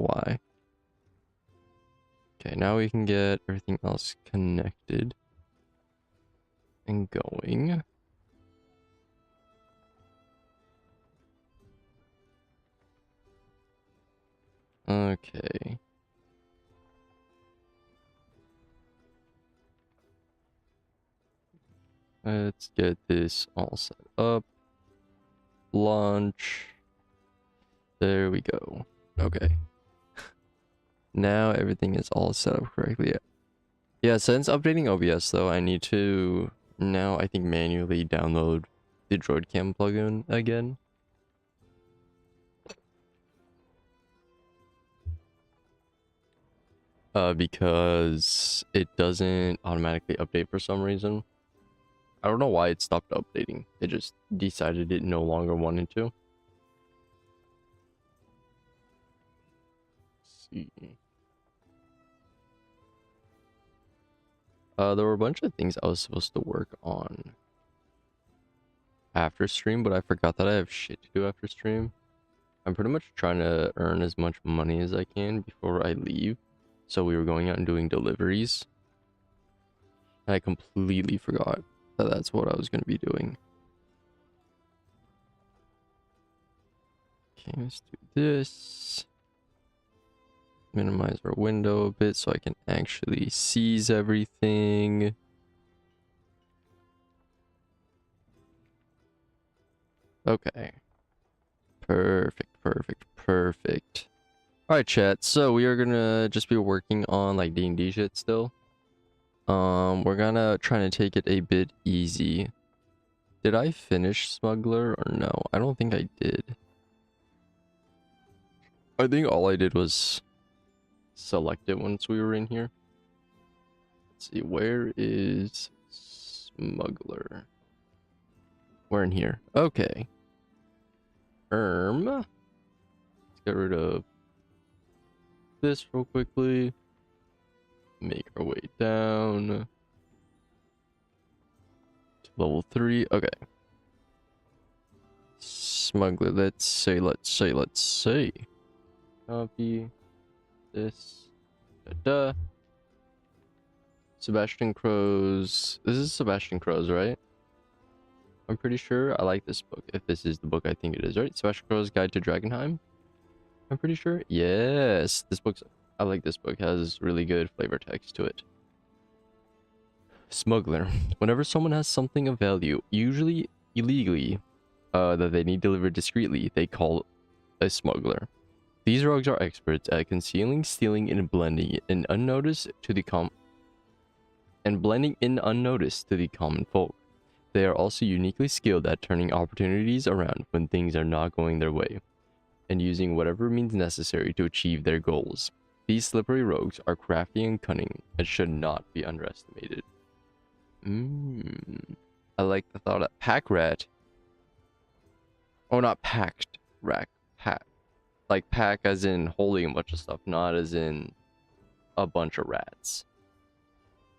why. Okay, now we can get everything else connected and going. Okay. Let's get this all set up. Launch. There we go. Okay. Now everything is all set up correctly. Yeah, since updating OBS though, I need to now I think manually download the DroidCam plugin again. Because it doesn't automatically update for some reason. I don't know why it stopped updating. It just decided it no longer wanted to. Let's see. There were a bunch of things I was supposed to work on after stream, but I forgot that I have shit to do after stream. I'm pretty much trying to earn as much money as I can before I leave. So we were going out and doing deliveries. And I completely forgot that that's what I was going to be doing. Okay, let's do this. Minimize our window a bit so I can actually seize everything. Okay. Perfect. Alright, chat. So we are gonna just be working on like D&D shit still. We're gonna try to take it a bit easy. Did I finish Smuggler or no? I don't think I did. I think all I did was select it once we were in here. Let's see, where is Smuggler? We're in here. Okay. Let's get rid of this real quickly. Make our way down to level 3. Okay. Smuggler, let's say. Copy this. Sebastian Crow's. This is Sebastian Crow's, right? I'm pretty sure. I like this book. If this is the book I think it is, right? Sebastian Crow's Guide to Dragonheim. I'm pretty sure. Yes, this book's. I like this book. It has really good flavor text to it. Smuggler. Whenever someone has something of value, usually illegally, that they need delivered discreetly, they call a smuggler. These rogues are experts at concealing, stealing, and blending in unnoticed to the common folk. They are also uniquely skilled at turning opportunities around when things are not going their way, and using whatever means necessary to achieve their goals. These slippery rogues are crafty and cunning and should not be underestimated. I like the thought of pack rat. Oh, not packed rack. Pack. Like pack as in holding a bunch of stuff, not as in a bunch of rats.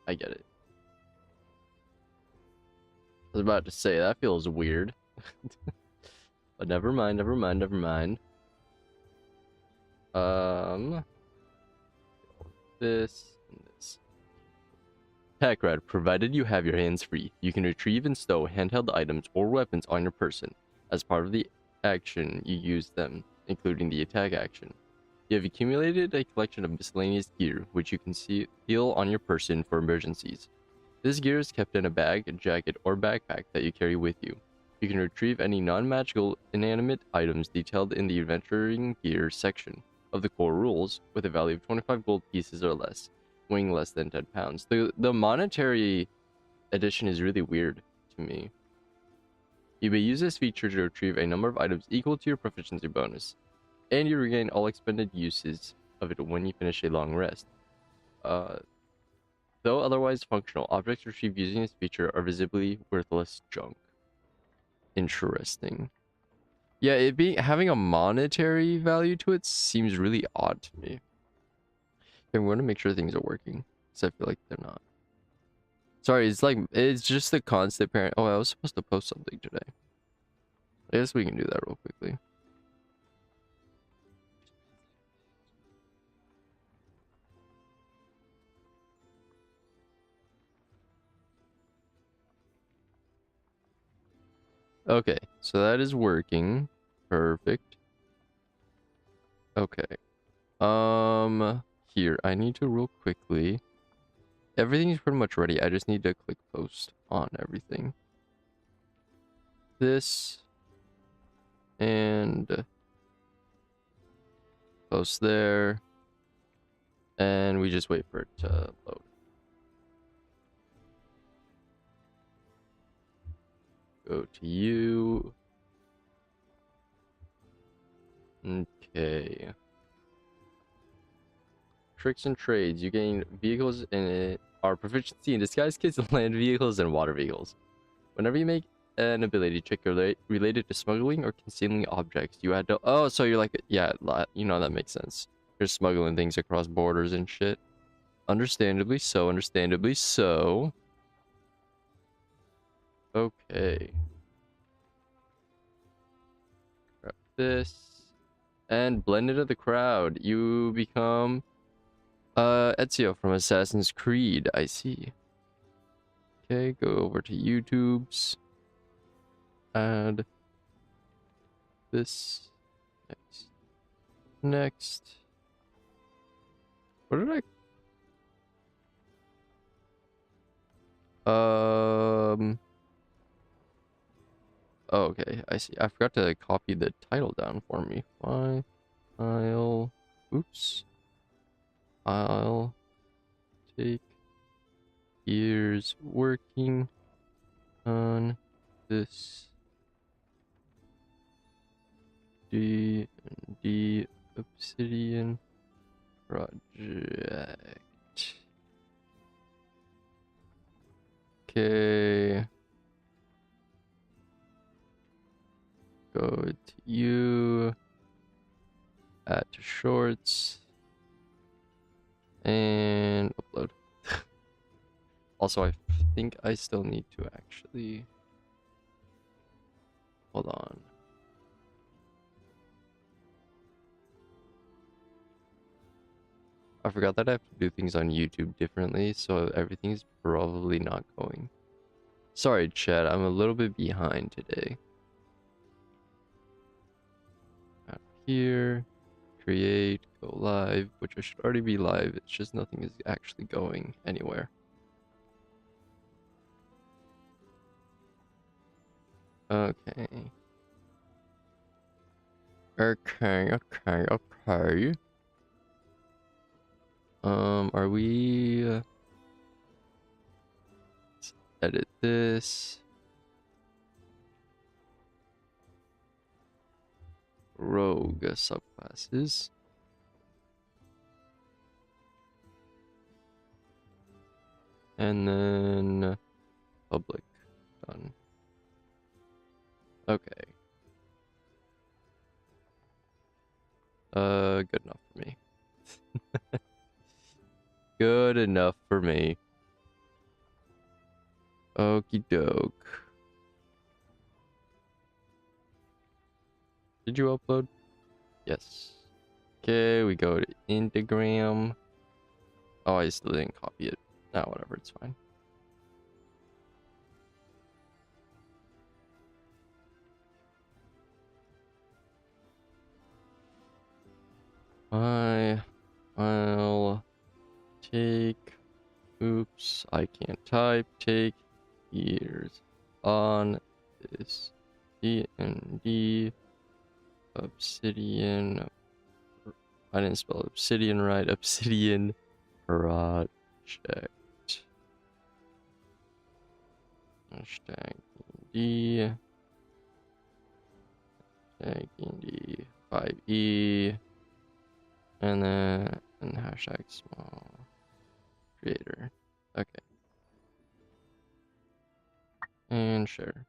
I get it. I was about to say, that feels weird. But never mind. This and this. Pack rat, provided you have your hands free, you can retrieve and stow handheld items or weapons on your person. As part of the action, you use them, including the attack action. You have accumulated a collection of miscellaneous gear, which you can steal on your person for emergencies. This gear is kept in a bag, jacket, or backpack that you carry with you. You can retrieve any non-magical inanimate items detailed in the adventuring gear section of the core rules with a value of 25 gold pieces or less, weighing less than 10 pounds. The monetary edition is really weird to me. You may use this feature to retrieve a number of items equal to your proficiency bonus, and you regain all expended uses of it when you finish a long rest. Though otherwise functional, objects retrieved using this feature are visibly worthless junk. Interesting. Yeah, having a monetary value to it seems really odd to me. Okay, we're gonna make sure things are working, because I feel like they're not. Sorry, it's just the constant parent. Oh, I was supposed to post something today. I guess we can do that real quickly. Okay, so that is working. Perfect. Okay. Here, I need to real quickly. Everything's pretty much ready. I just need to click post on everything. This and post there. And we just wait for it to load. Go to you. Okay. Tricks and trades. You gain vehicles in it. Our proficiency in disguise kits, land vehicles, and water vehicles. Whenever you make an ability check related to smuggling or concealing objects, you add to. Oh, so you're like, yeah, you know, that makes sense. You're smuggling things across borders and shit. Understandably so, understandably so. Okay. Grab this. And blend into the crowd. You become Ezio from Assassin's Creed. I see. Okay, go over to YouTube's. Add this. Next. Next. What did I... Oh, okay, I see. I forgot to copy the title down for me. Why? I'll... Oops. I'll take years working on this D&D Obsidian project. Okay. Go to you. Add to shorts. And upload. Also, I think I still need to actually... Hold on. I forgot that I have to do things on YouTube differently, so everything's probably not going. Sorry, chat, I'm a little bit behind today. Out here, create, go live, which I should already be live, it's just nothing is actually going anywhere. Okay. Okay. Are we... let's edit this. Rogue Subclasses. And then... public. Done. Okay. Good enough for me. Good enough for me. Okie doke. Did you upload? Yes. Okay, we go to Instagram. Oh, I still didn't copy it. Nah, whatever, it's fine. I'll take... Oops, I can't type. Take years on this D&D Obsidian. I didn't spell obsidian right. Obsidian project. Hashtag D. Hashtag D 5E. And then hashtag small creator. Okay. And share.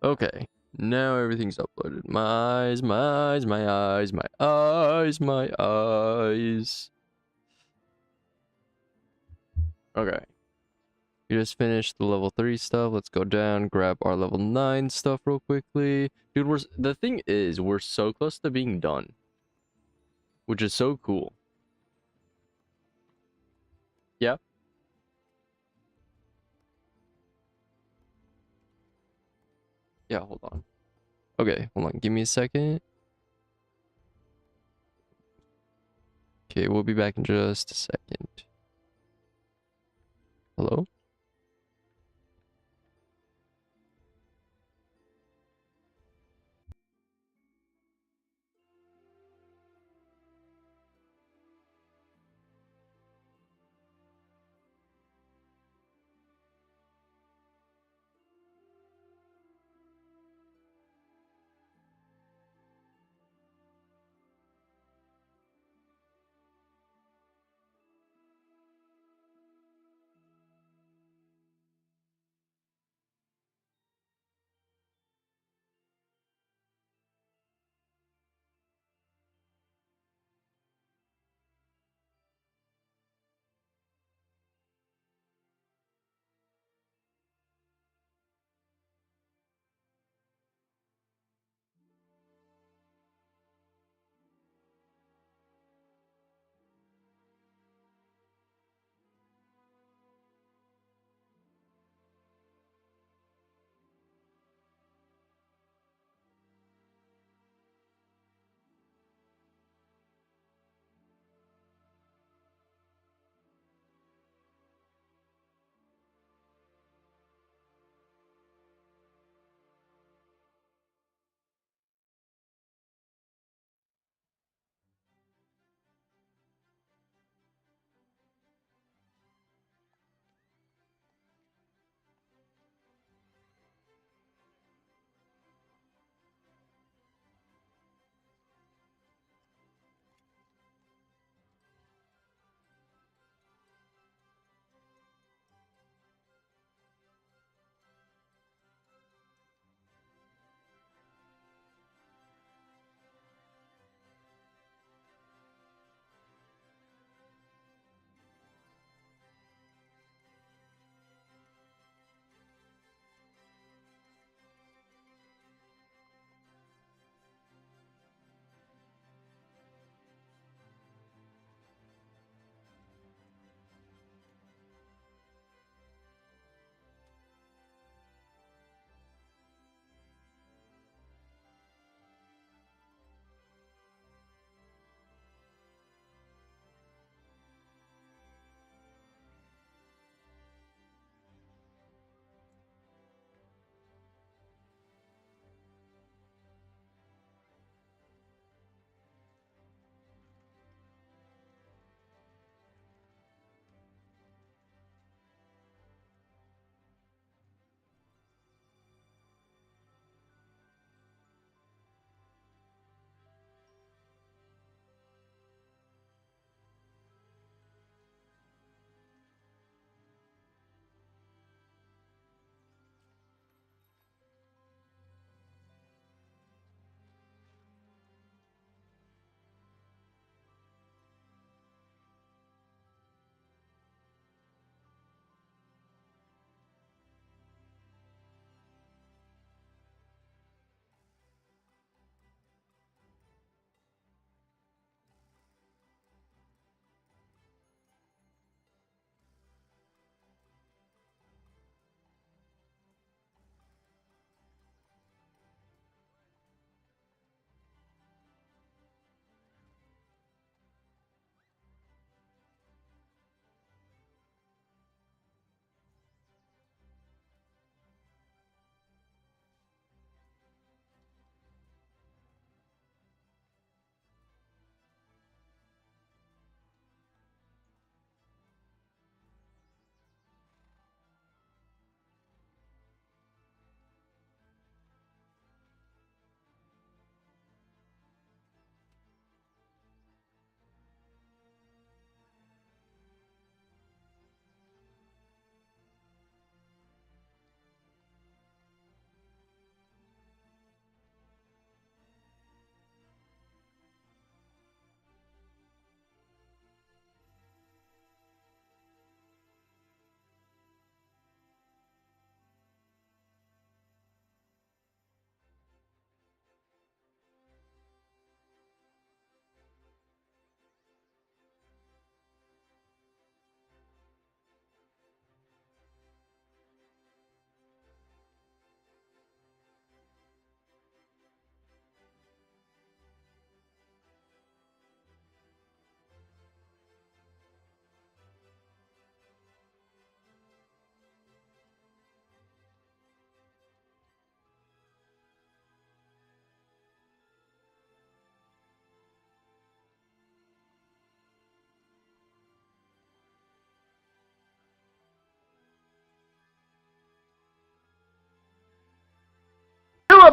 Okay. Now everything's uploaded. My eyes, my eyes, my eyes, my eyes, my eyes. Okay. We just finished the level 3 stuff. Let's go down, grab our level 9 stuff real quickly. Dude, the thing is, we're so close to being done. Which is so cool. Yeah? Yeah, hold on. Okay, hold on. Give me a second. Okay, we'll be back in just a second. Hello?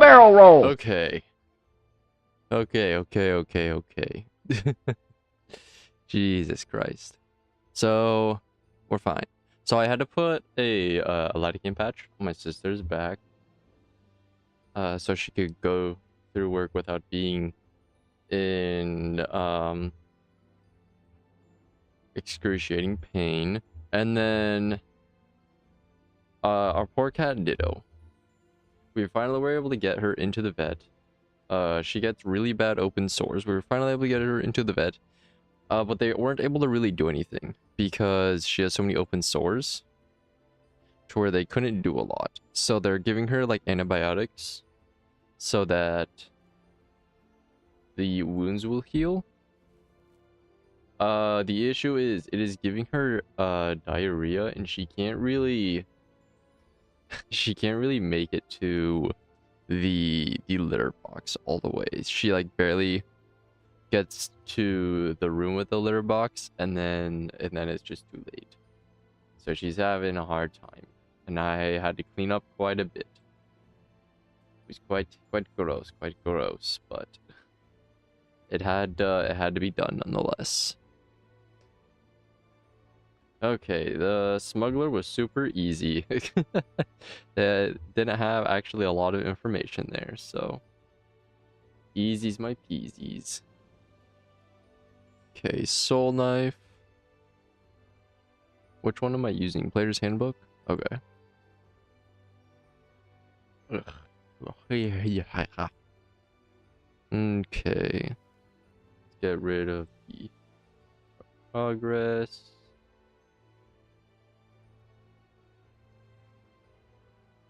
barrel roll. Okay. Okay. Jesus Christ. So, we're fine. So I had to put a lidocaine patch on my sister's back, so she could go through work without being in excruciating pain. And then our poor cat Ditto. We finally were able to get her into the vet. She gets really bad open sores. We were finally able to get her into the vet. But they weren't able to really do anything because she has so many open sores to where they couldn't do a lot. So they're giving her like antibiotics so that the wounds will heal. The issue is it is giving her diarrhea, and she can't really make it to the litter box all the way. She like barely gets to the room with the litter box, and then it's just too late. So she's having a hard time, and I had to clean up quite a bit. It was quite gross, but it had to be done nonetheless. Okay, the smuggler was super easy. It didn't have actually a lot of information there, so easy's my peasies. Okay, soul knife. Which one am I using? Player's handbook? Okay. Okay. Let's get rid of the progress.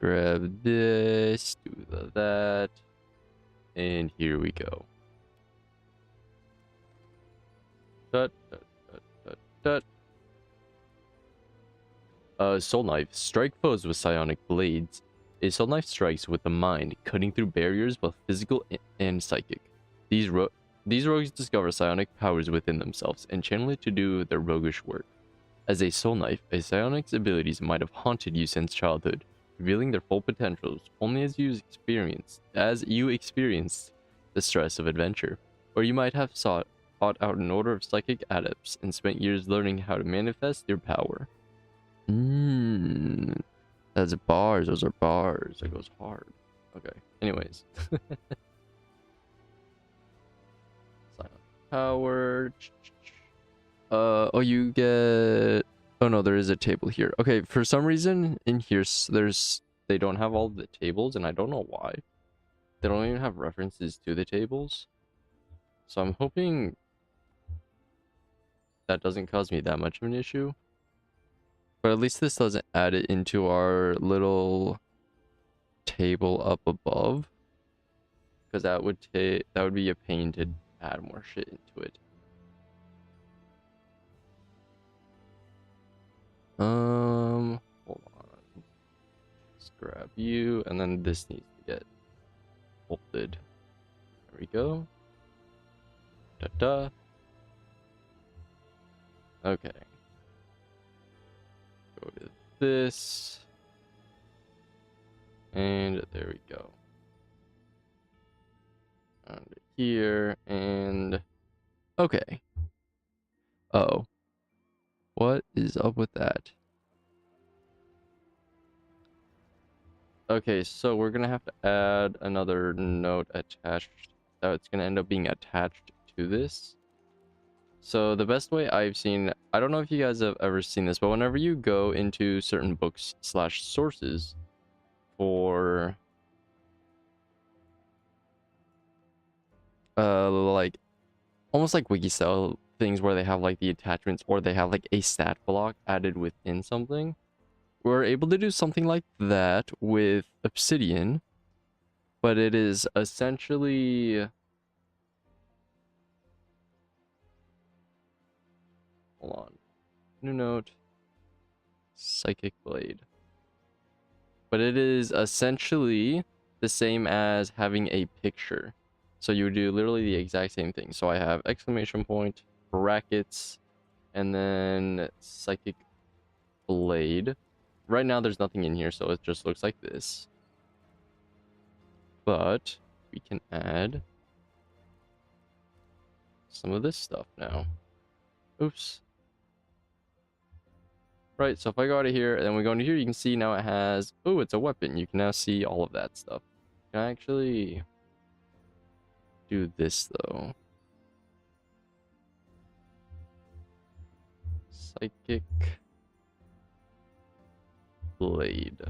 Grab this, do that, and here we go. Dut, dut, dut, dut, dut. Soul Knife. Strike foes with psionic blades. A soul knife strikes with the mind, cutting through barriers both physical and psychic. These rogues discover psionic powers within themselves and channel it to do their roguish work. As a soul knife, a psionic's abilities might have haunted you since childhood, revealing their full potentials only as you experienced the stress of adventure. Or you might have sought out an order of psychic adepts and spent years learning how to manifest your power. That's bars. Those are bars. It goes hard. Okay. Anyways. Silent power. Oh, you get... Oh no, there is a table here. Okay, for some reason in here they don't have all the tables, and I don't know why. They don't even have references to the tables. So I'm hoping that doesn't cause me that much of an issue. But at least this doesn't add it into our little table up above. Because that would be a pain to add more shit into it. Hold on. Let's grab you, and then this needs to get folded. There we go. Da-da. Okay. Go to this. And there we go. Under here, and... Okay. Oh. What is up with that? Okay, so we're gonna have to add another note attached. It's gonna end up being attached to this. So the best way I've seen, I don't know if you guys have ever seen this, but whenever you go into certain books / sources for like almost like wiki style things where they have like the attachments, or they have like a stat block added within something, we're able to do something like that with Obsidian, but it is essentially... Hold on. New note. Psychic Blade. But it is essentially the same as having a picture. So you do literally the exact same thing. So I have exclamation point, brackets, and then Psychic Blade. Right now there's nothing in here, so it just looks like this. but we can add some of this stuff now. Oops. Right, so if I go out of here and then we go into here, you can see now it has, oh, it's a weapon. You can now see all of that stuff. Can I actually do this though? Psychic blade.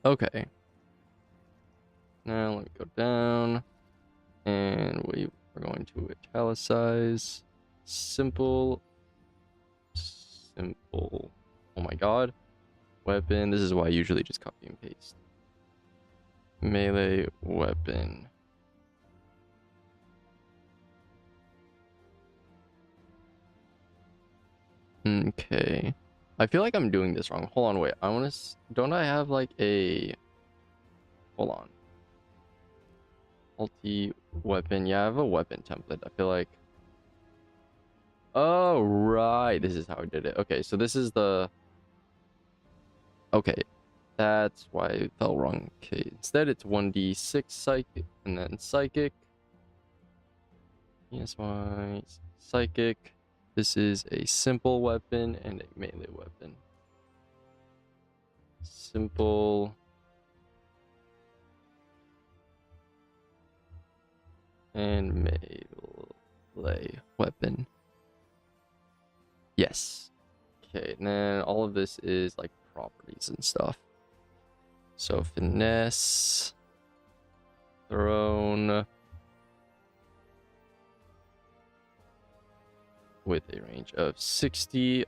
Okay. Now let me go down and we are going to italicize simple. Oh my god. Weapon. This is why I usually just copy and paste. Melee weapon. Okay. I feel like I'm doing this wrong. Hold on, wait. I want to... Don't I have like a... Hold on. Multi-weapon. Yeah, I have a weapon template. I feel like... Oh, right. This is how I did it. Okay, so this is the... Okay. That's why it fell wrong. Okay, instead it's 1d6 psychic and then psychic. Yes, why psychic. This is a simple weapon and a melee weapon. Simple and melee weapon. Yes. Okay, and then all of this is like properties and stuff. So finesse, thrown with a range of 60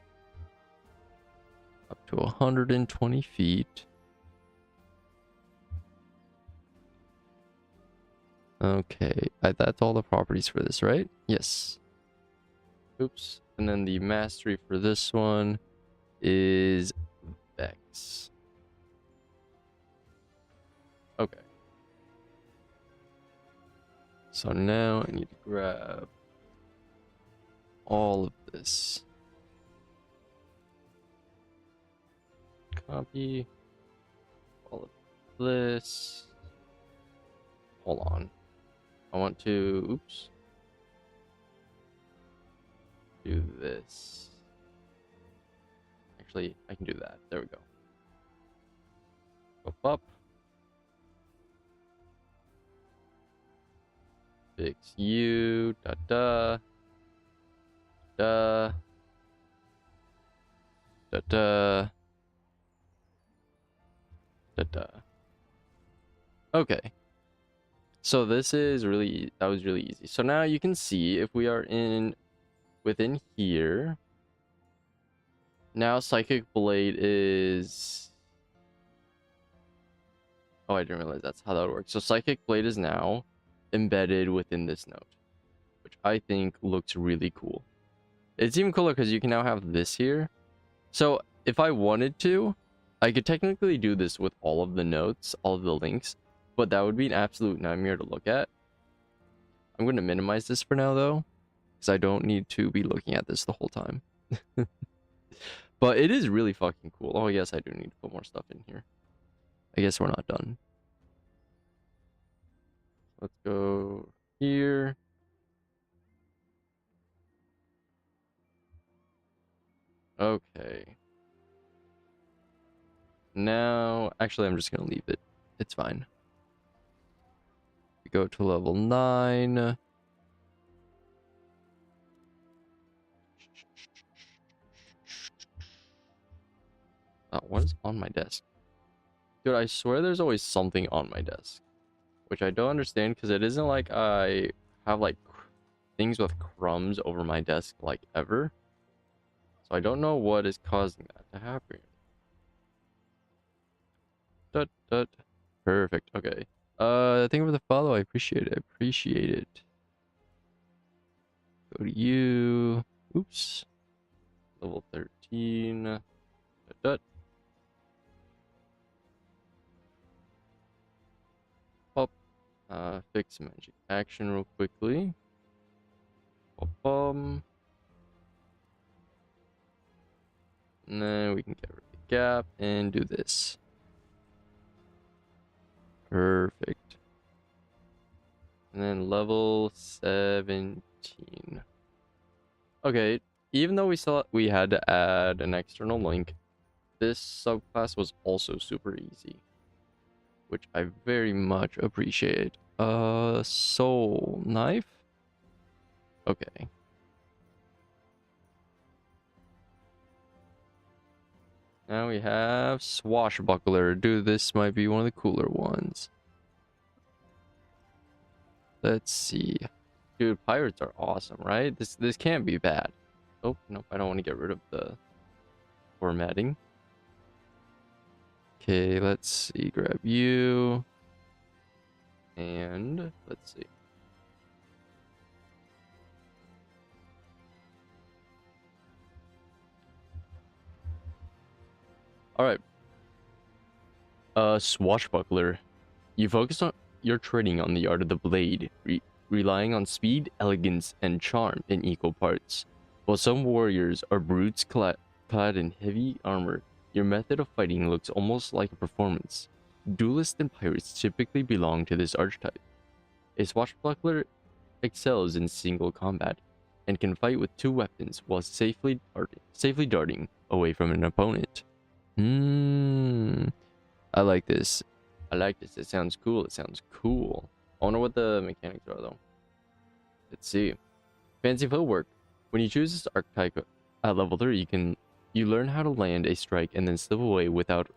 up to 120 feet. Okay, that's all the properties for this, right? Yes. Oops. And then the mastery for this one is Vex. Okay. So now I need to grab all of this. Copy all of this. Hold on. I want to, oops, do this. Actually, I can do that. There we go. Up. Fix you. Da. Okay. So this is really, that was really easy. So now you can see if we are within here. Now Psychic Blade is... Oh, I didn't realize that's how that works. So Psychic Blade is now embedded within this node, which I think looks really cool. It's even cooler because you can now have this here. So if I wanted to, I could technically do this with all of the notes, all of the links, but that would be an absolute nightmare to look at. I'm going to minimize this for now though, because I don't need to be looking at this the whole time. But it is really fucking cool. Oh, yes, I do need to put more stuff in here. I guess we're not done. Let's go here. Okay. Now, actually, I'm just going to leave it. It's fine. We go to level 9. What is on my desk? Dude, I swear there's always something on my desk. Which I don't understand, because it isn't like I have, like, things with crumbs over my desk, like, ever. So I don't know what is causing that to happen. Perfect. Okay. Thank you for the follow. I appreciate it. Go to you. Oops. Level 13. Pop. Fix magic action real quickly. And then we can get rid of the gap and do this. Perfect. And then level 17. Okay, even though we had to add an external link, this subclass was also super easy, which I very much appreciate. Soul knife? Okay. Now we have swashbuckler. Dude, this might be one of the cooler ones. Let's see. Dude, pirates are awesome, right? This can't be bad. Oh, nope, I don't want to get rid of the formatting. Okay, let's see. Grab you. And let's see. All right. Swashbuckler. You focus on your training on the art of the blade, relying on speed, elegance, and charm in equal parts. While some warriors are brutes clad in heavy armor, your method of fighting looks almost like a performance. Duelists and pirates typically belong to this archetype. A swashbuckler excels in single combat and can fight with two weapons while safely darting away from an opponent. I like this. I like this. It sounds cool. It sounds cool. I wonder what the mechanics are, though. Let's see. Fancy footwork. When you choose this archetype at level 3, you learn how to land a strike and then slip away without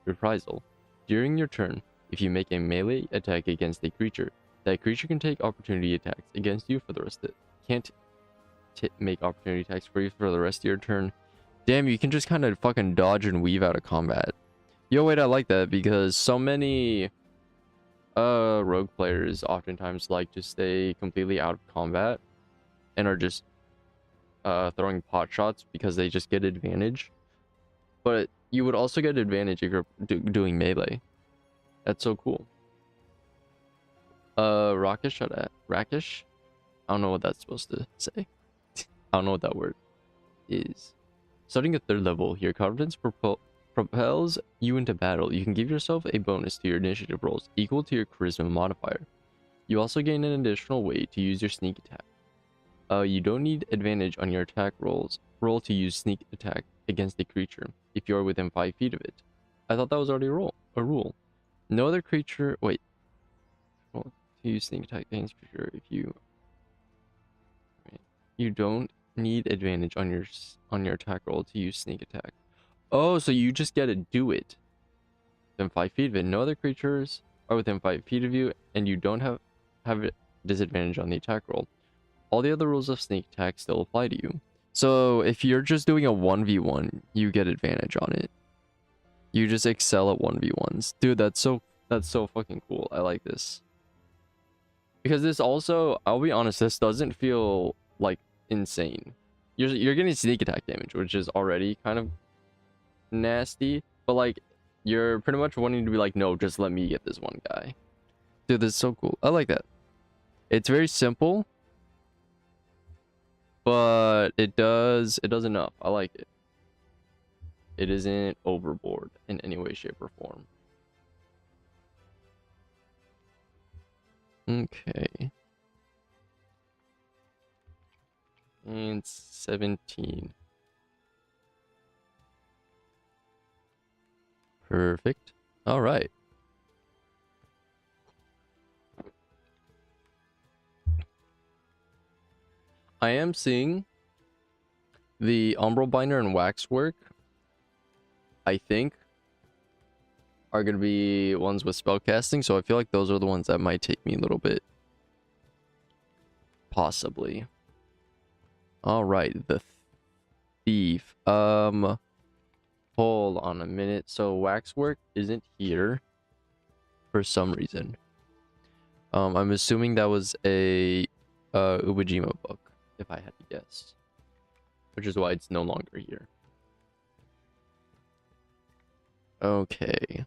reprisal. During your turn, if you make a melee attack against a creature, that creature can take opportunity attacks against you for the rest of it. Can't make opportunity attacks for you for the rest of your turn. Damn, you can just kind of fucking dodge and weave out of combat. Yo, wait, I like that because so many rogue players oftentimes like to stay completely out of combat and are just throwing pot shots because they just get advantage. But you would also get advantage if you're doing melee. That's so cool. Rakish? I don't know what that's supposed to say. I don't know what that word is. Starting at 3rd level, your confidence propels you into battle. You can give yourself a bonus to your initiative rolls equal to your charisma modifier. You also gain an additional way to use your sneak attack. You don't need advantage on your attack rolls. Roll to use sneak attack against a creature if you are within 5 feet of it. I thought that was already a rule. No other creature. Wait. Roll to use sneak attack against a creature if you. You don't need advantage on your attack roll to use sneak attack. Oh, so you just get to do it within 5 feet of it. No other creatures are within 5 feet of you, and you don't have a disadvantage on the attack roll. All the other rules of sneak attack still apply to you. So if you're just doing a 1v1, you get advantage on it. You just excel at 1v1s. Dude, that's so fucking cool. I like this. Because this also, I'll be honest, this doesn't feel like insane. You're getting sneak attack damage, which is already kind of nasty, but like you're pretty much wanting to be like, no, just let me get this one guy. Dude, this is so cool. I like that. It's very simple, but it does enough. I like it. It isn't overboard in any way, shape, or form. Okay. And 17. Perfect. All right. I am seeing the umbral binder and waxwork, I think, are going to be ones with spellcasting, so I feel like those are the ones that might take me a little bit. Possibly. All right, the thief. Hold on a minute. So waxwork isn't here for some reason. I'm assuming that was a Uwajima book, if I had to guess, which is why it's no longer here. Okay.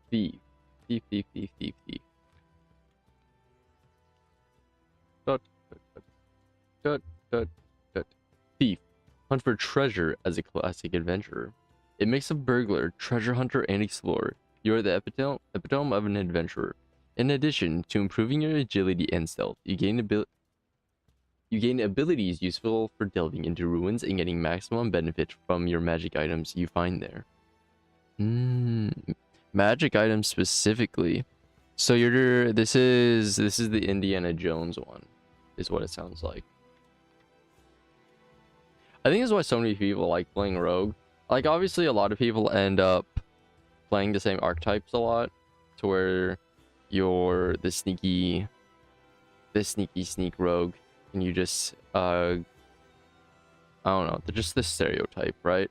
Thief. Thief. Thief. Hunt for treasure as a classic adventurer. It makes a burglar, treasure hunter, and explorer. You are the epitome of an adventurer. In addition to improving your agility and stealth, you gain abilities useful for delving into ruins and getting maximum benefit from your magic items you find there. Magic items specifically. So this is the Indiana Jones one, is what it sounds like. I think that's why so many people like playing Rogue. Like, obviously a lot of people end up playing the same archetypes a lot, to where you're the sneaky sneak rogue, and you just I don't know, they're just the stereotype, right?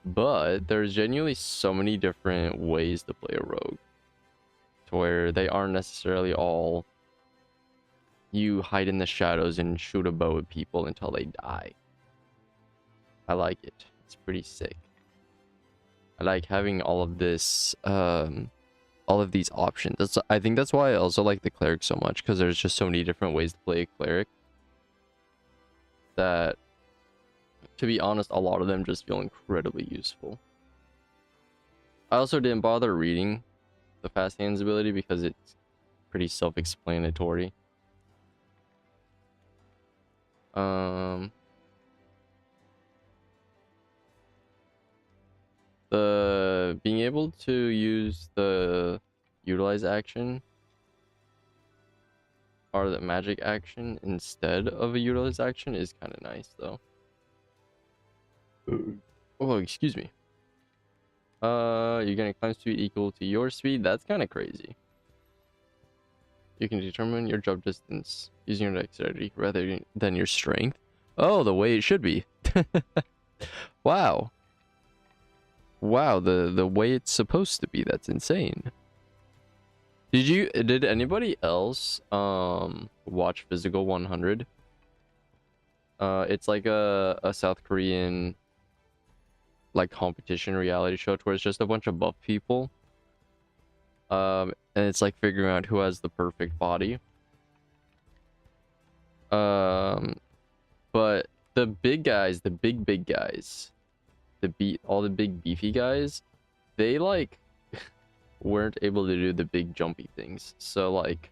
But there's genuinely so many different ways to play a rogue, to where they aren't necessarily all you hide in the shadows and shoot a bow at people until they die. I like it. It's pretty sick. I like having all of this all of these options. I think that's why I also like the cleric so much, because there's just so many different ways to play a cleric that, to be honest, a lot of them just feel incredibly useful. I also didn't bother reading the fast hands ability because it's pretty self-explanatory. The being able to use the utilize action, or the magic action instead of a utilize action, is kind of nice though. Oh, excuse me. You're gonna climb speed equal to your speed. That's kind of crazy. You can determine your jump distance using your dexterity rather than your strength. Oh, the way it should be. Wow. Wow, the way it's supposed to be. That's insane. Did anybody else watch Physical 100? It's like a South Korean like competition reality show where it's just a bunch of buff people. And it's like figuring out who has the perfect body. But the big guys, the big guys, all the big beefy guys, they like weren't able to do the big jumpy things. So like,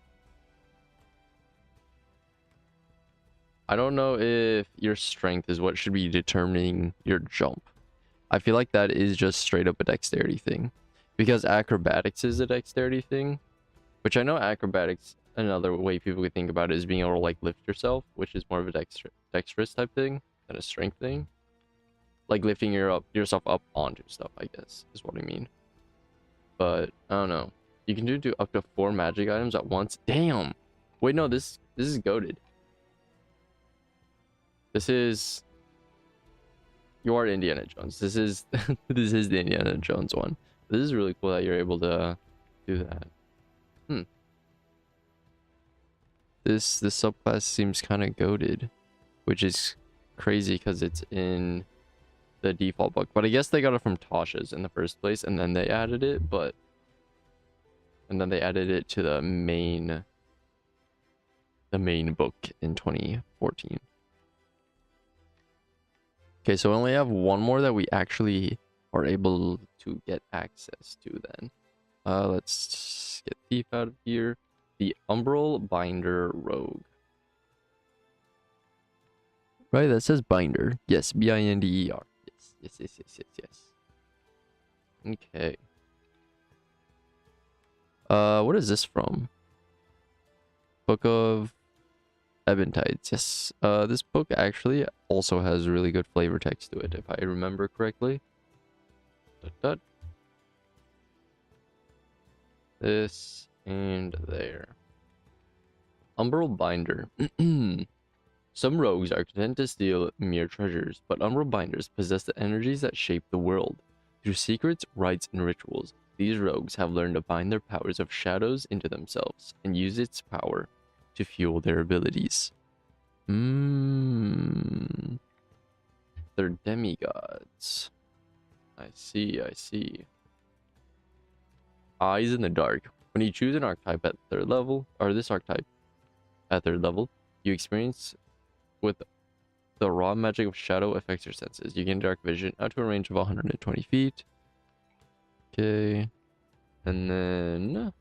I don't know if your strength is what should be determining your jump. I feel like that is just straight up a dexterity thing, because acrobatics is a dexterity thing, which I know acrobatics, another way people could think about it, is being able to like lift yourself, which is more of a dexterous type thing than a strength thing. Like lifting yourself up onto stuff, I guess, is what I mean. But I don't know. You can do up to 4 magic items at once. Damn. Wait, no, this is goated. This is, you are Indiana Jones. This is this is the Indiana Jones one. This is really cool that you're able to do that. This subclass seems kind of goated, which is crazy because it's in the default book. But I guess they got it from Tasha's in the first place, and then they added it. And then they added it to the main book in 2014. Okay, so we only have one more that we actually are able to get access to then. Let's get Thief out of here. The Umbral Binder Rogue. Right, that says Binder. Yes, B-I-N-D-E-R. Yes. Okay. What is this from? Book of Eventides. Yes. This book actually also has really good flavor text to it, if I remember correctly. This and there. Umbral Binder. Some rogues are content to steal mere treasures, but Umbral Binders possess the energies that shape the world. Through secrets, rites, and rituals, these rogues have learned to bind their powers of shadows into themselves and use its power to fuel their abilities. They're demigods. I see. Eyes in the dark. When you choose an archetype at 3rd level, or this archetype at 3rd level, you experience with The raw magic of shadow affects your senses. You gain dark vision out to a range of 120 feet. Okay. And then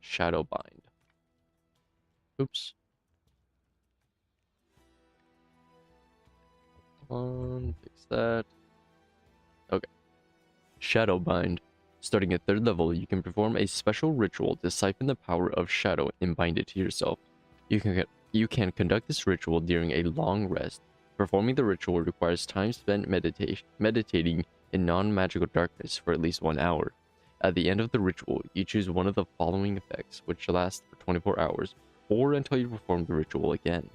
shadow bind. Oops. Fix that. Okay. Shadow bind. Starting at 3rd level, you can perform a special ritual to siphon the power of shadow and bind it to yourself. You can conduct this ritual during a long rest. Performing the ritual requires time spent meditating in non-magical darkness for at least 1 hour. At the end of the ritual, you choose one of the following effects, which lasts for 24 hours, or until you perform the ritual again.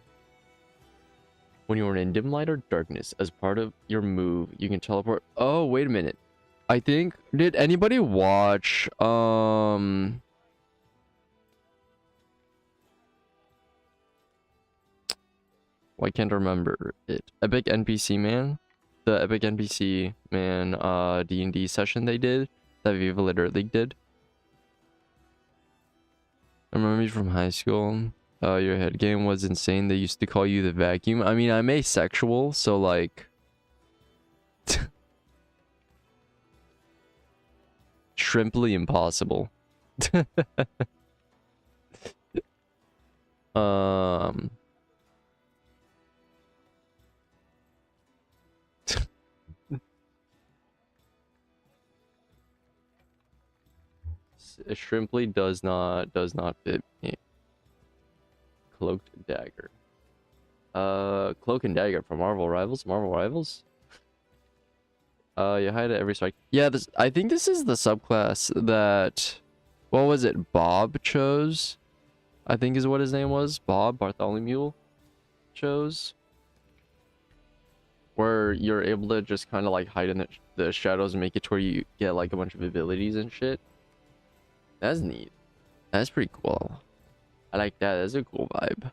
When you are in dim light or darkness, as part of your move, you can teleport. Oh, wait a minute. I think, did anybody watch, I can't remember it. Epic NPC Man? The Epic NPC Man, D&D session they did, that Viva literally did. I remember you from high school. Your head game was insane. They used to call you the vacuum. I mean, I'm asexual, so like... shrimply impossible. Shrimply does not fit me. Cloaked dagger. Cloak and dagger from Marvel Rivals. You hide at every strike. Yeah, I think this is the subclass that, what was it, Bob chose? I think is what his name was. Bob Bartholomew chose. Where you're able to just kind of like hide in the shadows and make it to where you get like a bunch of abilities and shit. That's neat. That's pretty cool. I like that. That's a cool vibe.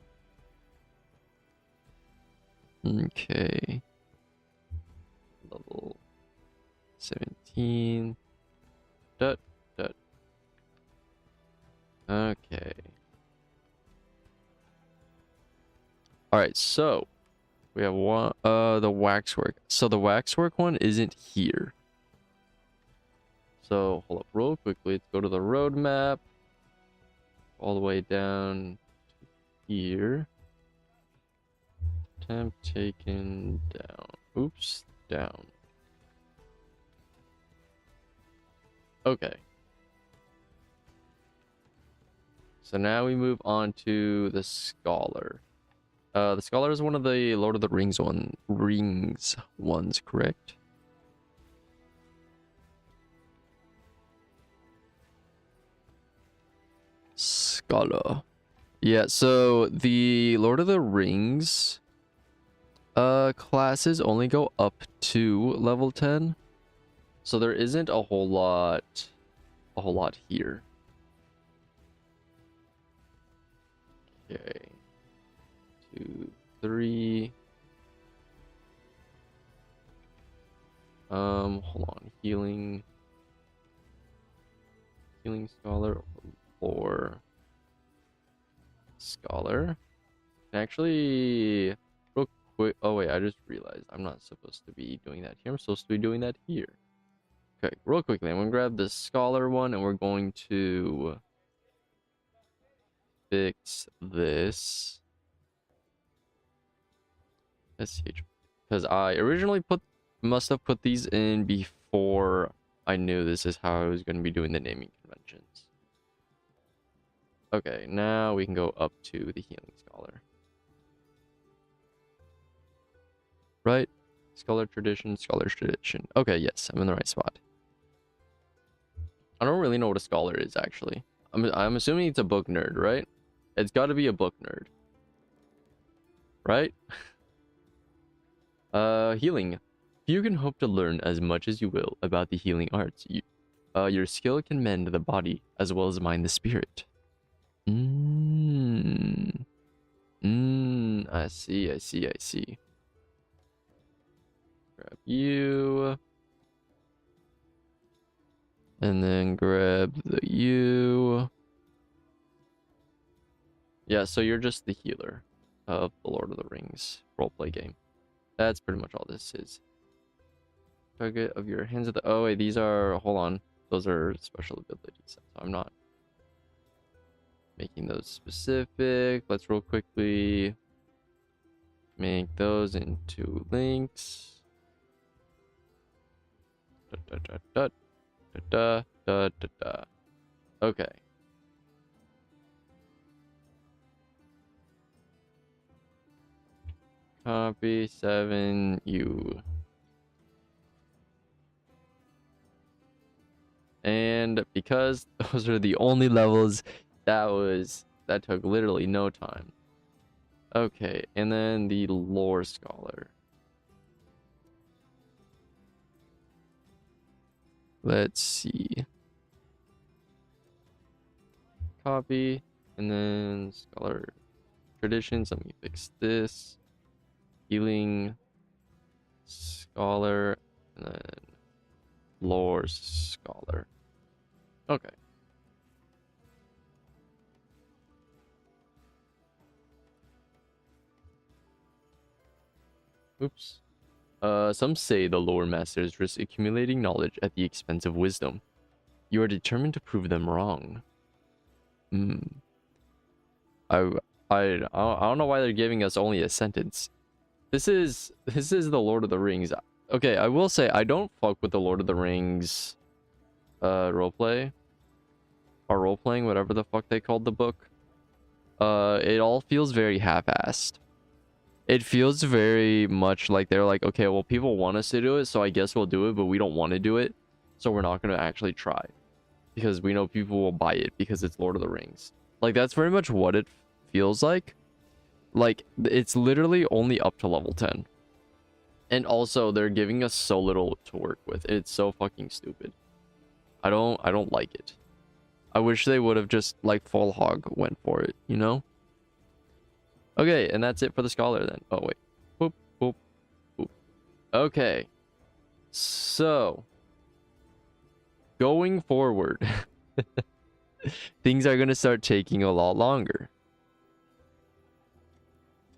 Okay. Level 17. Dut, dut. Okay. Alright, so we have one the waxwork. So the waxwork one isn't here. So hold up real quickly. Let's go to the roadmap. All the way down to here. Temp taken down. Oops, down. Okay. So now we move on to the Scholar. The Scholar is one of the Lord of the Rings ones, correct? Scholar. Yeah, so the Lord of the Rings classes only go up to level 10. So there isn't a whole lot here. Okay. 2, 3. Hold on. Healing Scholar or Scholar. Actually, real quick. Oh wait, I just realized I'm not supposed to be doing that here. I'm supposed to be doing that here. Okay, real quickly, I'm gonna grab the Scholar one, and we're going to fix this. SH, because I originally must have put these in before I knew this is how I was going to be doing the naming conventions. Okay, now we can go up to the Healing Scholar. Right? Scholar's Tradition. Okay, yes, I'm in the right spot. I don't really know what a Scholar is, actually. I'm assuming it's a book nerd, right? It's got to be a book nerd. Right? Healing. You can hope to learn as much as you will about the healing arts. Your skill can mend the body as well as mind the spirit. I see. Grab you. And then grab the you. Yeah, so you're just the healer. of the Lord of the Rings roleplay game. That's pretty much all this is. Target of your hands at the... Oh, wait, these are... Hold on. Those are special abilities. So I'm not making those specific. Let's real quickly make those into links. Da, da, da, da, da, da, da. Okay. Copy 7U. And because those are the only levels, that took literally no time. Okay, and then the lore scholar. Let's see. Copy, and then scholar traditions. Let me fix this. Healing scholar, and then lore scholar. Okay. Oops. Some say the lore masters risk accumulating knowledge at the expense of wisdom. You are determined to prove them wrong. I don't know why they're giving us only a sentence. This is the Lord of the Rings. Okay, I will say I don't fuck with the Lord of the Rings roleplay. Or role-playing, whatever the fuck they called the book. It all feels very half-assed. It feels very much like they're like, okay, well, people want us to do it, so I guess we'll do it, but we don't want to do it, so we're not going to actually try. Because we know people will buy it because it's Lord of the Rings. Like, that's very much what it feels like. Like, it's literally only up to level 10. And also, they're giving us so little to work with. It's so fucking stupid. I don't like it. I wish they would have just, like, full hog went for it, you know? Okay, and that's it for the scholar then. Oh, wait. Boop, boop, boop. Okay. So, going forward, things are going to start taking a lot longer.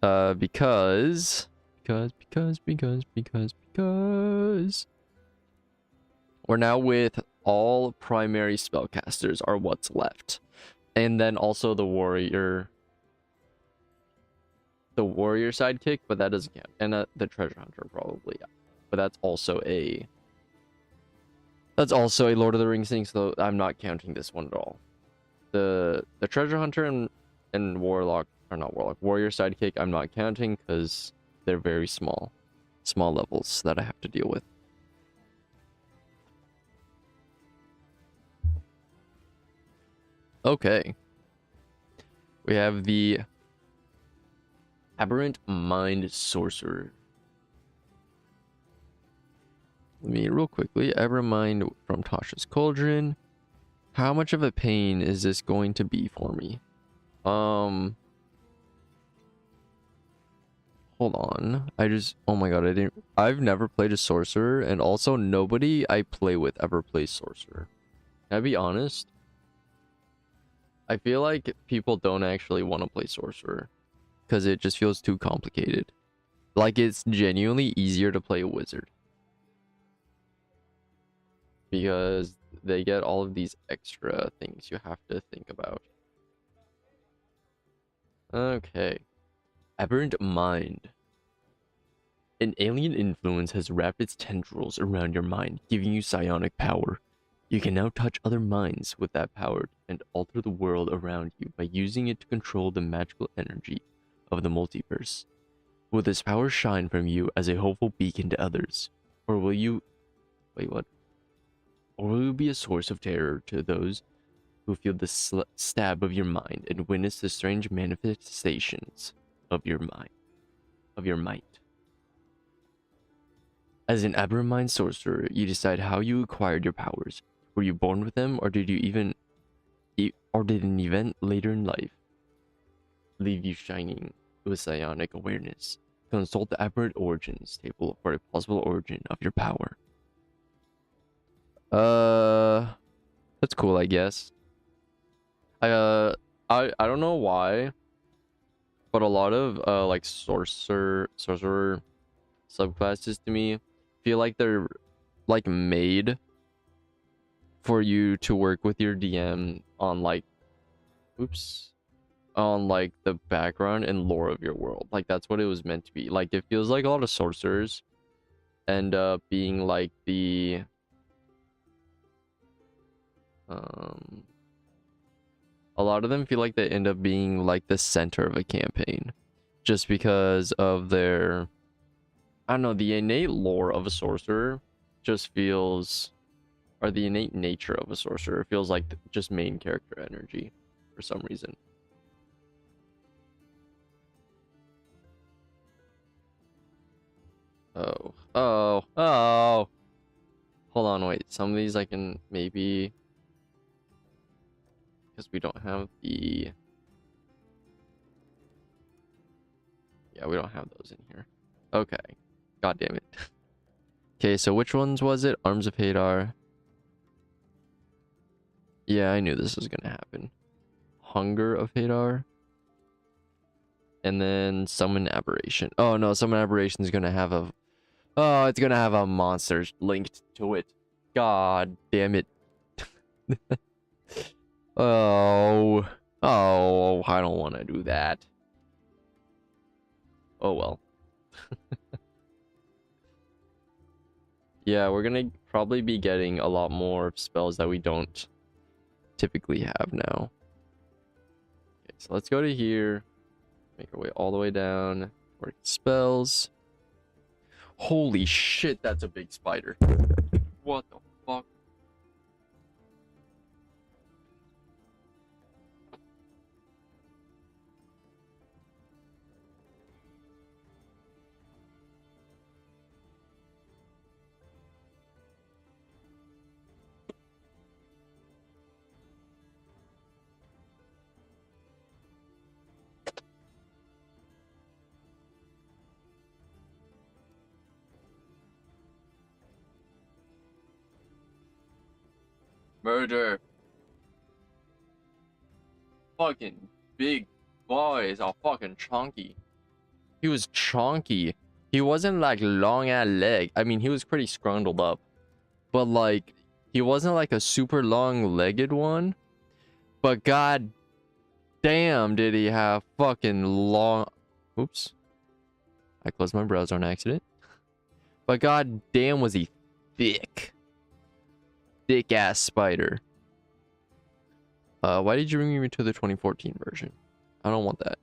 Because we're now with all primary spellcasters are what's left. And then also the warrior sidekick, but that doesn't count. And the treasure hunter probably, yeah. But that's also a Lord of the Rings thing, so I'm not counting this one at all. The treasure hunter and warlock, or not warlock, warrior sidekick, I'm not counting because they're very small levels that I have to deal with. Okay. We have the Aberrant Mind Sorcerer. Let me real quickly. Aberrant Mind from Tasha's Cauldron. How much of a pain is this going to be for me? Hold on. Oh my god, I've never played a sorcerer, and also nobody I play with ever plays sorcerer. Can I be honest? I feel like people don't actually want to play sorcerer because it just feels too complicated. Like, it's genuinely easier to play a wizard because they get all of these extra things you have to think about. Okay. Aberrant Mind. An alien influence has wrapped its tendrils around your mind, giving you psionic power. You can now touch other minds with that power and alter the world around you by using it to control the magical energy of the multiverse. Will this power shine from you as a hopeful beacon to others? Or will you... Wait, what? Or will you be a source of terror to those who feel the stab of your mind and witness the strange manifestations of your might? As an Aberrant Mind sorcerer, you decide how you acquired your powers. Were you born with them, or did an event later in life leave you shining with psionic awareness? Consult the Aberrant Origins table for a possible origin of your power. That's cool, I guess. I don't know why but a lot of like sorcerer subclasses to me feel like they're like made for you to work with your DM on like on like the background and lore of your world. Like that's what it was meant to be. Like it feels like a lot of sorcerers end up being like the a lot of them feel like they end up being like the center of a campaign just because of their, I don't know, the innate lore of a sorcerer just feels, or the innate nature of a sorcerer feels like just main character energy for some reason. Oh. Hold on, wait. Some of these I can maybe, because we don't have the, yeah, we don't have those in here. Okay. God damn it. Okay, so which ones was it? Arms of Hadar. Yeah, I knew this was gonna happen. Hunger of Hadar. And then Summon Aberration. Oh no, Summon Aberration is gonna have a, oh, it's gonna have a monster linked to it. God damn it. Oh, I don't want to do that. Oh well. Yeah, we're gonna probably be getting a lot more spells that we don't typically have now. Okay, so let's go to here. Make our way all the way down. Work spells. Holy shit, that's a big spider. What the fuck? Murder. Fucking big boys are fucking chunky. He was chunky. He wasn't like long at leg. I mean, he was pretty scrundled up. But like, he wasn't like a super long-legged one. But god damn, did he have fucking long... Oops. I closed my browser on accident. But god damn, was he thick. Thick-ass spider. Why did you bring me to the 2014 version? I don't want that.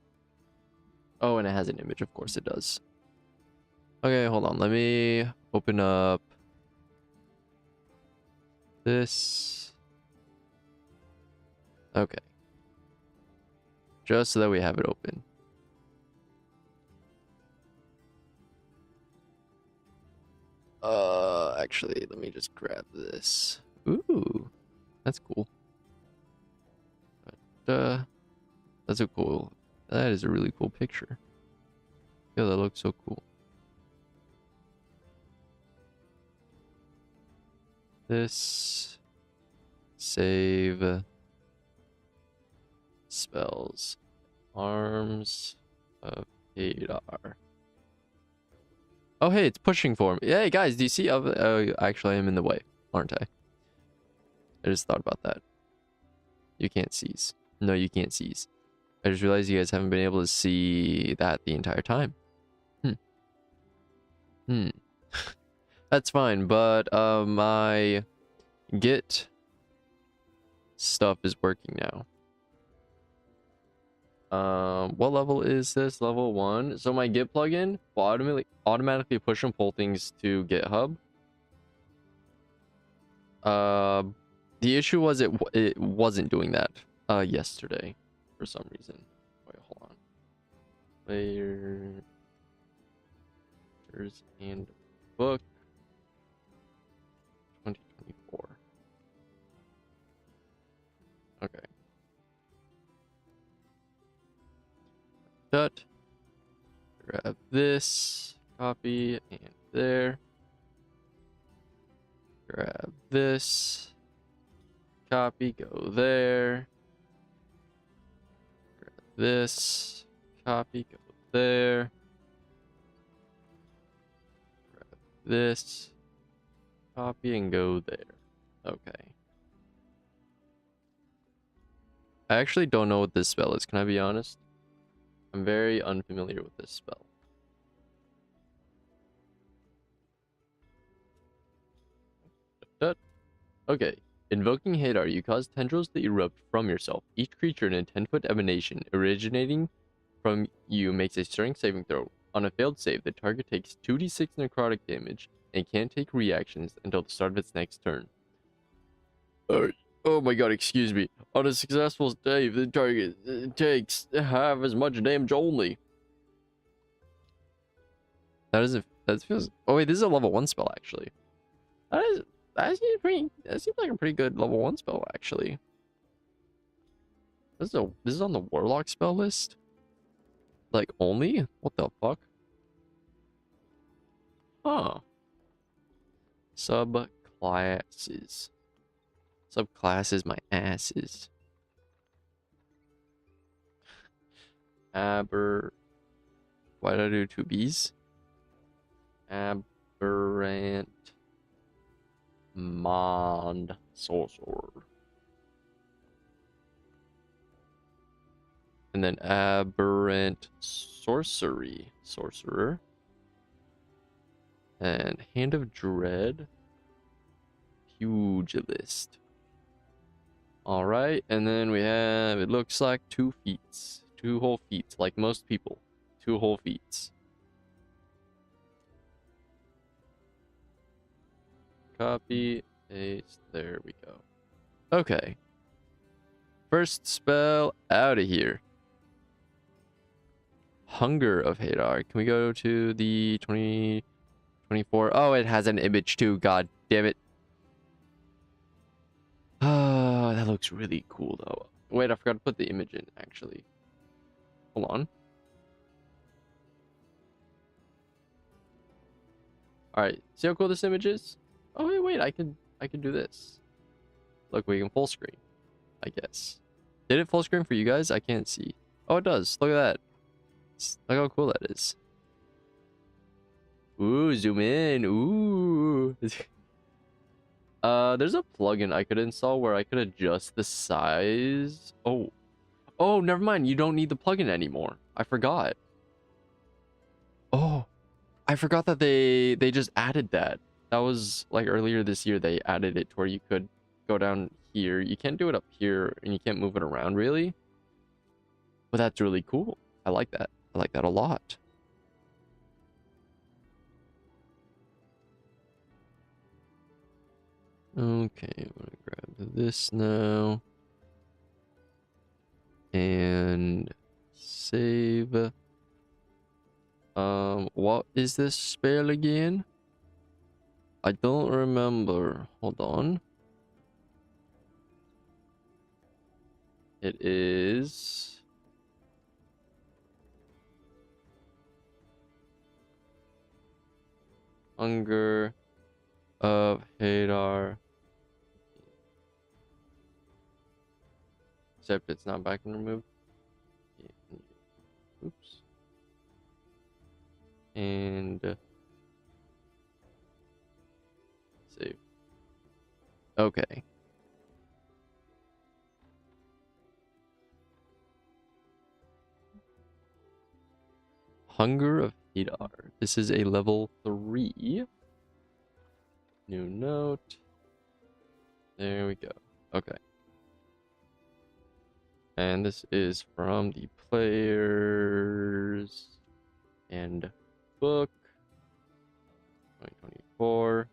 Oh, and it has an image. Of course it does. Okay, hold on. Let me open up this. Okay. Just so that we have it open. Actually, let me just grab this. Ooh, that's cool. But, that's a cool. That is a really cool picture. Yeah, that looks so cool. This save spells. Arms of Hadar. Oh, hey, it's pushing for me. Hey, guys, do you see? Actually, I'm in the way, aren't I? I just thought about that. You can't seize. No, you can't seize. I just realized you guys haven't been able to see that the entire time. That's fine, but my Git stuff is working now. What level is this? Level 1. So my Git plugin will automatically push and pull things to GitHub. The issue was it wasn't doing that yesterday for some reason. Wait, hold on. Layers and book 2024. Okay. Dot. Grab this, copy, and there. Grab this, copy, go there. Grab this, Copy, go there. Grab this. Copy and go there. Okay. I actually don't know what this spell is, can I be honest? I'm very unfamiliar with this spell. Okay. Invoking Hadar, you cause tendrils to erupt from yourself. Each creature in a 10-foot emanation originating from you makes a strength saving throw. On a failed save, the target takes 2d6 necrotic damage and can't take reactions until the start of its next turn. Oh my god, excuse me. On a successful save, the target takes half as much damage only. That feels... Oh wait, this is a level 1 spell actually. That seems like a pretty good level 1 spell actually. This is on the Warlock spell list? Like only? What the fuck? Huh. Subclasses. Subclasses my asses. Why did I do 2 B's? Aberrant Mond Sorcerer. And then Aberrant Sorcerer. And Hand of Dread. Pugilist. Alright, and then we have, it looks like 2 feats. 2 whole feats, like most people. 2 whole feats. Copy, paste, there we go. Okay. First spell out of here. Hunger of Hadar. Can we go to the 2024? Oh, it has an image too. God damn it. Ah, that looks really cool though. Wait, I forgot to put the image in actually. Hold on. Alright, see how cool this image is? Oh wait, I can do this. Look, we can full screen, I guess. Did it full screen for you guys? I can't see. Oh, it does. Look at that. Look how cool that is. Ooh, zoom in. Ooh. There's a plugin I could install where I could adjust the size. Oh, never mind. You don't need the plugin anymore. I forgot. Oh, I forgot that they just added that. That was like earlier this year. They added it to where you could go down here. You can't do it up here, and you can't move it around really. But that's really cool. I like that. I like that a lot. Okay, I'm gonna grab this now. And save. What is this spell again? I don't remember. Hold on. It is... Hunger of Hadar. Except it's not back and removed. Oops. And save. Okay. Hunger of Hadar. This is a level 3. New note. There we go. Okay. And this is from the players and book 2024.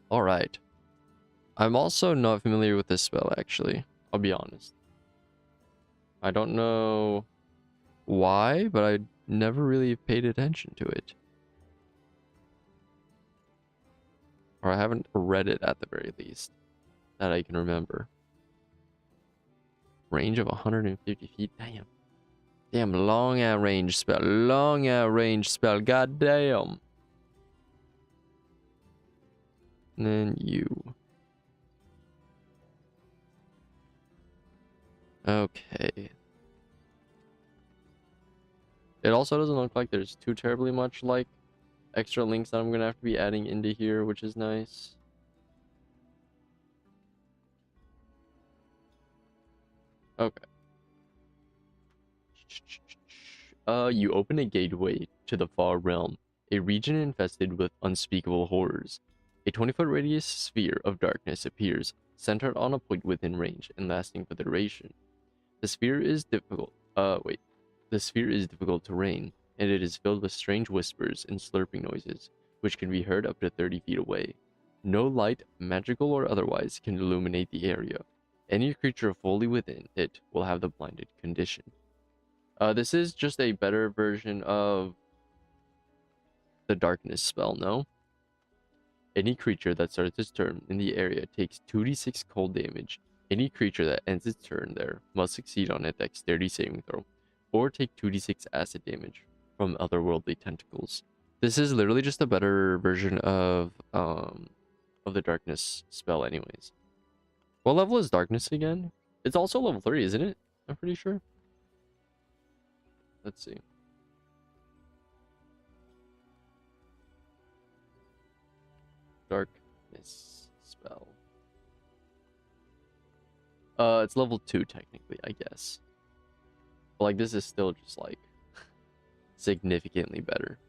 All right. I'm also not familiar with this spell actually. I'll be honest. I don't know why, but I never really paid attention to it. Or I haven't read it at the very least that I can remember. Range of 150 feet. Damn. Damn, long out range spell. Long out range spell. God damn. And then you. Okay. It also doesn't look like there's too terribly much like extra links that I'm gonna have to be adding into here, which is nice. Okay. You open a gateway to the far realm, a region infested with unspeakable horrors. A 20-foot radius sphere of darkness appears, centered on a point within range and lasting for the duration. The sphere is difficult. The sphere is difficult terrain, and it is filled with strange whispers and slurping noises, which can be heard up to 30 feet away. No light, magical or otherwise, can illuminate the area. Any creature fully within it will have the blinded condition. This is just a better version of the darkness spell, no? Any creature that starts its turn in the area takes 2d6 cold damage. Any creature that ends its turn there must succeed on a dexterity saving throw, or take 2d6 acid damage from otherworldly tentacles. This is literally just a better version of the darkness spell anyways. What level is darkness again? It's also level 3, isn't it? I'm pretty sure. Let's see. Darkness spell. It's level 2 technically, I guess. But like this is still just like significantly better.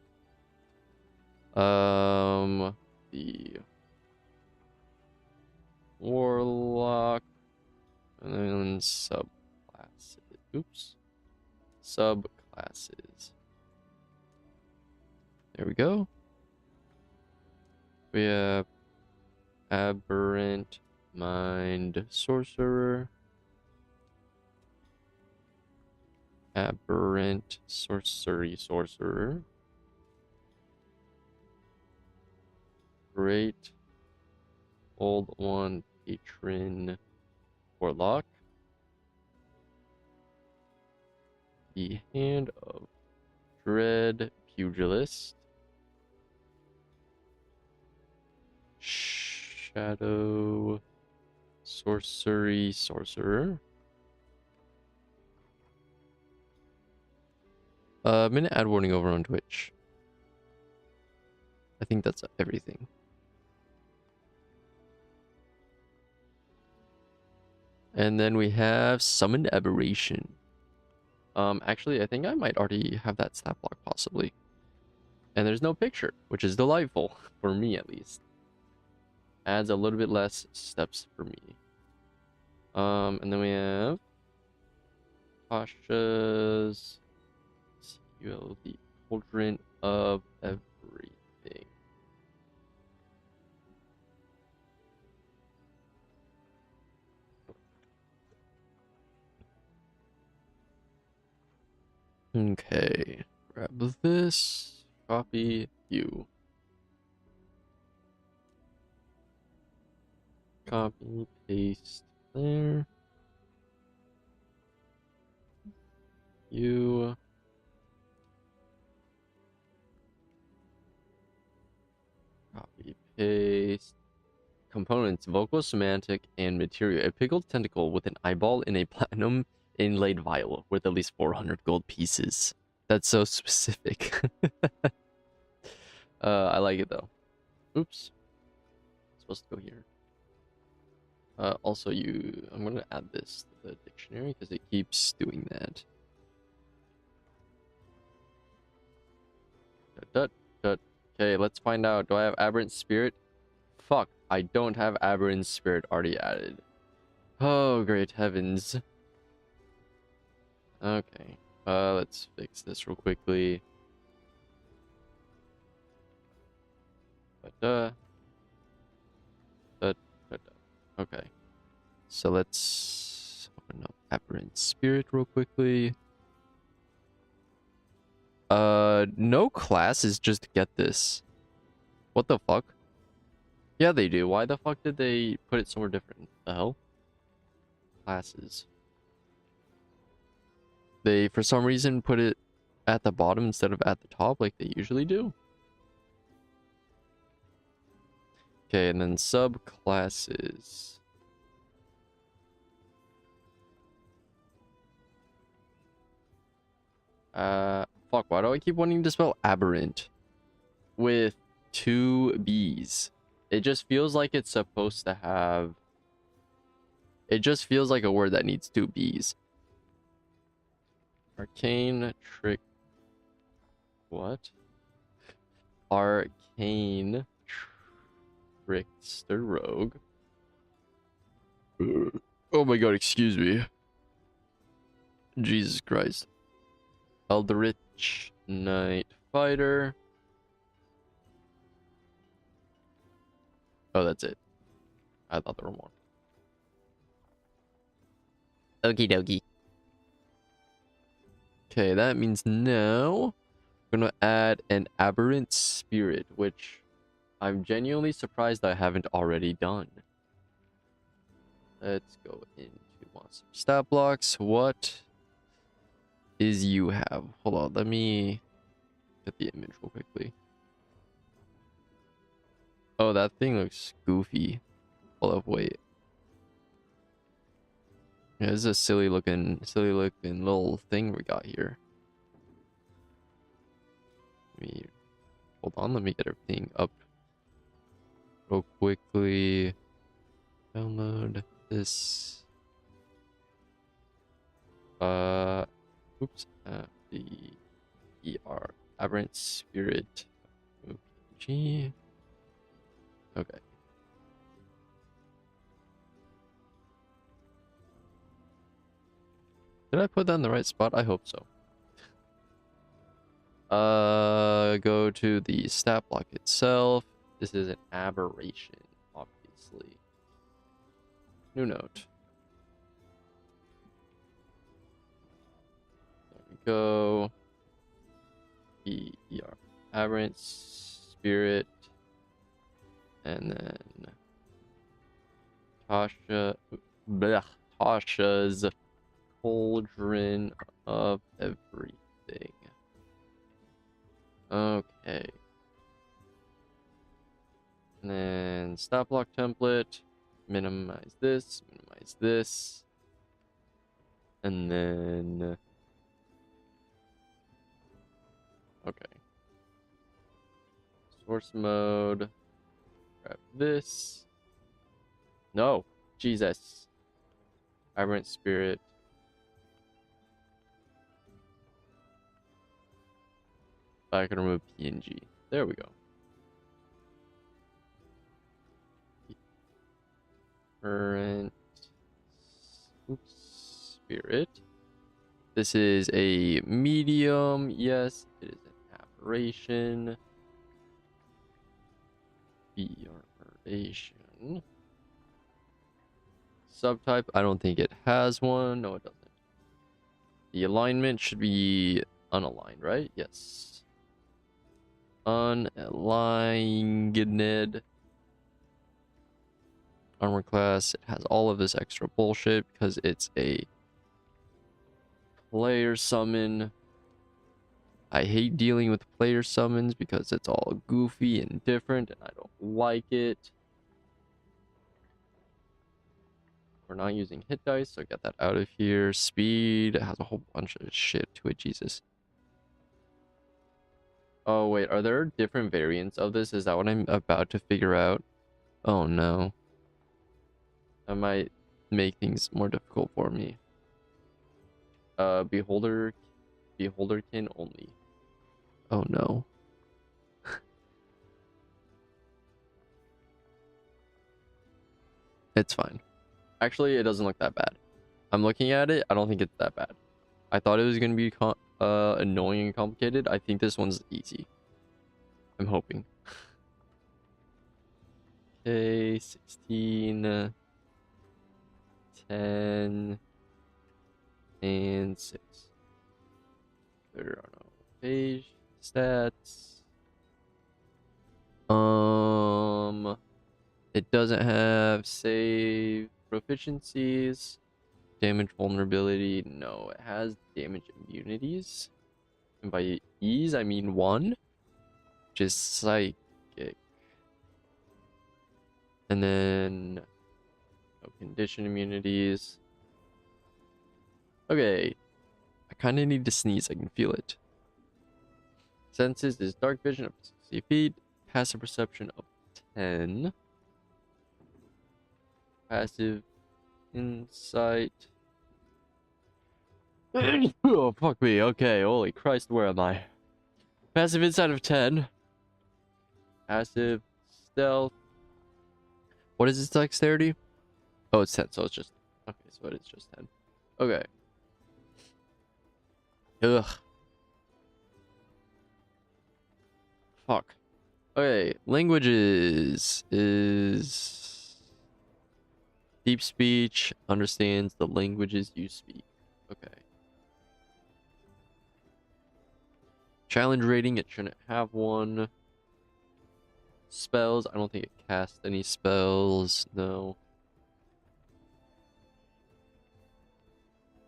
The warlock and then subclasses. Oops. Subclasses. There we go. We have aberrant mind sorcerer. Aberrant sorcerer. Great old one patron warlock. The hand of dread pugilist. Shadow sorcerer. I'm gonna add warning over on Twitch. I think that's everything. And then we have summoned aberration. Actually, I think I might already have that stat block possibly. And there's no picture, which is delightful for me at least. Adds a little bit less steps for me. And then we have Pasha's the cauldron of everything. Okay, grab this, copy you. Copy, paste there. You. Copy, paste. Components, vocal, semantic, and material. A pickled tentacle with an eyeball in a platinum inlaid vial worth at least 400 gold pieces. That's so specific. I like it though. Oops. It's supposed to go here. Also, I'm going to add this to the dictionary because it keeps doing that. Okay, let's find out. Do I have Aberrant Spirit? Fuck, I don't have Aberrant Spirit already added. Oh, great heavens. Okay, let's fix this real quickly. Okay, so let's open up Aberrant Spirit real quickly. No classes just get this. What the fuck? Yeah, they do. Why the fuck did they put it somewhere different? The hell? Classes. They, for some reason, put it at the bottom instead of at the top like they usually do. Okay, and then subclasses. Fuck, why do I keep wanting to spell aberrant with two B's? It just feels like it's supposed to have... It just feels like a word that needs two B's. Arcane trick... What? Arcane trickster rogue. Oh my god, excuse me. Jesus Christ. Eldritch Knight Fighter. Oh, that's it. I thought there were more. Okie dokie. Okay, that means now I'm gonna add an aberrant spirit, which I'm genuinely surprised I haven't already done. Let's go into monster stat blocks. What is you have? Hold on, let me get the image real quickly. Oh, that thing looks goofy. Hold up, wait. Yeah, this is a silly looking little thing we got here. Hold on, let me get everything up real quickly. Download this. Oops. The ER aberrant spirit. G. Okay. Did I put that in the right spot? I hope so. Go to the stat block itself. This is an aberration, obviously. New note. There we go. ER aberrant spirit. And then Tasha's Cauldron of Everything. Okay. And then stat block template. Minimize this. Minimize this. And then... Okay. Source mode. Grab this. No. Jesus. Aberrant Spirit. I can remove PNG. There we go. Current spirit. This is a medium. Yes, it is an aberration. Aberration. Subtype. I don't think it has one. No, it doesn't. The alignment should be unaligned, right? Yes. Unaligned. Armor class. It has all of this extra bullshit because it's a player summon. I hate dealing with player summons because it's all goofy and different and I don't like it. We're not using hit dice, so get that out of here. Speed. It has a whole bunch of shit to it, Jesus. Oh wait, are there different variants of this? Is that what I'm about to figure out? Oh no. That might make things more difficult for me. Beholderkin only. Oh no. It's fine. Actually, it doesn't look that bad. I'm looking at it. I don't think it's that bad. I thought it was going to be annoying and complicated. I think this one's easy. I'm hoping. Okay, 16, 10, and 6. There are no page stats. It doesn't have save proficiencies. Damage vulnerability. No, it has damage immunities. And by ease, I mean 1, which is psychic. And then no condition immunities. Okay. I kind of need to sneeze. I can feel it. Senses is dark vision of 60 feet. Passive perception of 10. Passive insight. Oh, fuck me. Okay, holy Christ, where am I? Passive insight of 10. Passive stealth. What is its dexterity? Oh, it's 10, so it's just... Okay, so it is just 10. Okay. Ugh. Fuck. Okay, languages is... Deep speech understands the languages you speak. Okay. Challenge rating, it shouldn't have one. Spells, I don't think it casts any spells. No.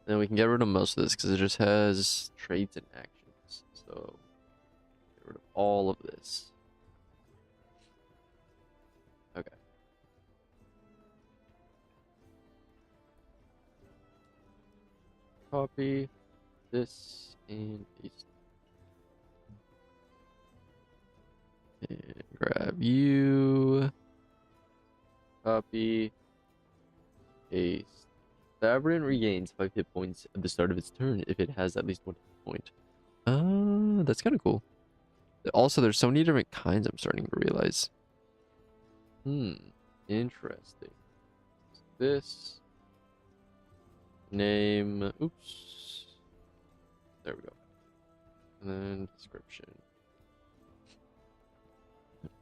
Then we can get rid of most of this because it just has traits and actions. So, get rid of all of this. Okay. Copy this and paste. And grab you. Copy. Paste. The aberrant regains 5 hit points at the start of its turn if it has at least 1 hit point. That's kind of cool. Also, there's so many different kinds I'm starting to realize. Interesting. This. Name. Oops. There we go. And then description.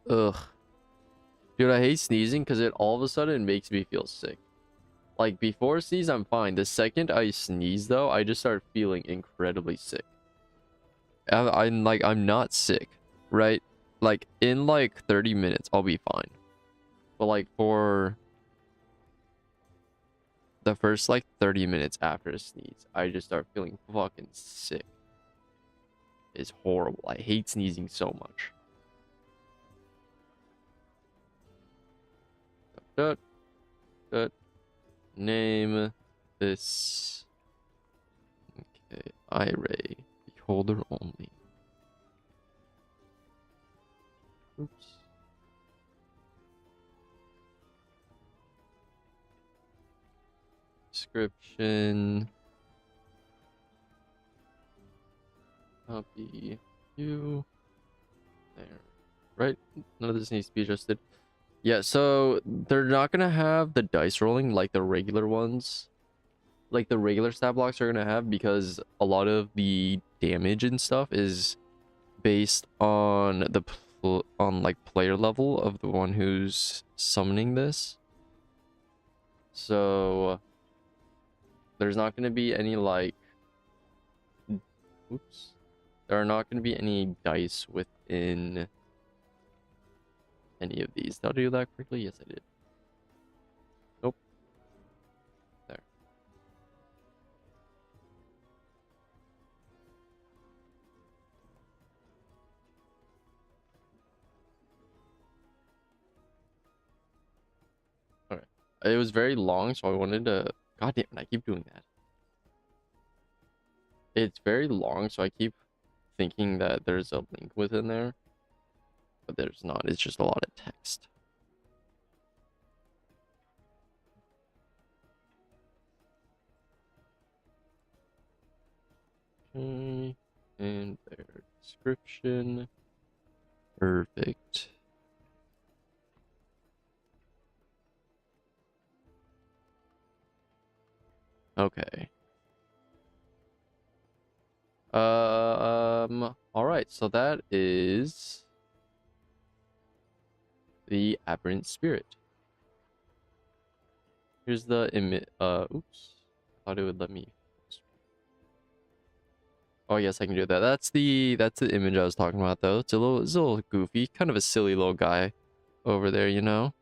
Ugh. Dude, I hate sneezing because it all of a sudden makes me feel sick. Like, before sneeze, I'm fine. The second I sneeze, though, I just start feeling incredibly sick. I'm not sick, right? Like, in, like, 30 minutes, I'll be fine. But, like, for the first, like, 30 minutes after a sneeze, I just start feeling fucking sick. It's horrible. I hate sneezing so much. Name this. Okay, Iray. Beholder only. Oops. Description. Copy you. There. Right? None of this needs to be adjusted. Yeah, so they're not gonna have the dice rolling like the regular ones. Like the regular stat blocks are gonna have, because a lot of the damage and stuff is based on the like player level of the one who's summoning this. So there's not gonna be any like oops. There are not gonna be any dice within any of these. Did I do that correctly? Yes, I did. Nope. There. Alright. It was very long, so I wanted to... God damn it, I keep doing that. It's very long, so I keep thinking that there's a link within there. But there's not. It's just a lot of text. Okay. And their description. Perfect. Okay. All right. So that is the aberrant spirit. Here's the image. Oops. I thought it would let me. Oh yes, I can do that. That's the image I was talking about, though. It's a little goofy, kind of a silly little guy over there, you know.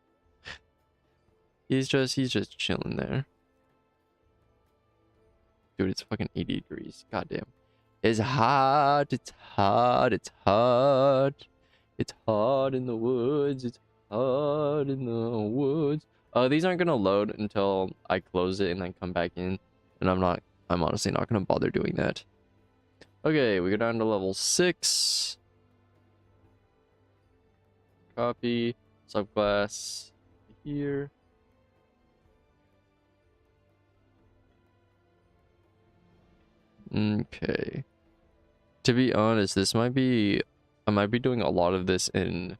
He's just chilling there. Dude, it's fucking 80 degrees. Goddamn. It's hot. It's hot. It's hot. It's hot in the woods. It's hot in the woods. These aren't gonna load until I close it and then come back in. And I'm honestly not gonna bother doing that. Okay, we go down to level 6. Copy subclass here. Okay. To be honest, I might be doing a lot of this in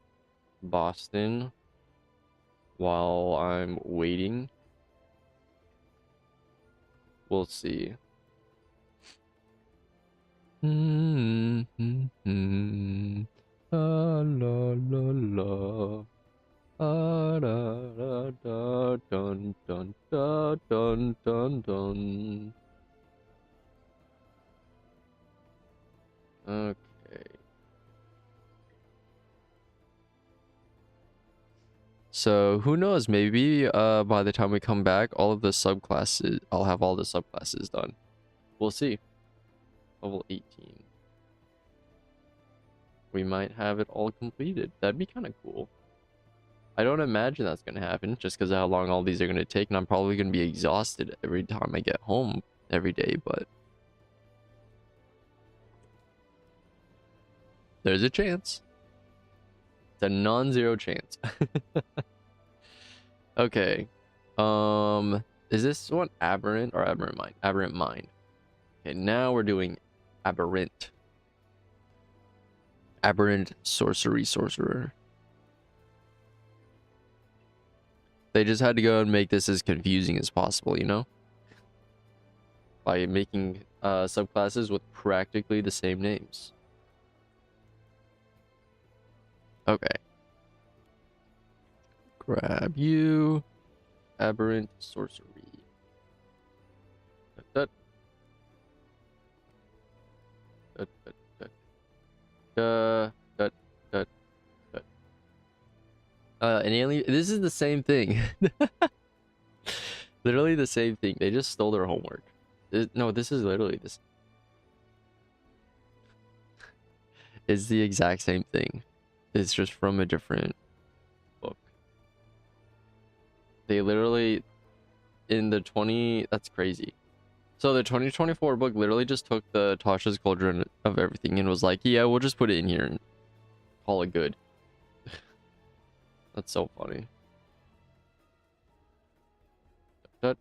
Boston while I'm waiting. We'll see. La la la la. Da, da, da, dun, dun, da, dun, dun, dun. Okay. So who knows? Maybe by the time we come back, I'll have all the subclasses done. We'll see. Level 18. We might have it all completed. That'd be kind of cool. I don't imagine that's going to happen just because of how long all these are going to take, and I'm probably going to be exhausted every time I get home every day, but there's a chance. It's a non-zero chance. Okay. Is this one aberrant or aberrant mind? Aberrant mind. Okay, now we're doing aberrant. Aberrant sorcerer. They just had to go and make this as confusing as possible, you know? By making subclasses with practically the same names. Okay. Grab you. Aberrant sorcery. Dut, dut, dut, dut, dut, dut, dut, dut. An alien. This is the same thing. Literally the same thing. They just stole their homework. No, this is literally this. It's the exact same thing. It's just from a different book. They literally in the 20. That's crazy. So the 2024 book literally just took the Tasha's Cauldron of everything and was like, yeah, we'll just put it in here and call it good. That's so funny. Dun,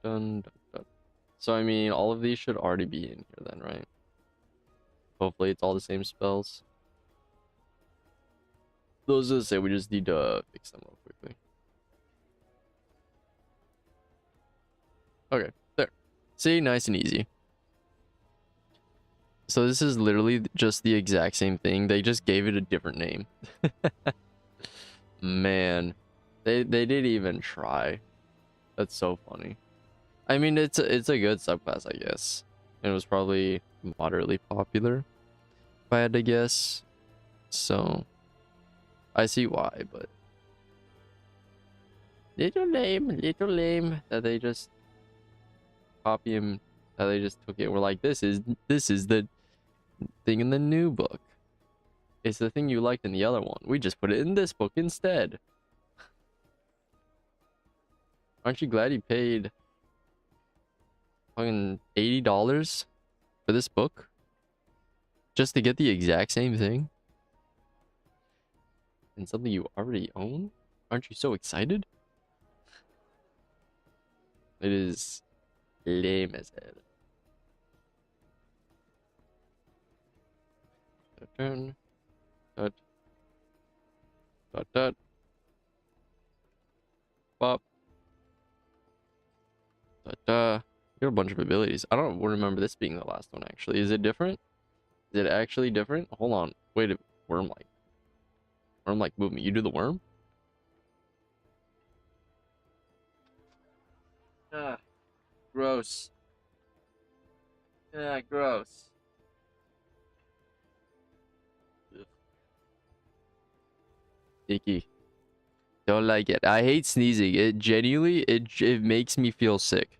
dun, dun, dun. So I mean, all of these should already be in here then, right? Hopefully it's all the same spells. Those are the same, we just need to fix them up quickly. Okay, there. See, nice and easy. So this is literally just the exact same thing. They just gave it a different name. Man, they didn't even try. That's so funny. I mean, it's a good subclass, I guess. It was probably moderately popular, if I had to guess. So I see why, but little lame that they just copy him. That they just took it. We're like, this is the thing in the new book. It's the thing you liked in the other one. We just put it in this book instead. Aren't you glad you paid fucking $80 for this book just to get the exact same thing and something you already own? Aren't you so excited? It is lame as hell. Turn. Dot. Dot dot. Bop. Dot. You have a bunch of abilities. I don't remember this being the last one, actually. Is it different? Is it actually different? Hold on. Wait a worm-like. Worm-like movement. You do the worm? Ah, gross. Yeah, gross. Ugh. Icky. Don't like it. I hate sneezing. It genuinely, it makes me feel sick.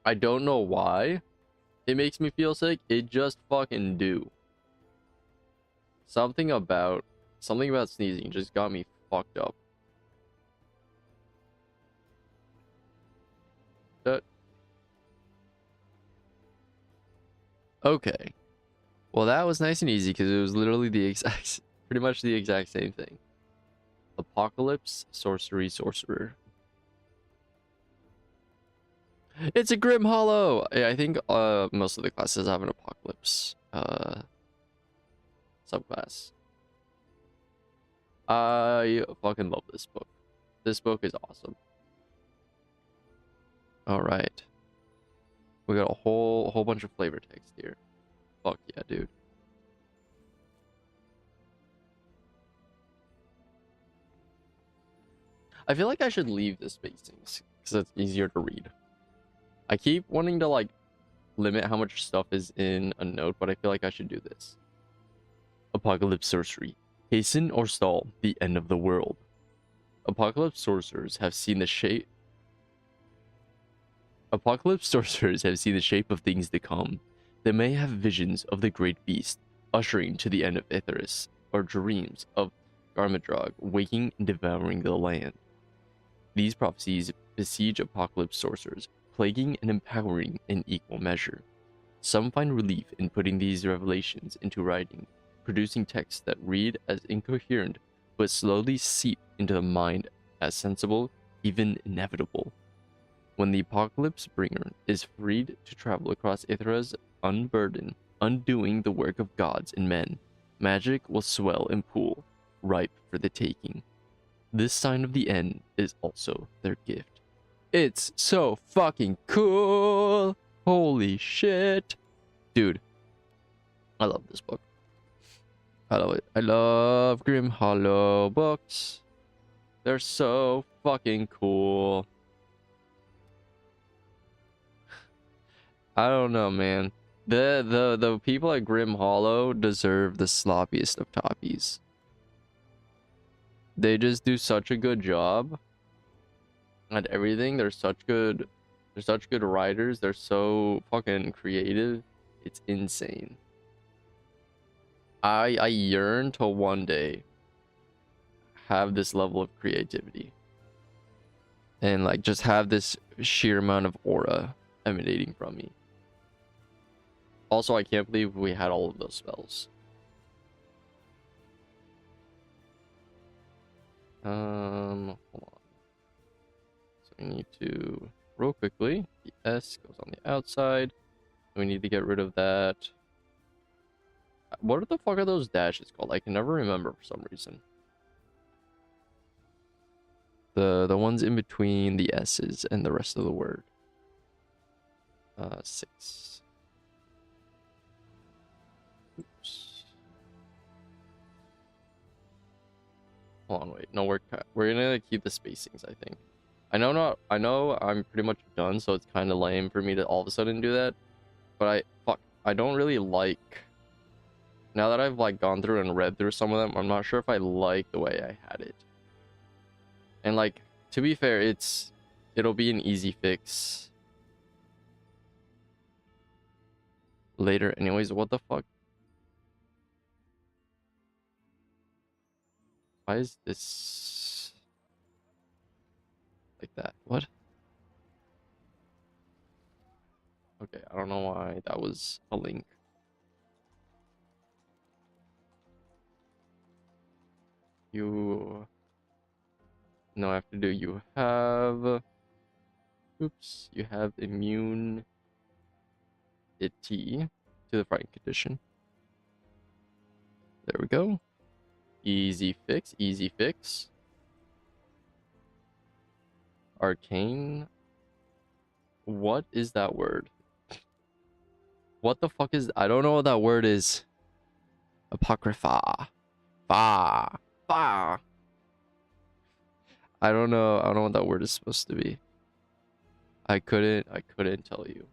I don't know why it makes me feel sick. It just fucking do. Something about sneezing just got me fucked up. Okay. Well, that was nice and easy because it was literally the exact pretty much the exact same thing. Apocalypse, sorcery, sorcerer. It's a Grim Hollow! Yeah, I think most of the classes have an apocalypse subclass. I fucking love this book. This book is awesome. Alright. We got a whole bunch of flavor text here. Fuck yeah, dude. I feel like I should leave the spacings because it's easier to read. I keep wanting to like limit how much stuff is in a note, but I feel like I should do this. Apocalypse sorcery. Hasten or stall the end of the world. Apocalypse sorcerers have seen the shape of things to come. They may have visions of the great beast ushering to the end of Ithris, or dreams of Garmadrog waking and devouring the land. These prophecies besiege apocalypse sorcerers, plaguing and empowering in equal measure. Some find relief in putting these revelations into writing, producing texts that read as incoherent but slowly seep into the mind as sensible, even inevitable. When the apocalypse bringer is freed to travel across Ithra's unburdened, undoing the work of gods and men, magic will swell and pool, ripe for the taking. This sign of the end is also their gift. It's so fucking cool! Holy shit! Dude, I love this book. I love it. I love Grim Hollow books. They're so fucking cool. I don't know, man. The people at Grim Hollow deserve the sloppiest of toppies. They just do such a good job at everything. They're such good writers. They're so fucking creative. It's insane. I yearn to one day have this level of creativity and like just have this sheer amount of aura emanating from me. Also, I can't believe we had all of those spells. Hold on. So we need to real quickly. The S goes on the outside. We need to get rid of that. What the fuck are those dashes called? I can never remember for some reason. The ones in between the S's and the rest of the word. 6. Oops. Hold on, wait. No, we're gonna keep the spacings, I think. I know I'm pretty much done, so it's kind of lame for me to all of a sudden do that. But I don't really like, now that I've like gone through and read through some of them, I'm not sure if I like the way I had it. And like, to be fair, it'll be an easy fix later anyways. What the fuck? Why is this like that? What? Okay, I don't know why that was a link. No, I have to do you have, oops, you have immunity to the frightened condition. There we go. Easy fix, easy fix. Arcane. What is that word? What the fuck is, I don't know what that word is. Apocrypha. Fa. Fa. I don't know what that word is supposed to be. I couldn't tell you.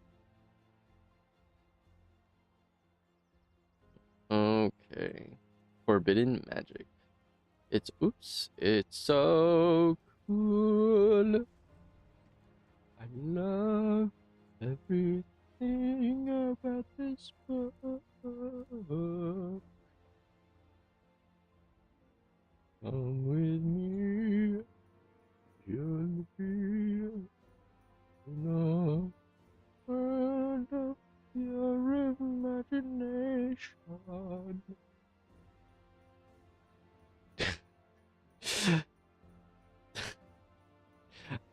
Okay. Forbidden magic. Oops. It's so cool. I love everything about this book. Come with me. You'll be in a world of your imagination.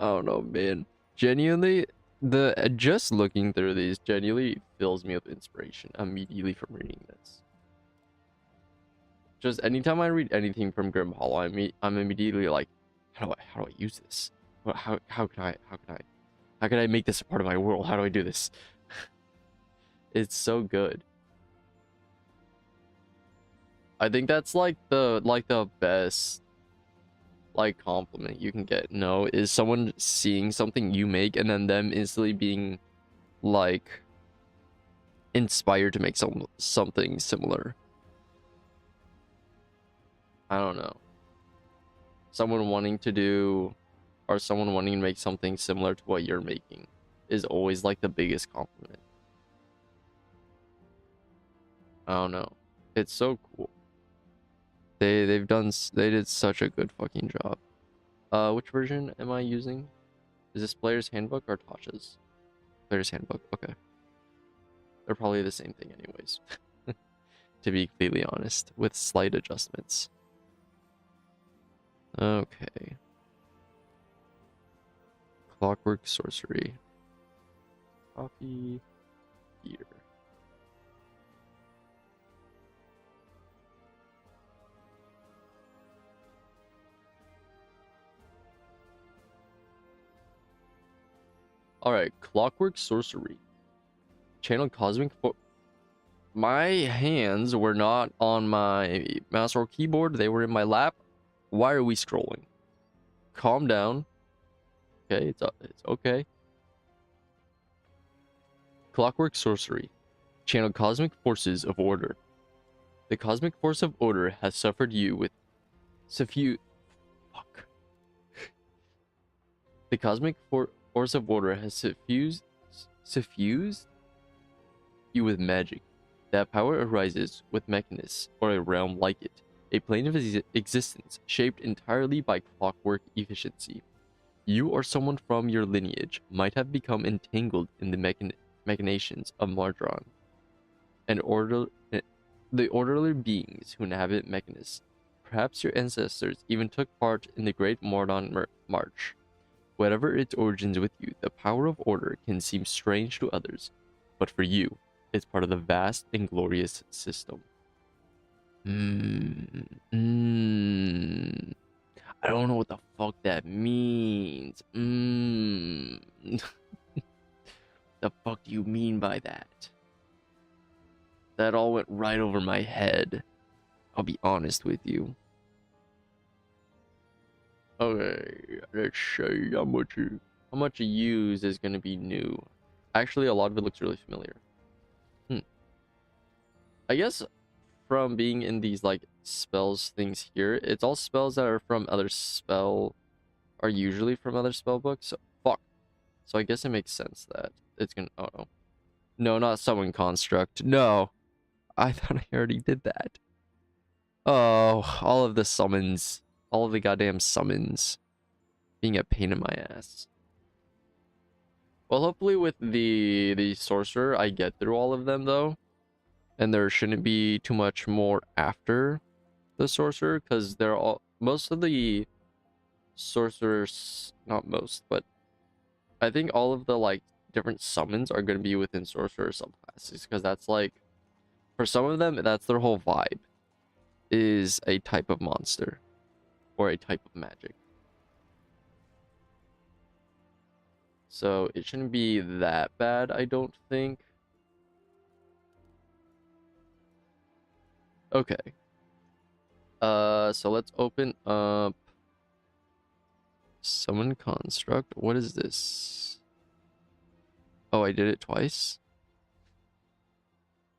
I don't know, man. Genuinely, the just looking through these genuinely fills me with inspiration immediately from reading this. Just anytime I read anything from Grim Hollow, I'm immediately like, how do I use this? How can I make this a part of my world? How do I do this? It's so good. I think that's like the best like compliment you can get. No, is someone seeing something you make and then them instantly being like inspired to make something similar. I don't know. Someone wanting to do or someone wanting to make something similar to what you're making is always like the biggest compliment. I don't know. It's so cool. They did such a good fucking job. Which version am I using? Is this Player's Handbook or Tasha's? Player's Handbook. Okay. They're probably the same thing anyways. To be completely honest, with slight adjustments. Okay. Clockwork Sorcery. Copy here. Alright, Clockwork Sorcery. Channel Cosmic My hands were not on my mouse or keyboard, they were in my lap. Why are we scrolling? Calm down. Okay, it's okay. Clockwork Sorcery. Channel Cosmic Forces of Order. The Cosmic Force of Order has suffered you with suffuse. Fuck. The Cosmic Force of Order has suffused you with magic. That power arises with Mechanus, or a realm like it, a plane of existence shaped entirely by clockwork efficiency. You or someone from your lineage might have become entangled in the machinations of Mardron, and the orderly beings who inhabit Mechanus. Perhaps your ancestors even took part in the Great Mardon March. Whatever its origins with you, the power of order can seem strange to others, but for you, it's part of the vast and glorious system. I don't know what the fuck that means. The fuck do you mean by that? That all went right over my head. I'll be honest with you. Okay, let's see how much you use is gonna be new. Actually, a lot of it looks really familiar. I guess from being in these like spells things here, it's all spells that are from other are usually from other spell books. So, fuck. So I guess it makes sense that it's gonna. Oh no, no, not summon construct. No, I thought I already did that. Oh, all of the summons, all of the goddamn summons, being a pain in my ass. Well, hopefully with the sorcerer, I get through all of them though, and there shouldn't be too much more after the sorcerer, because they're all most of the sorcerers, not most, but I think all of the like different summons are going to be within sorcerer subclasses, because that's like for some of them that's their whole vibe is a type of monster or a type of magic. So it shouldn't be that bad, I don't think. Okay. So let's open up summon construct. What is this? Oh, I did it twice.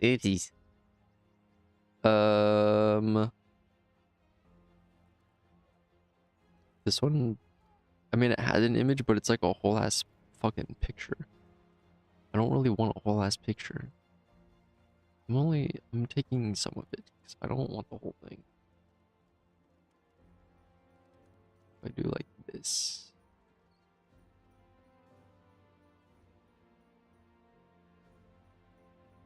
Oopsies. This one, I mean, it had an image, but it's like a whole ass fucking picture. I don't really want a whole ass picture. I'm taking some of it because I don't want the whole thing. If I do like this.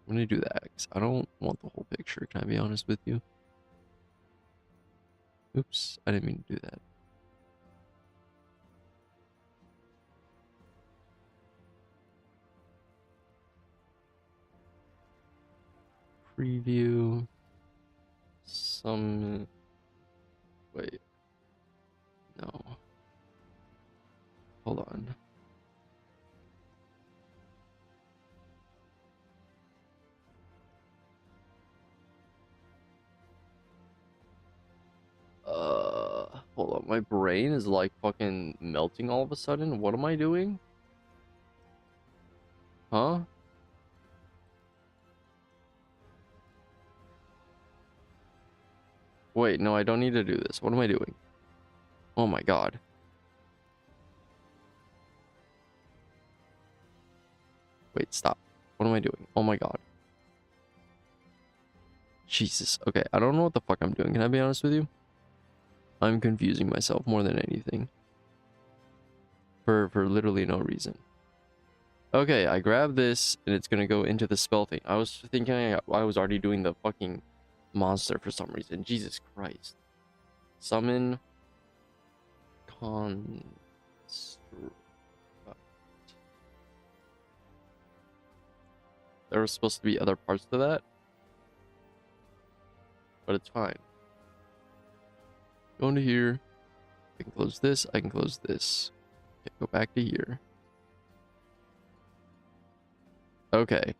I'm gonna do that because I don't want the whole picture. Can I be honest with you? Oops, I didn't mean to do that. Preview. Some. Wait. No. Hold on. Hold on. My brain is like fucking melting all of a sudden. What am I doing? Huh? Wait, no, I don't need to do this. What am I doing? Oh my god. Wait, stop. What am I doing? Oh my god. Jesus. Okay, I don't know what the fuck I'm doing. Can I be honest with you? I'm confusing myself more than anything. For literally no reason. Okay, I grab this and it's gonna go into the spell thing. I was thinking I was already doing the fucking monster for some reason. Jesus Christ. Summon construct. There was supposed to be other parts to that, but it's fine. Go into here. I can close this. I can close this. Okay, go back to here. Okay.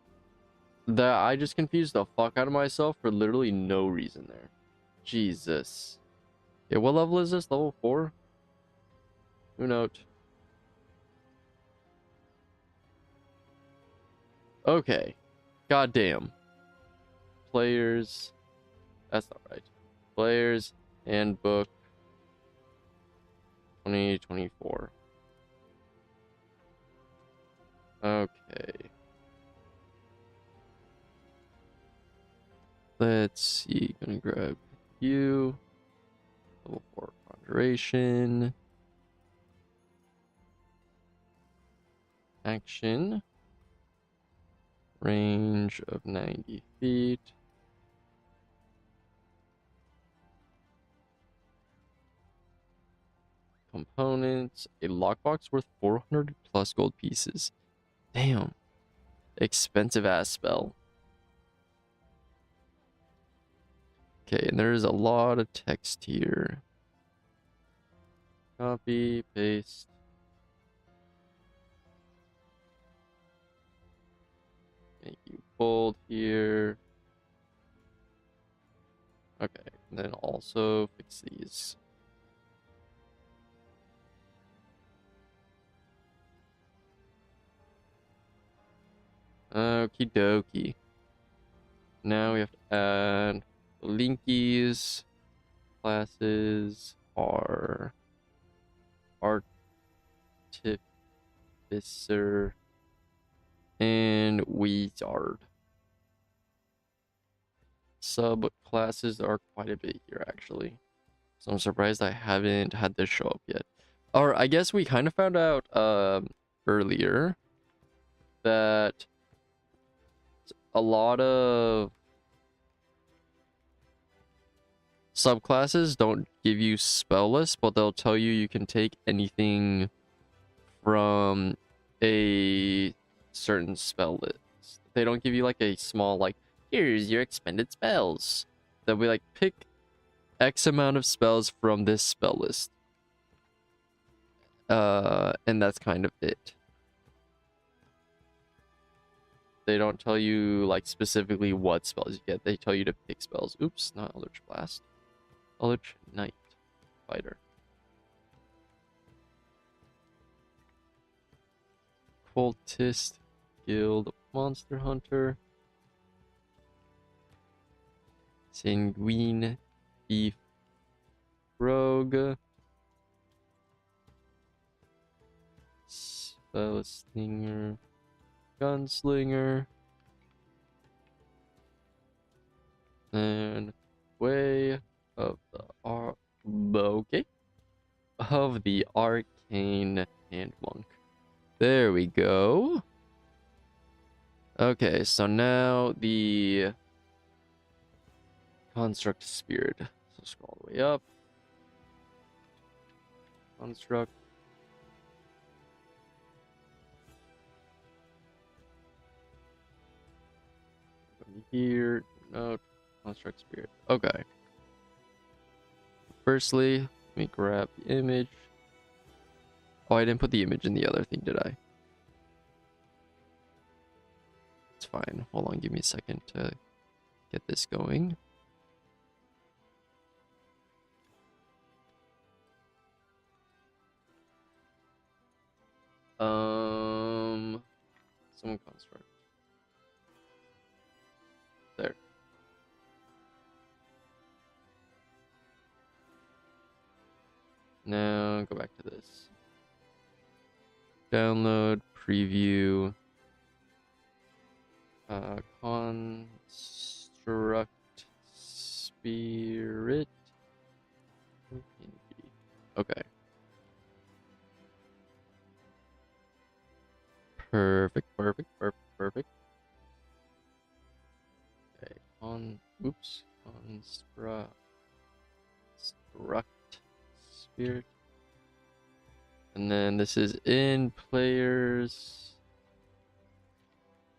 That I just confused the fuck out of myself for literally no reason there. Jesus. Yeah, what level is this? Level 4? Who knows? Okay. Goddamn. Players. That's not right. Players Handbook 2024. Okay. Let's see. Gonna grab you. Level 4 Conjuration. Action. Range of 90 feet. Components. A lockbox worth 400 plus gold pieces. Damn. Expensive ass spell. Okay, and there's a lot of text here. Copy, paste. Make you bold here. Okay, and then also fix these. Okie dokie. Now we have to add linkies. Classes are artificer and wizard. Subclasses are quite a bit here actually. So I'm surprised I haven't had this show up yet. Or I guess we kind of found out earlier that a lot of subclasses don't give you spell lists, but they'll tell you you can take anything from a certain spell list. They don't give you like a small like, here's your expended spells. They'll be like, pick X amount of spells from this spell list. And that's kind of it. They don't tell you like specifically what spells you get. They tell you to pick spells. Oops, not Eldritch Blast. Eldritch Knight Fighter. Cultist Guild Monster Hunter. Sanguine Thief Rogue. Spellslinger. Gunslinger. And Way of the of the Arcane Hand Monk. There we go. Okay, so now the Construct Spirit. So scroll all the way up. Construct. Here, Note. Construct spirit. Okay. Firstly, let me grab the image. Oh, I didn't put the image in the other thing, did I? It's fine. Hold on, give me a second to get this going. Someone construct. There. Now go back to this. Download, preview, construct spirit. Okay. Perfect. Okay. Construct spirit. And then this is in players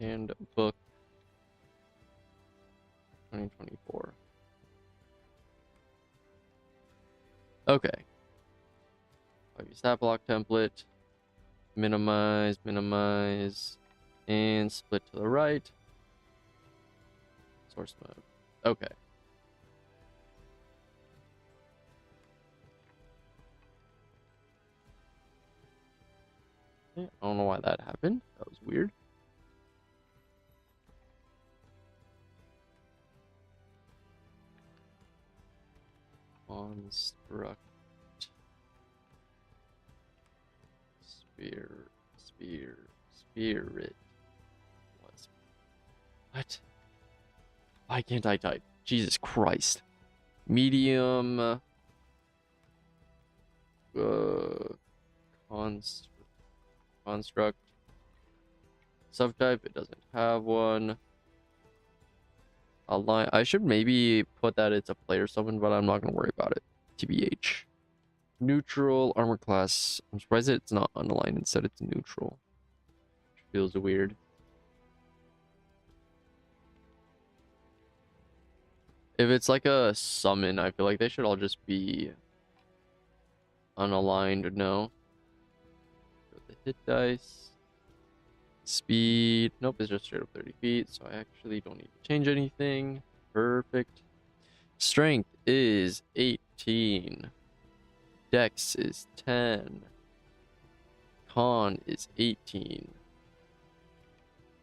handbook 2024. Okay. I'll use that block template. Minimize, and split to the right. Source mode. Okay. I don't know why that happened. That was weird. Construct spirit. What? Why can't I type? Jesus Christ. Medium. Construct. Subtype. It doesn't have one. Align. I should maybe put that it's a player summon, but I'm not gonna worry about it. TBH. Neutral armor class. I'm surprised it's not unaligned. Instead, it's neutral. Which feels weird. If it's like a summon, I feel like they should all just be unaligned. No. The hit dice. Speed. Nope, it's just straight up 30 feet. So I actually don't need to change anything. Perfect. Strength is 18. Dex is 10. Con is 18.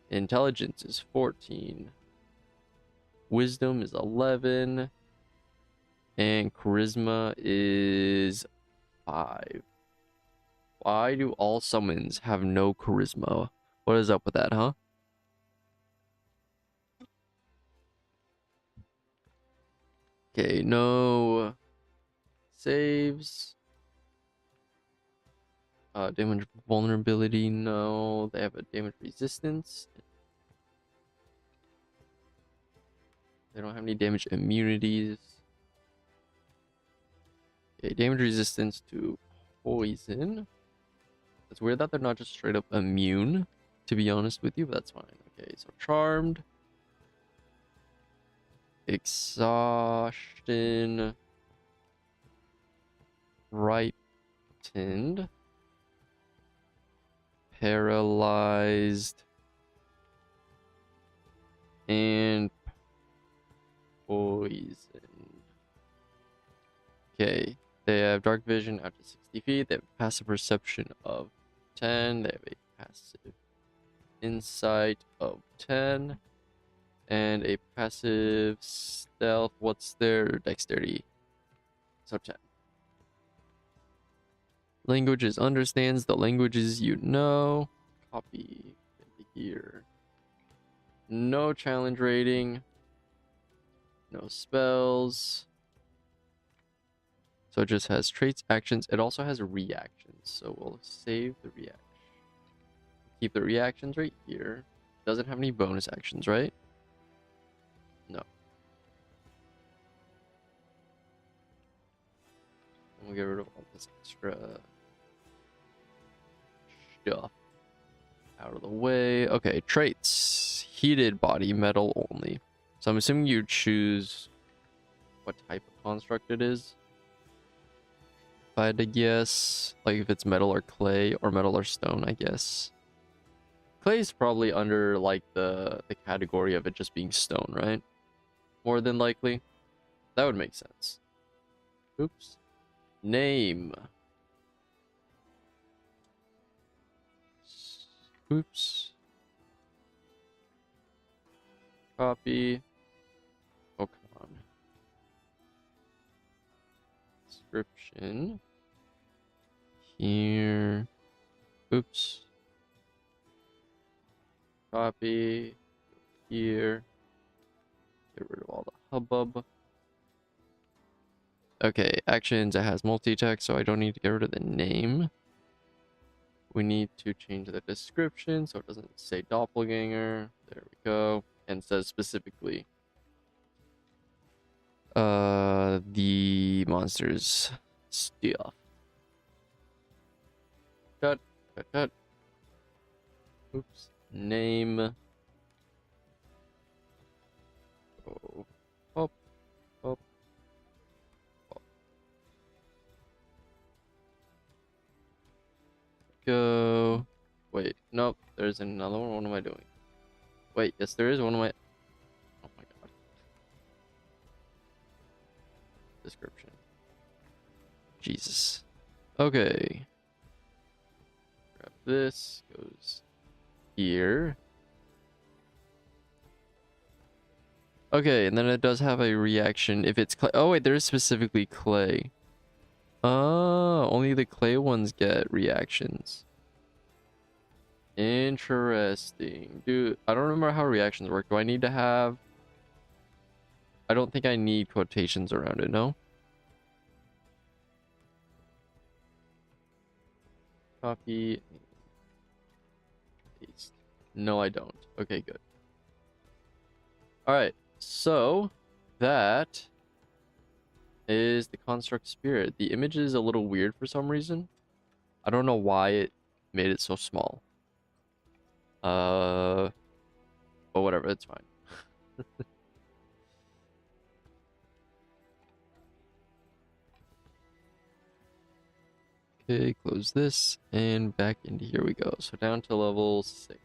Intelligence is 14. Wisdom is 11. And charisma is 5. Why do all summons have no charisma? What is up with that, huh? Okay, no saves. Damage vulnerability, no. They have a damage resistance. They don't have any damage immunities. Okay, damage resistance to poison. It's weird that they're not just straight up immune, to be honest with you, but that's fine. Okay, so charmed. Exhaustion. Frightened. Paralyzed. And poisoned. Okay, they have dark vision out to 60 feet. They have passive perception of 10. They have a passive insight of 10. And a passive stealth. What's their dexterity? So 10. Languages understands the languages you know. Copy here. No challenge rating. No spells. So it just has traits, actions. It also has reactions. So we'll save the reaction. Keep the reactions right here. Doesn't have any bonus actions, right? No. And we'll get rid of all this extra stuff out of the way. Okay, traits. Heated body, metal only. So I'm assuming you choose what type of construct it is. If I had to guess, like if it's metal or clay, or metal or stone, I guess. Clay is probably under like the category of it just being stone, right? More than likely. That would make sense. Oops. Name. Oops. Copy. Oh, come on. Description. Here. Oops. Copy. Here. Get rid of all the hubbub. Okay, actions. It has multi-text, so I don't need to get rid of the name. We need to change the description so it doesn't say doppelganger. There we go. And says specifically the monsters stuff. Cut. Oops. Name. Oh. Up. Go. Wait, nope. There's another one. What am I doing? Wait, yes, there is one of my. Oh my god. Description. Jesus. Okay. Grab this. Goes here. Okay, and then it does have a reaction if it's clay. Oh wait, there is specifically clay. Oh, only the clay ones get reactions. Interesting. Dude, I don't remember how reactions work. Do I need to have... I don't think I need quotations around it, no? Copy. Paste. No, I don't. Okay, good. Alright, so that is the construct spirit. The image is a little weird for some reason. I don't know why it made it so small. But whatever, it's fine. Okay, close this and back into here we go. So down to level 6.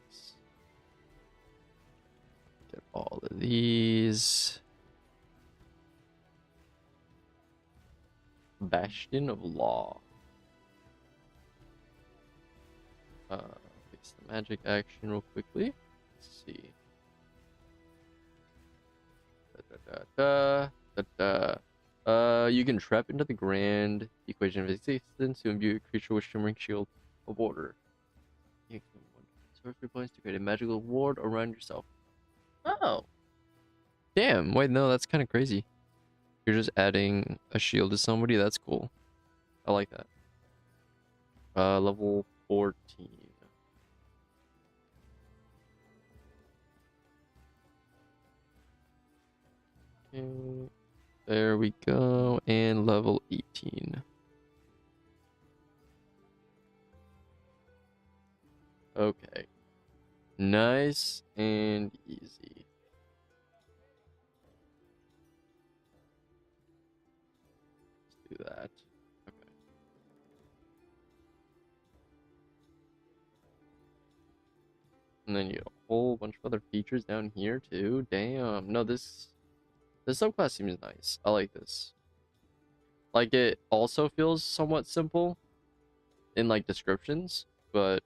Get all of these. Bastion of Law. Fix the magic action real quickly. Let's see. You can trap into the grand equation of existence to imbue a creature with shimmering shield of order. You can sorcery points to create a magical ward around yourself. Oh. Damn, wait, no, that's kind of crazy. You're just adding a shield to somebody, that's cool. I like that. Level 14. Okay. There we go, and level 18. Okay. Nice and easy. Let's do that. Okay. And then you get a whole bunch of other features down here too. Damn. No, this subclass seems nice. I like this. Like, it also feels somewhat simple in like descriptions, but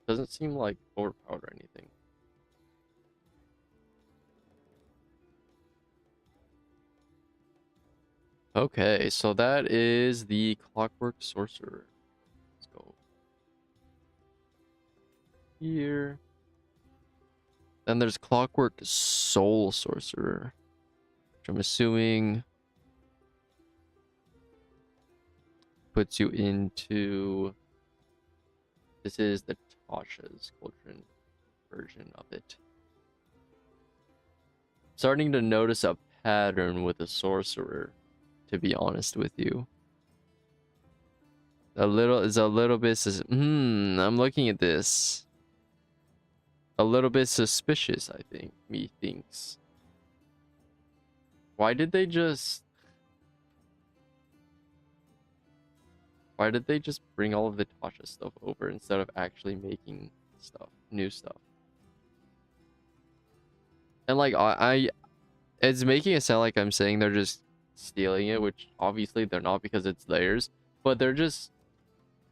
doesn't seem like overpowered or anything. Okay, so that is the Clockwork Sorcerer. Let's go here. Then there's Clockwork Soul Sorcerer, which I'm assuming puts you into... This is the Tasha's Cauldron version of it. Starting to notice a pattern with a sorcerer, to be honest with you. A little bit says, I'm looking at this. a little bit suspicious, I think. Methinks. Why did they just bring all of the Tasha stuff over instead of actually making stuff, new stuff? And like it's making it sound like I'm saying they're just stealing it, which obviously they're not because it's theirs, but they're just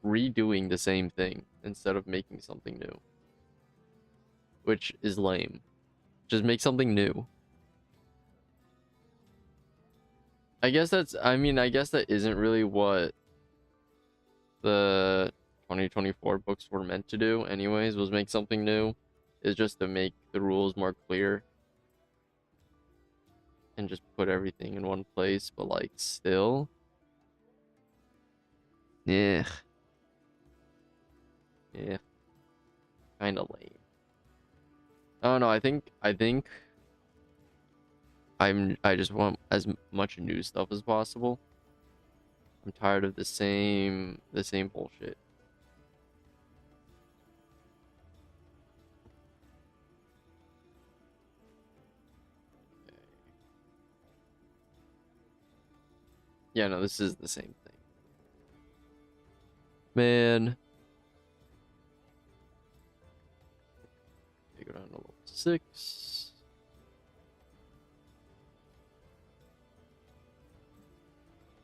redoing the same thing instead of making something new, which is lame. Just make something new. I guess that isn't really what the 2024 books were meant to do anyways, was make something new. Is just to make the rules more clear and just put everything in one place, but like still, yeah, kind of lame. I don't know. I think I just want as much new stuff as possible. I'm tired of the same bullshit. Okay. Yeah, no, this is the same thing. Man. Okay, go down to level 6.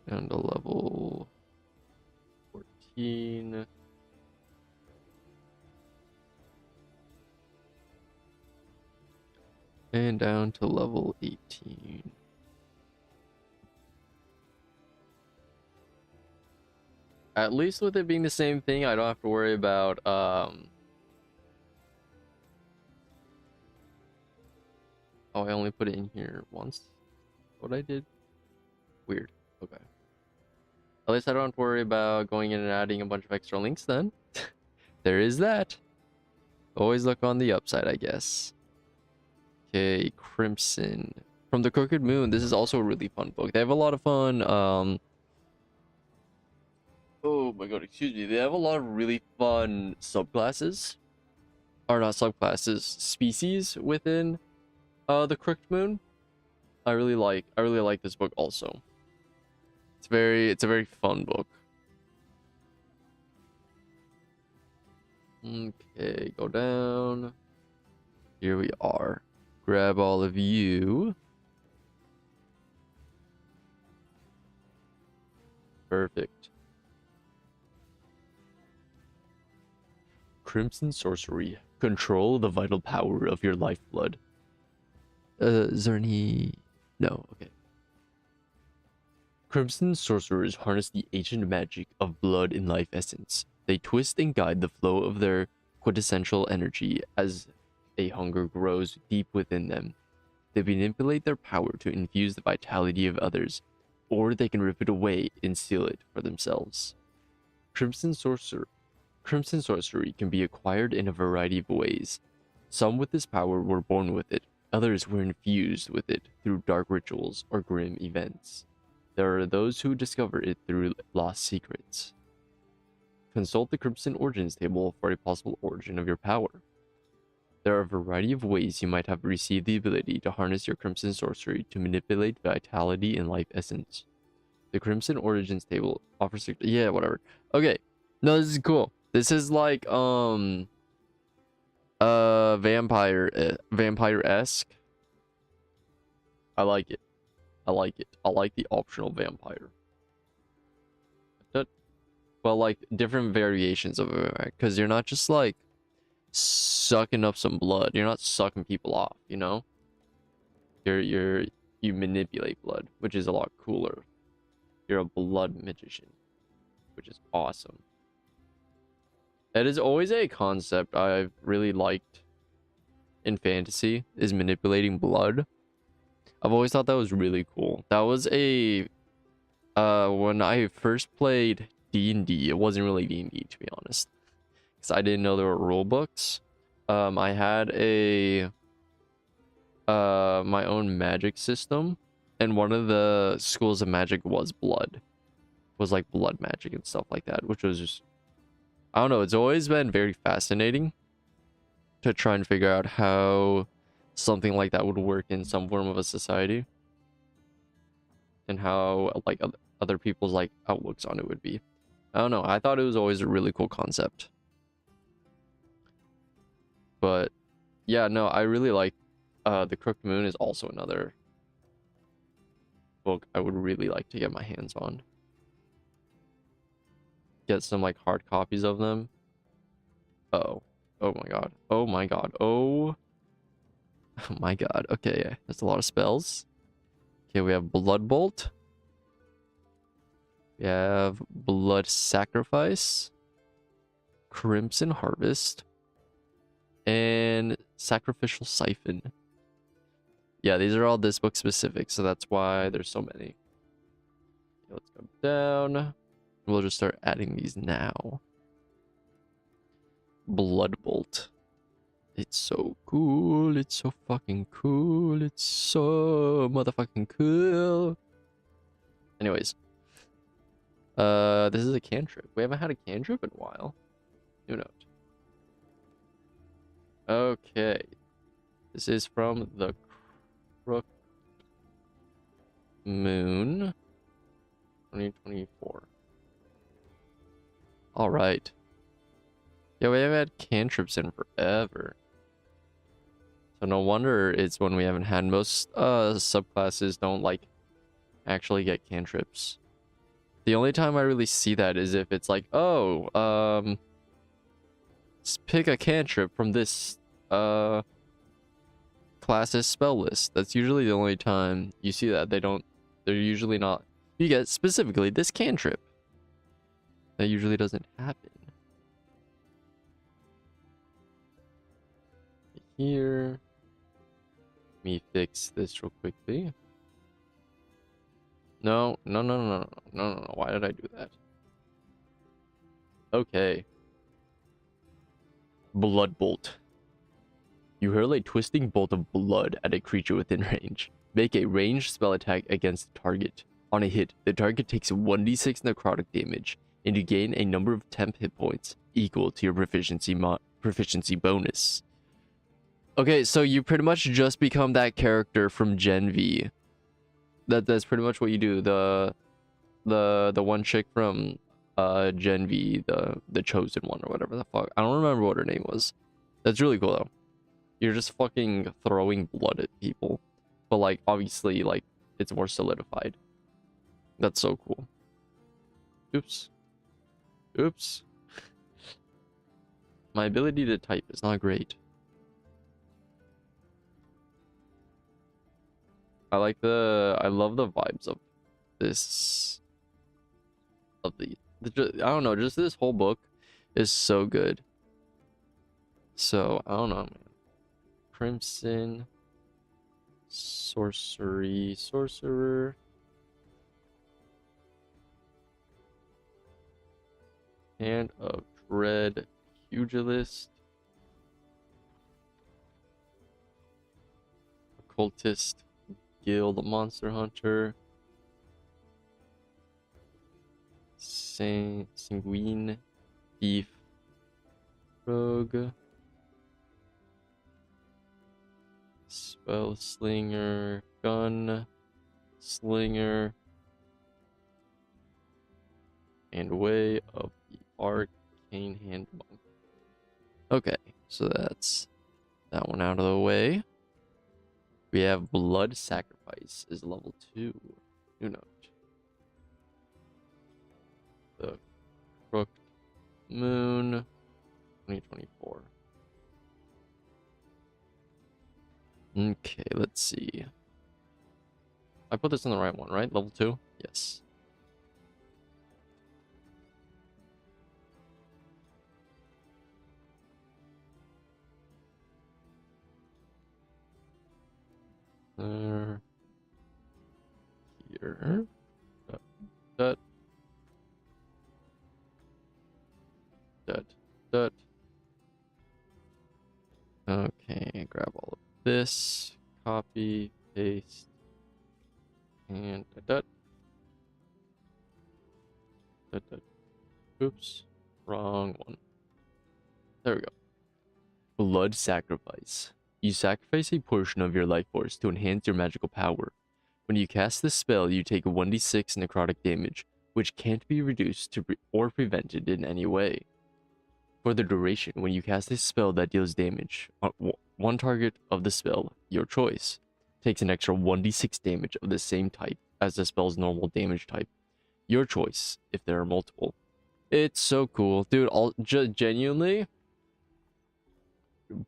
Down to level 14. And down to level 18. At least with it being the same thing, I don't have to worry about oh, I only put it in here once. What I did? Weird. Okay. At least I don't have to worry about going in and adding a bunch of extra links then. There is that. Always look on the upside, I guess. Okay, Crimson. From the Crooked Moon, this is also a really fun book. They have a lot of fun, oh my god, excuse me. They have a lot of really fun subclasses. Or not subclasses, species within the Crooked Moon. I really like this book also. It's a very fun book. Okay, go down. Here we are. Grab all of you. Perfect. Crimson Sorcery. Control the vital power of your lifeblood. Zerny... No, okay. Crimson sorcerers harness the ancient magic of blood and life essence. They twist and guide the flow of their quintessential energy as a hunger grows deep within them. They manipulate their power to infuse the vitality of others, or they can rip it away and steal it for themselves. Crimson sorcery can be acquired in a variety of ways. Some with this power were born with it, others were infused with it through dark rituals or grim events. There are those who discover it through lost secrets. Consult the Crimson Origins table for a possible origin of your power. There are a variety of ways you might have received the ability to harness your Crimson Sorcery to manipulate vitality and life essence. The Crimson Origins table offers... Yeah, whatever. Okay. No, this is cool. This is like, vampire-esque. I like it. I like it. I like the optional vampire. Well, like different variations of it, because you're not just like sucking up some blood. You're not sucking people off, you know? You manipulate blood, which is a lot cooler. You're a blood magician, which is awesome. That is always a concept I've really liked in fantasy, is manipulating blood. I've always thought that was really cool. That was a when I first played D&D, it wasn't really D&D to be honest, because I didn't know there were rule books. I had a my own magic system, and one of the schools of magic was blood. Was like blood magic and stuff like that, which was just, I don't know, it's always been very fascinating to try and figure out how something like that would work in some form of a society, and how like other people's like outlooks on it would be. I don't know. I thought it was always a really cool concept. But yeah, no, I really like The Crooked Moon is also another book I would really like to get my hands on. Get some like hard copies of them. Oh. Oh my god. Oh my god. Oh. Oh my god. Okay, that's a lot of spells. Okay, we have Blood Bolt. We have Blood Sacrifice. Crimson Harvest. And Sacrificial Siphon. Yeah, these are all this book specific, so that's why there's so many. Okay, let's go down. We'll just start adding these now. Blood Bolt. It's so cool. It's so fucking cool. It's so motherfucking cool. Anyways. This is a cantrip. We haven't had a cantrip in a while. New note. Okay. This is from the Crooked Moon 2024. Alright. Yeah, we haven't had cantrips in forever. So no wonder it's when we haven't had. Most subclasses don't like actually get cantrips. The only time I really see that is if it's like, oh, pick a cantrip from this class's spell list. That's usually the only time you see that. They're usually not. You get specifically this cantrip. That usually doesn't happen. Here. Let me fix this real quickly. No. Why did I do that? Okay. Blood Bolt. You hurl a twisting bolt of blood at a creature within range. Make a ranged spell attack against the target. On a hit, the target takes 1d6 necrotic damage, and you gain a number of temp hit points equal to your proficiency bonus. Okay, so you pretty much just become that character from Gen V. That's pretty much what you do. The one chick from Gen V, the chosen one or whatever the fuck. I don't remember what her name was. That's really cool though. You're just fucking throwing blood at people. But like obviously like it's more solidified. That's so cool. Oops. Oops. My ability to type is not great. I love the vibes of this. I don't know, just this whole book is so good. So, I don't know, man. Crimson. Sorcerer. Hand of Dread. Pugilist. Occultist. Guild. Monster Hunter. Sanguine. Thief. Rogue. Spell Slinger. Gun. Slinger. And Way of the Arcane Hand Monk. Okay, so that's that one out of the way. We have Blood Sacrifice is level 2. New note. The Crooked Moon 2024. Okay, let's see. I put this in the right one, right? Level 2? Yes. Here. That. Okay, grab all of this, copy, paste, and that. Oops, wrong one. There we go. Blood Sacrifice. You sacrifice a portion of your life force to enhance your magical power. When you cast this spell, you take 1d6 necrotic damage, which can't be reduced or prevented in any way. For the duration, when you cast a spell that deals damage on one target of the spell, your choice, takes an extra 1d6 damage of the same type as the spell's normal damage type. Your choice, if there are multiple. It's so cool. Dude, genuinely,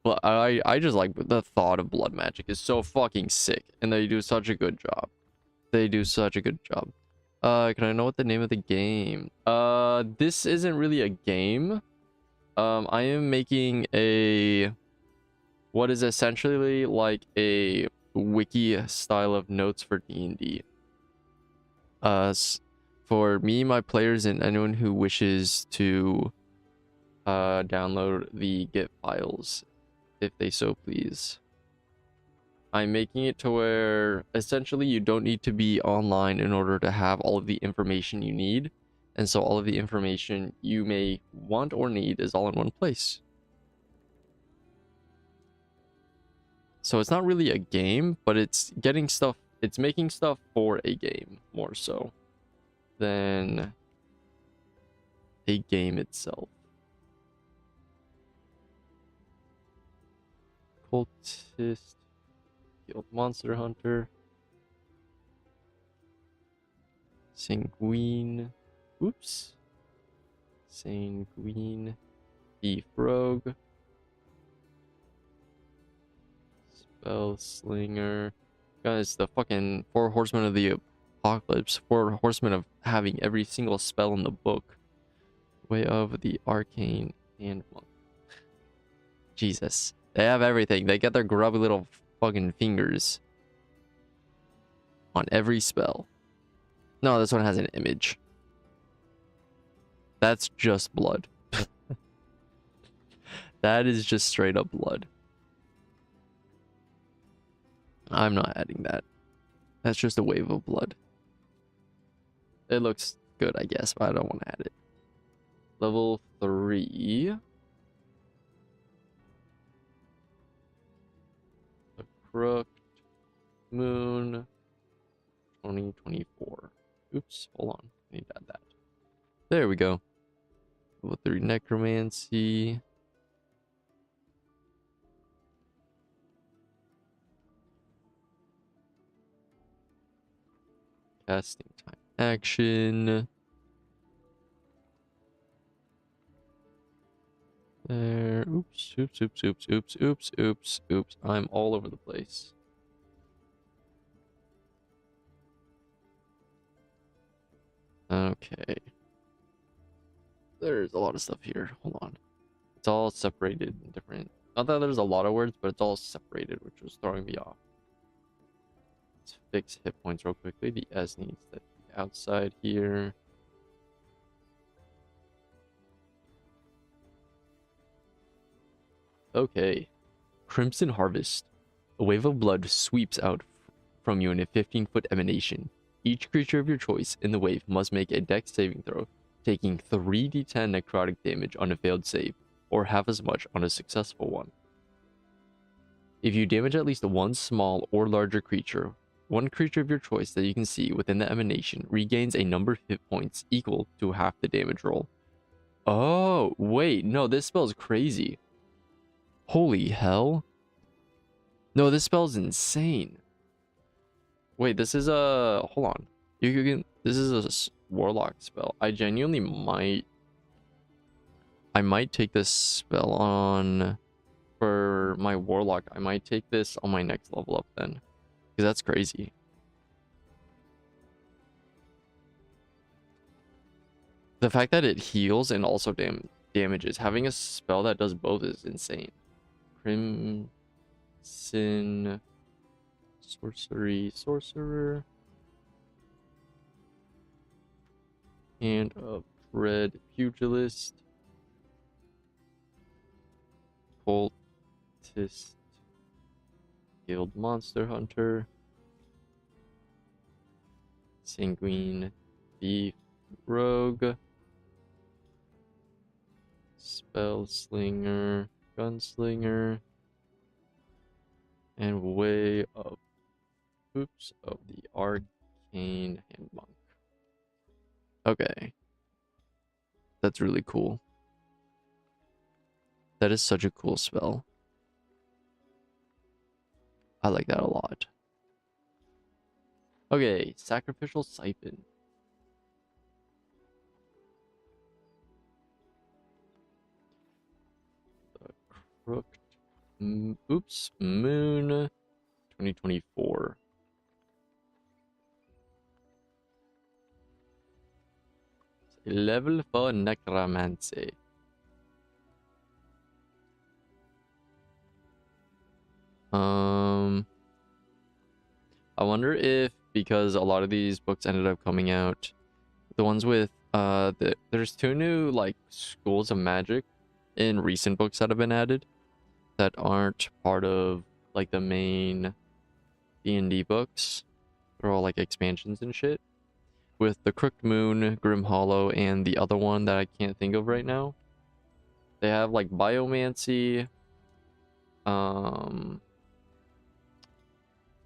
but I just like the thought of blood magic is so fucking sick, and they do such a good job. They do such a good job. Can I know what the name of the game? This isn't really a game. I am making what is essentially like a wiki style of notes for D&D. For me, my players, and anyone who wishes to download the Git files, if they so please. I'm making it to where essentially you don't need to be online in order to have all of the information you need. And so all of the information you may want or need is all in one place. So it's not really a game, but it's making stuff for a game more so than a game itself. Cultist, Guild Monster Hunter, Sanguine, Sanguine, Thief Rogue, Spell Slinger. Guys, the fucking 4 Horsemen of the Apocalypse, 4 Horsemen of having every single spell in the book. Way of the Arcane and Monk. Jesus. They have everything. They get their grubby little fucking fingers on every spell. No, this one has an image. That's just blood. That is just straight up blood. I'm not adding that. That's just a wave of blood. It looks good, I guess, but I don't want to add it. Level 3. The Crooked Moon 2024. Oops, hold on. I need to add that. There we go. Level 3 Necromancy. Casting time action. There. Oops, oops, oops, oops, oops, oops, oops, oops. I'm all over the place. Okay. There's a lot of stuff here. Hold on. It's all separated in different... Not that there's a lot of words, but it's all separated, which was throwing me off. Let's fix hit points real quickly. The S needs to be outside here. Okay. Crimson Harvest. A wave of blood sweeps out from you in a 15-foot emanation. Each creature of your choice in the wave must make a dex saving throw, taking 3d10 necrotic damage on a failed save, or half as much on a successful one. If you damage at least one small or larger creature, one creature of your choice that you can see within the emanation regains a number of hit points equal to half the damage roll. Oh, wait, no, this spell's crazy. Holy hell. No, this spell's insane. Wait, this is a... Hold on. You can... This is a warlock spell. I genuinely might... I might take this spell on... For my warlock, I might take this on my next level up then. Because that's crazy. The fact that it heals and also damages. Having a spell that does both is insane. Crimson... Sorcerer. Hand of Red Pugilist. Cultist. Guild Monster Hunter. Sanguine Thief Rogue. Spell Slinger. Gunslinger, and Way of Oops of the Arcane Hand Monk. Okay. That's really cool. That is such a cool spell. I like that a lot. Okay, Sacrificial Siphon. The Crooked Moon 2024. Level for Necromancy. I wonder if, because a lot of these books ended up coming out, the ones with there's 2 new like schools of magic in recent books that have been added that aren't part of like the main D&D books. They're all like expansions and shit. With the Crooked Moon, Grim Hollow, and the other one that I can't think of right now. They have like Biomancy.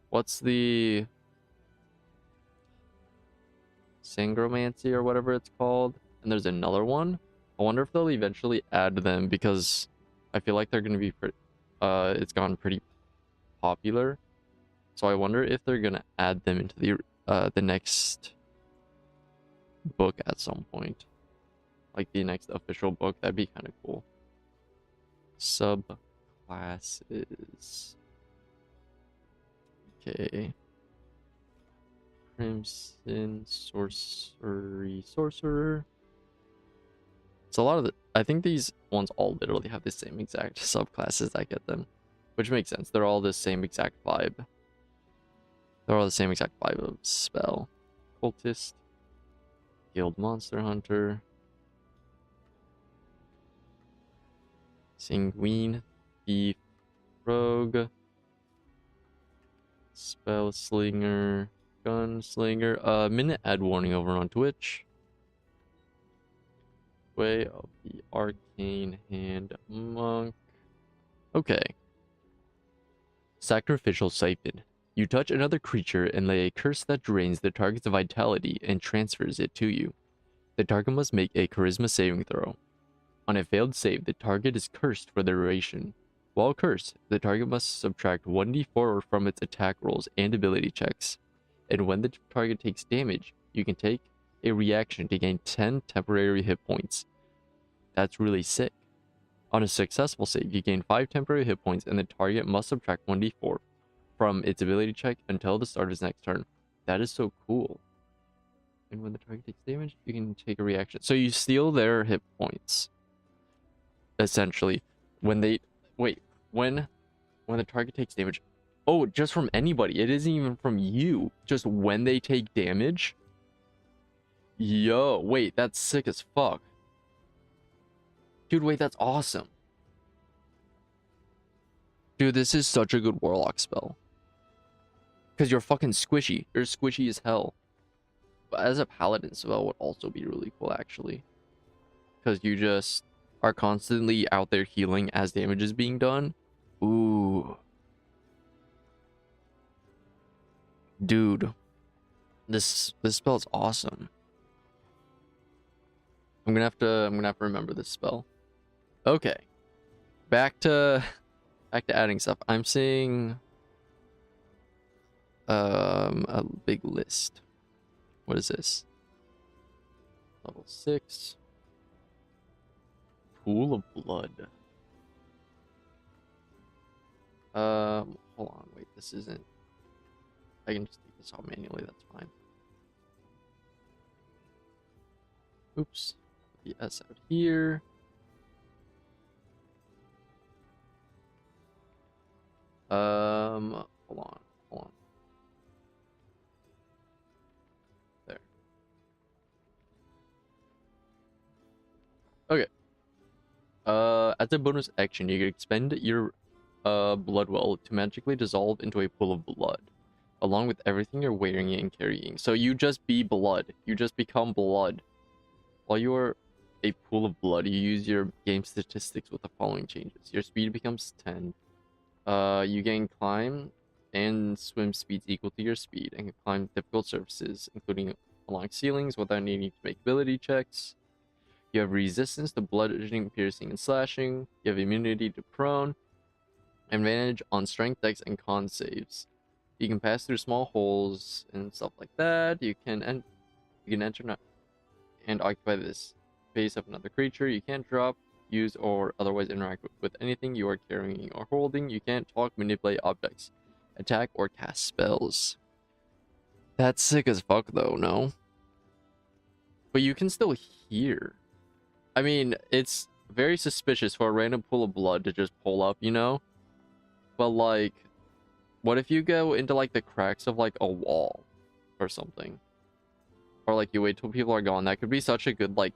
What's the Sangromancy or whatever it's called? And there's another one. I wonder if they'll eventually add them because I feel like they're gonna be it's gotten pretty popular. So I wonder if they're gonna add them into the next book at some point. Like the next official book. That'd be kind of cool. Subclasses. Okay. Crimson Sorcerer. It's a lot of I think these ones all literally have the same exact subclasses that get them. Which makes sense. They're all the same exact vibe. They're all the same exact vibe of spell. Cultist. Guild Monster Hunter. Sanguine. Thief. Rogue. Spell Slinger. Gunslinger. Minute ad warning over on Twitch. Way of the Arcane Hand Monk. Okay. Sacrificial Siphon. You touch another creature and lay a curse that drains the target's vitality and transfers it to you. The target must make a charisma saving throw. On a failed save, the target is cursed for the duration. While cursed, the target must subtract 1d4 from its attack rolls and ability checks. And when the target takes damage, you can take a reaction to gain 10 temporary hit points. That's really sick. On a successful save, you gain 5 temporary hit points and the target must subtract 1d4 from its ability check until the start of its next turn. That is so cool. And when the target takes damage, you can take a reaction. So you steal their hit points. Essentially. When the target takes damage. Oh, just from anybody. It isn't even from you. Just when they take damage. Yo, wait, that's sick as fuck. Dude, wait, that's awesome. Dude, this is such a good warlock spell. Because you're fucking squishy. You're squishy as hell. But as a paladin spell would also be really cool, actually. Because you just are constantly out there healing as damage is being done. Ooh. Dude. This spell is awesome. I'm gonna have to remember this spell. Okay. Back to adding stuff. I'm seeing a big list. What is this? Level 6. Pool of Blood. Hold on, wait, this isn't. I can just take this out manually, that's fine. Oops. Put the S out here. Hold on. There. Okay. As a bonus action, you can expend your blood well to magically dissolve into a pool of blood, along with everything you're wearing and carrying. So you just be blood. You just become blood. While you are a pool of blood, you use your game statistics with the following changes. Your speed becomes 10. You gain climb and swim speeds equal to your speed and can climb difficult surfaces, including along ceilings, without needing to make ability checks. You have resistance to bludgeoning, piercing, and slashing. You have immunity to prone. Advantage on strength, dex, and con saves. You can pass through small holes and stuff like that. You can enter and occupy this space of another creature. You can't drop, use, or otherwise interact with anything you are carrying or holding. You can't talk, manipulate objects, attack, or cast spells. That's sick as fuck, though, no? But you can still hear. I mean, it's very suspicious for a random pool of blood to just pull up, you know? But, like, what if you go into, like, the cracks of, like, a wall or something? Or, like, you wait till people are gone. That could be such a good, like,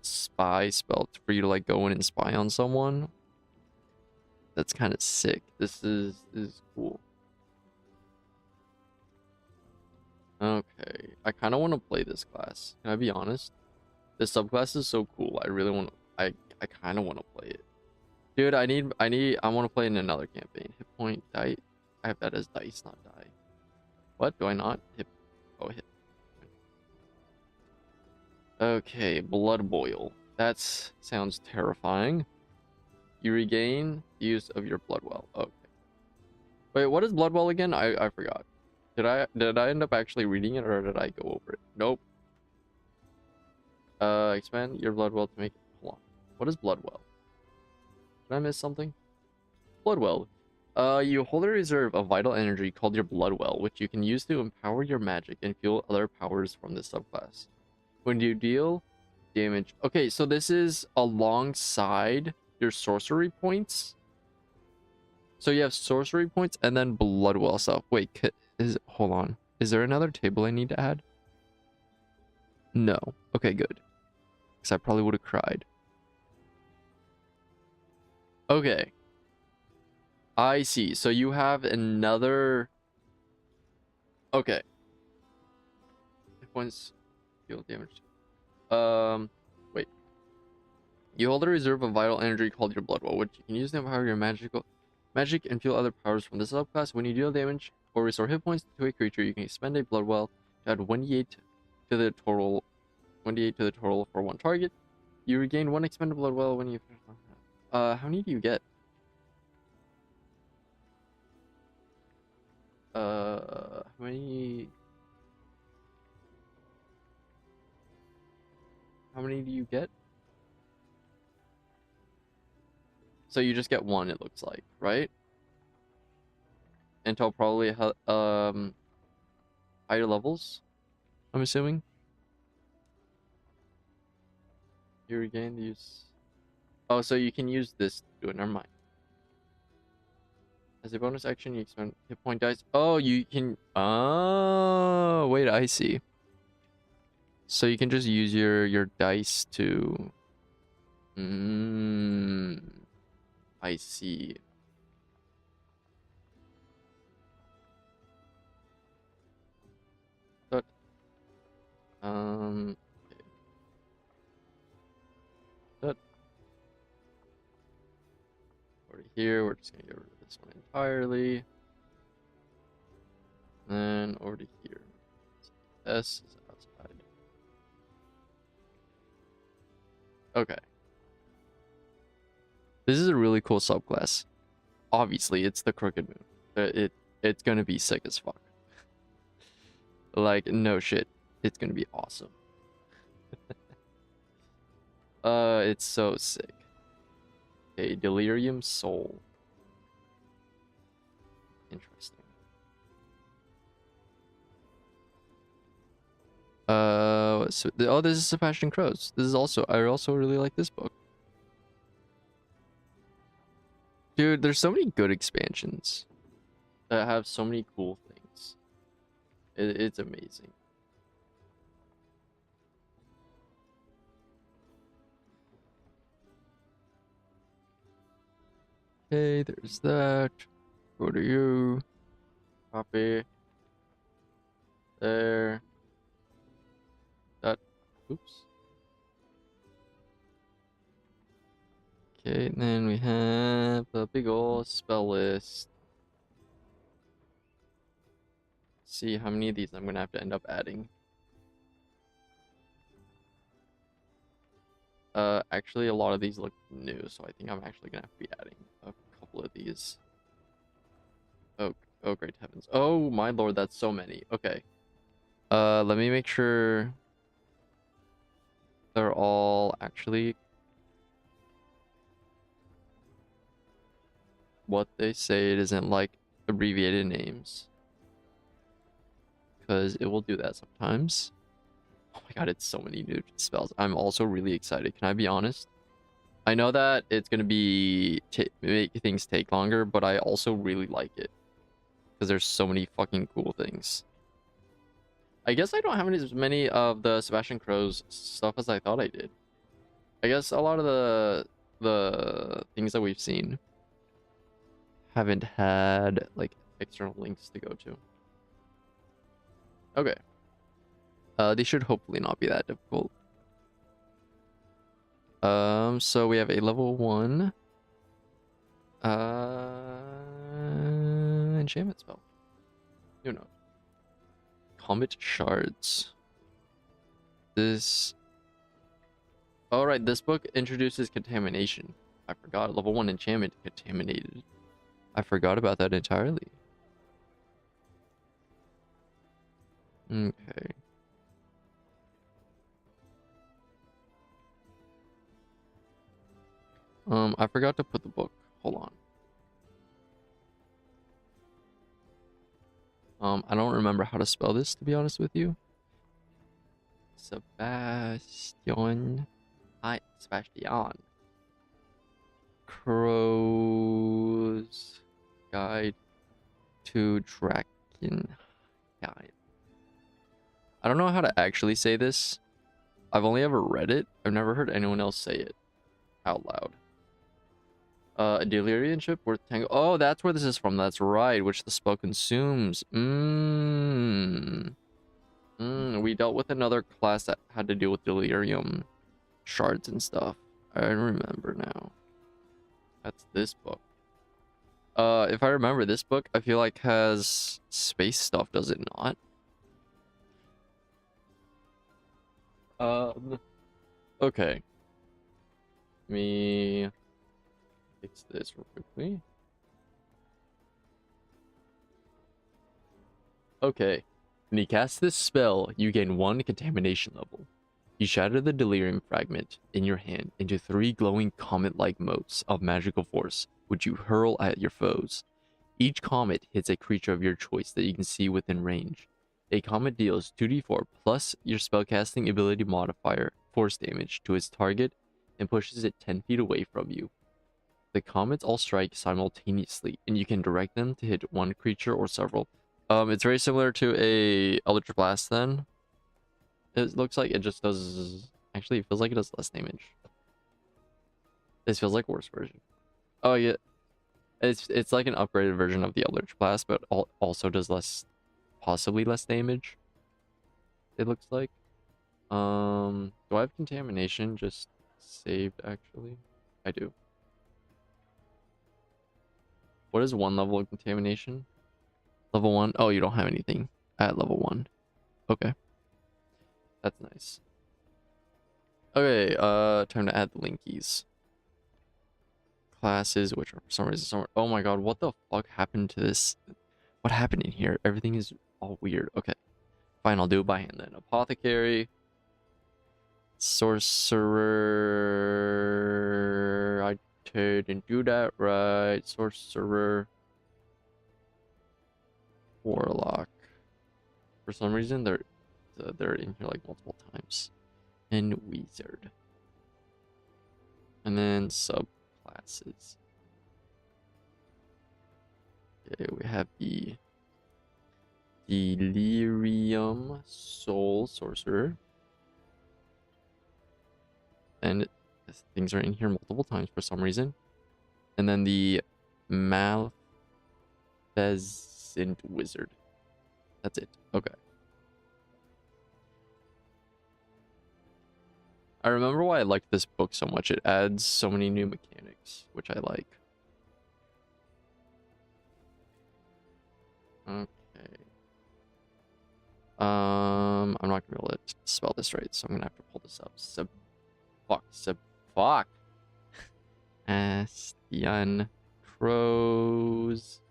spy spell for you to, like, go in and spy on someone. That's kind of sick. This is cool. Okay. I kind of want to play this class. Can I be honest? This subclass is so cool. I really want to... I kind of want to play it. Dude, I want to play in another campaign. Hit point, die. I have that as dice, not die. What? Do I not? Hit. Oh, hit. Okay, blood boil. That sounds terrifying. You regain use of your blood well. Okay. Wait, what is blood well again? I forgot. Did I end up actually reading it, or did I go over it? Nope. Expand your blood well to make it. Hold on. What is blood well? Did I miss something? Blood well. You hold a reserve of vital energy called your blood well, which you can use to empower your magic and fuel other powers from this subclass. When you deal damage... Okay, so this is alongside your sorcery points. So you have sorcery points and then blood well stuff. Wait, hold on. Is there another table I need to add? No. Okay, good. Because I probably would have cried. Okay. I see. So you have another... Okay. Hit points deal damage. Wait. You hold a reserve of vital energy called your blood well, which you can use to empower your magic and fuel other powers from this subclass. When you deal damage or restore hit points to a creature, you can expend a blood well to add 1d8 to the total. 1d8 to the total for one target. You regain one expended blood well when you... how many do you get? How many... How many do you get? So you just get one, it looks like, right? Until probably higher levels, I'm assuming. You regain the use... Oh, so you can use this to do it. Never mind. As a bonus action, you expend hit point dice. Oh, you can... Oh, wait, I see. So you can just use your dice to... I see. But, okay. But, over here, we're just gonna get rid of this one entirely. And then over to here. S is outside. Okay. This is a really cool subclass. Obviously, it's the Crooked Moon. It's gonna be sick as fuck. Like, no shit. It's gonna be awesome. It's so sick. Okay, Delirium Soul. Interesting. Oh, this is Sebastian Crows. This is also... I also really like this book. Dude, there's so many good expansions that have so many cool things. It's amazing. Okay, there's that. Go to you. Copy. There. That. Oops. Okay, and then we have a big ol' spell list. See how many of these I'm gonna have to end up adding. Actually, a lot of these look new, so I think I'm actually gonna have to be adding a couple of these. Oh, oh, great heavens! Oh my lord, that's so many. Okay. Let me make sure they're all actually what they say. It isn't like abbreviated names, because it will do that sometimes. Oh my god, it's so many new spells. I'm also really excited. Can I be honest? I know that it's gonna be make things take longer, but I also really like it because there's so many fucking cool things. I guess I don't have as many of the Sebastian Crow's stuff as I thought I did. I guess a lot of the things that we've seen haven't had like external links to go to. Okay. They should hopefully not be that difficult. So we have a level 1 enchantment spell. Who knows? Comet shards. This. All right, this book introduces contamination. I forgot. Level 1 enchantment, contaminated. I forgot about that entirely. Okay. I forgot to put the book. Hold on. I don't remember how to spell this, to be honest with you. Sebastian. Hi, Sebastian. Crow's Guide to Draken. Guide. I don't know how to actually say this. I've only ever read it. I've never heard anyone else say it out loud. A delirium ship worth tango. Oh, that's where this is from. That's right, which the spell consumes. We dealt with another class that had to deal with delirium shards and stuff. I remember now. That's this book. If I remember, this book I feel like has space stuff, does it not? Okay. Let me fix this real quickly. Okay. When you cast this spell, you gain 1 contamination level. You shatter the delirium fragment in your hand into 3 glowing comet-like motes of magical force, which you hurl at your foes. Each comet hits a creature of your choice that you can see within range. A comet deals 2d4 plus your spellcasting ability modifier, force damage, to its target and pushes it 10 feet away from you. The comets all strike simultaneously, and you can direct them to hit 1 creature or several. It's very similar to a Eldritch Blast then. It looks like it just does... Actually, it feels like it does less damage. This feels like a worse version. Oh, yeah. It's like an upgraded version of the Eldritch Blast, but also does less... Possibly less damage. It looks like. Do I have Contamination just saved, actually? I do. What is 1 level of Contamination? Level 1? Oh, you don't have anything at level 1. Okay. That's nice. Okay, time to add the linkies. Classes, which are for some reason somewhere. Oh my god, what the fuck happened to this? What happened in here? Everything is all weird. Okay. Fine, I'll do it by hand then. Apothecary. Sorcerer. I didn't do that right. Sorcerer. Warlock. For some reason, they're in here like multiple times. And Wizard. And then subclasses. Okay, we have the Delirium Soul Sorcerer. And things are in here multiple times for some reason. And then the Maleficent Wizard. That's it. Okay. I remember why I liked this book so much. It adds so many new mechanics, which I like. Okay. I'm not gonna be able to spell this right, so I'm gonna have to pull this up. Fuck. Astian Crows.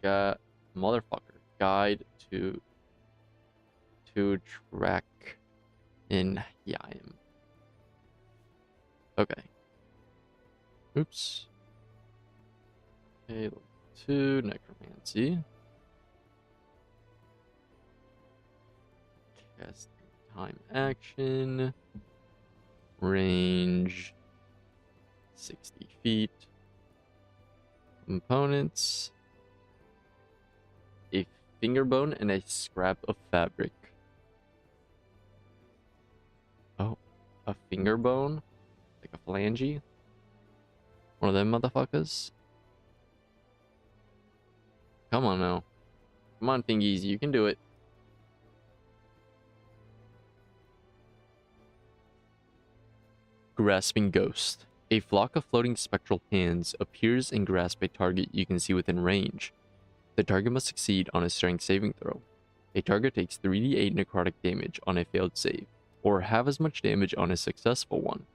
Got motherfucker. Guide to track in Yaim. Okay. Oops. Okay, level 2, necromancy. Cast time action. Range 60 feet. Components. A finger bone and a scrap of fabric. Oh, a finger bone? Like a phalange? One of them motherfuckers? Come on now. Come on, fingies, you can do it. Grasping Ghost. A flock of floating spectral hands appears and grasps a target you can see within range. The target must succeed on a strength saving throw. A target takes 3d8 necrotic damage on a failed save, or half as much damage on a successful one.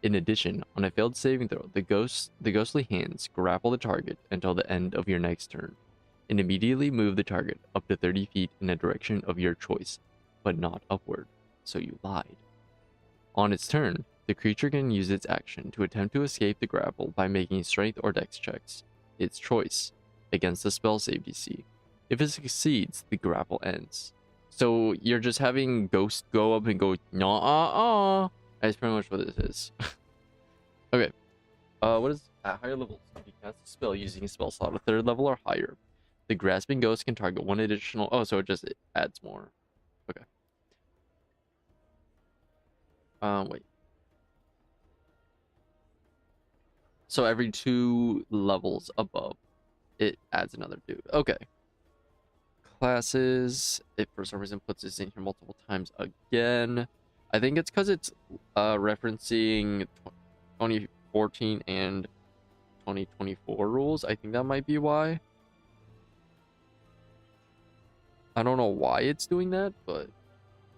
In addition, on a failed saving throw, the ghostly hands grapple the target until the end of your next turn, and immediately move the target up to 30 feet in a direction of your choice, but not upward, so you lied. On its turn, the creature can use its action to attempt to escape the grapple by making strength or dex checks, its choice, against the spell save DC. If it succeeds, the grapple ends. So you're just having Ghost go up and go, nah. That's pretty much what this is. Okay. What is at higher levels? If you cast a spell using a spell slot, a 3rd level or higher, the Grasping Ghost can target one additional. Oh, so it adds more. Okay. Wait. So every 2 levels above, it adds another dude. Okay. Classes. It for some reason puts this in here multiple times again. I think it's because it's referencing 2014 and 2024 rules. I think that might be why. I don't know why it's doing that, but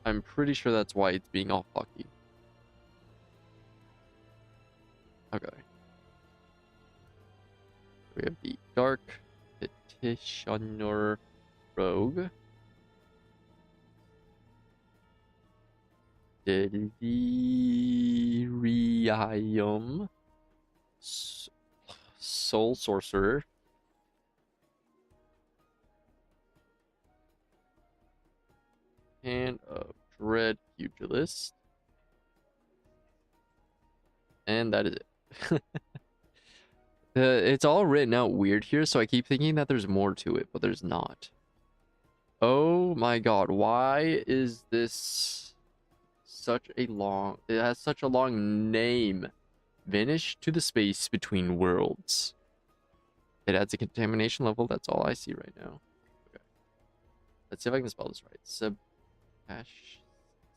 I'm pretty sure that's why it's being all fucky. Okay. We have the Dark Petitioner Rogue. Delirium. Soul Sorcerer. Hand of Dread Pugilist. And that is it. It's all written out weird here, so I keep thinking that there's more to it, but there's not. Oh my god, why is this such a long... It has such a long name. Vanish to the space between worlds. It adds a contamination level, that's all I see right now. Okay. Let's see if I can spell this right.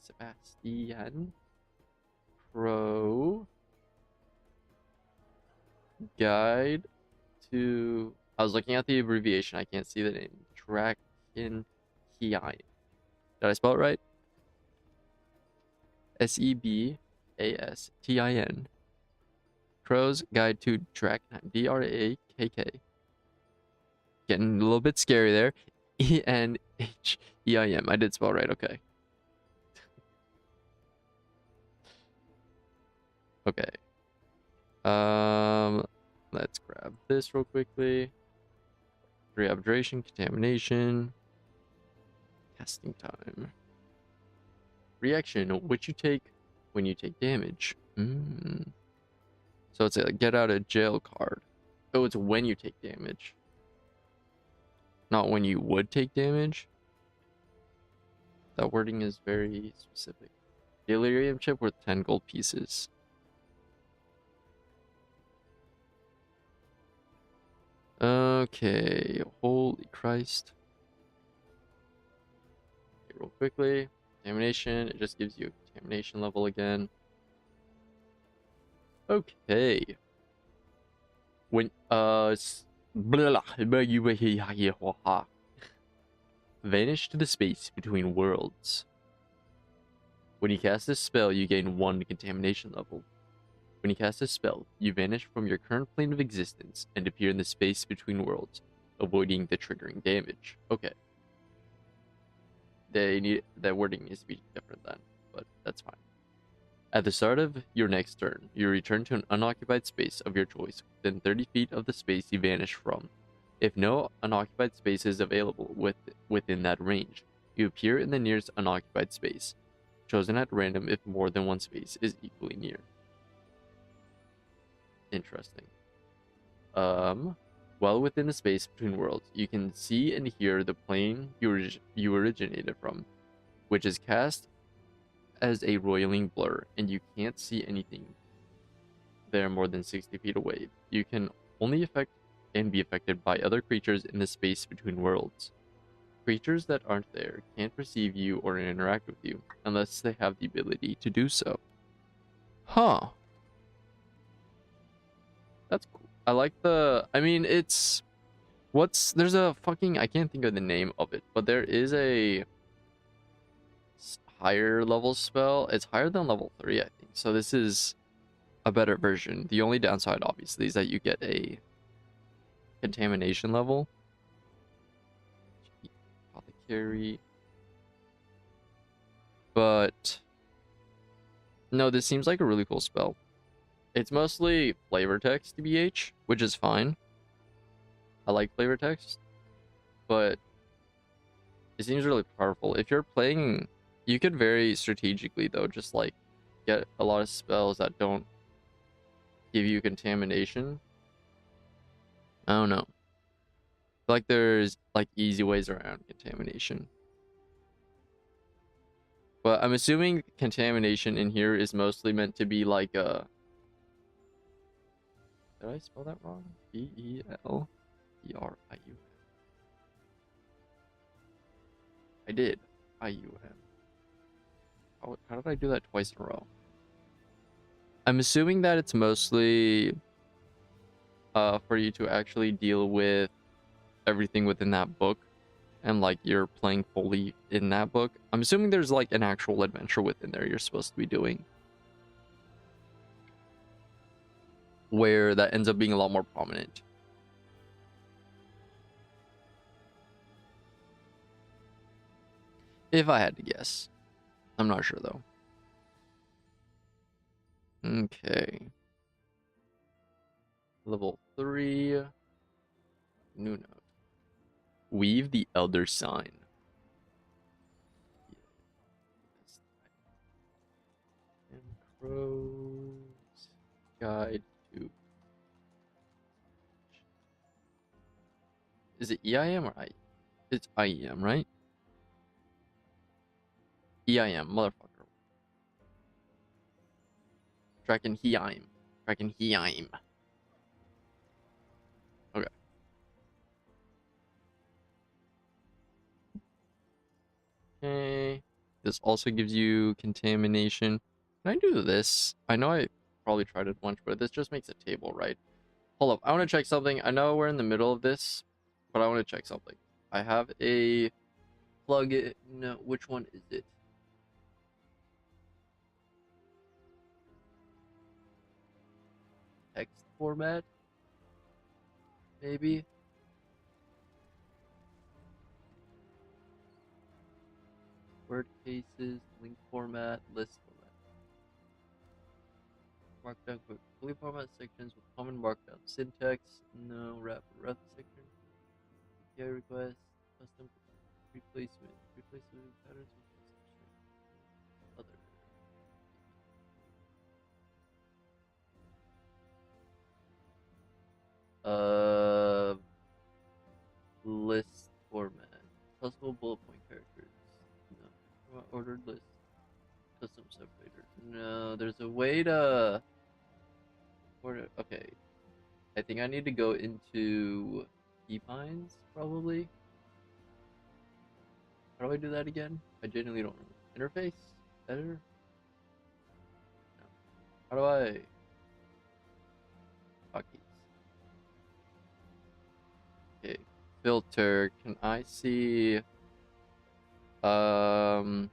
Sebastian Crow Guide to... I was looking at the abbreviation, I can't see the name. Drakenheim. Did I spell it right? Sebastin. Crow's Guide to Drakenheim. Drakk. Getting a little bit scary there. Enheim. I did spell right, okay. Okay. Let's grab this real quickly. 3 abjuration, contamination. Casting time. Reaction, which you take when you take damage. So it's a get out of jail card. Oh, it's when you take damage. Not when you would take damage. That wording is very specific. Delirium chip worth 10 gold pieces. Okay, holy Christ. Okay, real quickly. contamination. It just gives you a contamination level again. Okay. When vanish to the space between worlds. When you cast this spell, you gain 1 contamination level. When you cast a spell, you vanish from your current plane of existence and appear in the space between worlds, avoiding the triggering damage. Okay. That wording needs to be different then, but that's fine. At the start of your next turn, you return to an unoccupied space of your choice within 30 feet of the space you vanished from. If no unoccupied space is available within that range, you appear in the nearest unoccupied space, chosen at random if more than one space is equally near. Interesting. While within the space between worlds, you can see and hear the plane you originated from, which is cast as a roiling blur, and you can't see anything there more than 60 feet away. You can only affect and be affected by other creatures in the space between worlds. Creatures that aren't there can't perceive you or interact with you unless they have the ability to do so. Huh. That's cool. I like I mean, there's a fucking, I can't think of the name of it, but there is a higher level spell. It's higher than level 3, I think. So this is a better version. The only downside, obviously, is that you get a contamination level. Apothecary. But no, this seems like a really cool spell. It's mostly flavor text, TBH, which is fine. I like flavor text, but it seems really powerful. If you're playing, you could very strategically, though, just like get a lot of spells that don't give you contamination. I don't know. I feel like there's like easy ways around contamination. But I'm assuming contamination in here is mostly meant to be like a... Did I spell that wrong? B-E-L-E-R-I-U. I did. I-U-M. How did I do that twice in a row? I'm assuming that it's mostly for you to actually deal with everything within that book, and like you're playing fully in that book. I'm assuming there's like an actual adventure within there you're supposed to be doing, where that ends up being a lot more prominent. If I had to guess. I'm not sure though. Okay. Level 3. New note. Weave the Elder Sign. And Crow's Guide to... Is it EIM or I? It's IEM, right? EIM, motherfucker. Draken Heim. Draken Heim. Okay. Okay. This also gives you contamination. Can I do this? I know I probably tried it once, but this just makes a table, right? Hold up. I want to check something. I know we're in the middle of this, but I want to check something. I have a plugin. No, which one is it? Text format? Maybe? Word cases, link format, list format. Markdown code. Fully format sections with common markdown syntax. No wrap section. API request. Custom replacement. Replacement patterns with custom other. List format. Custom bullet point characters. No. Ordered list. Custom separator. No, there's a way to order. Okay. I think I need to go into keybinds, probably. How do I do that again? I genuinely don't remember. Interface editor? No. How do I hotkeys? Okay. Filter. Can I see what am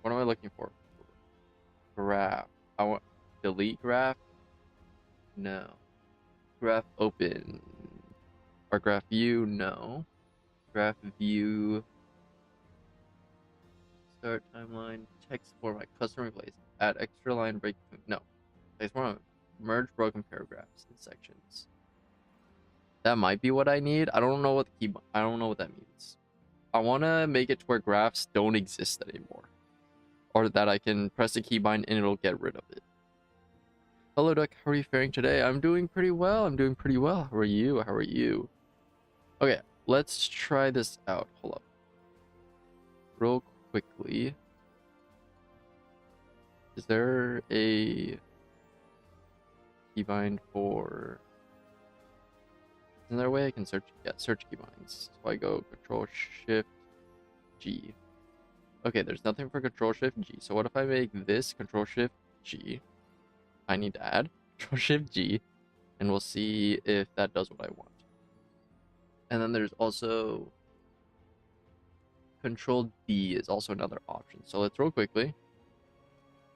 I looking for? Graph. I want delete graph? No. Graph open. Or graph view? No. Graph view. Start timeline. Text format. Custom replace. Add extra line break. No. Text format. Merge broken paragraphs and sections. That might be what I need. I don't know what the key. I don't know what that means. I want to make it to where graphs don't exist anymore, or that I can press the keybind and it'll get rid of it. Hello, Duck. How are you faring today? I'm doing pretty well. I'm doing pretty well. How are you? How are you? Okay, let's try this out. Hold up. Real quickly. Is there a keybind for... Isn't there a way I can search? Yeah, search keybinds. So I go Control-Shift-G. Okay, there's nothing for Control-Shift-G. So what if I make this Control-Shift-G? I need to add Control-Shift-G. And we'll see if that does what I want. And then there's also Control-D is also another option. So let's real quickly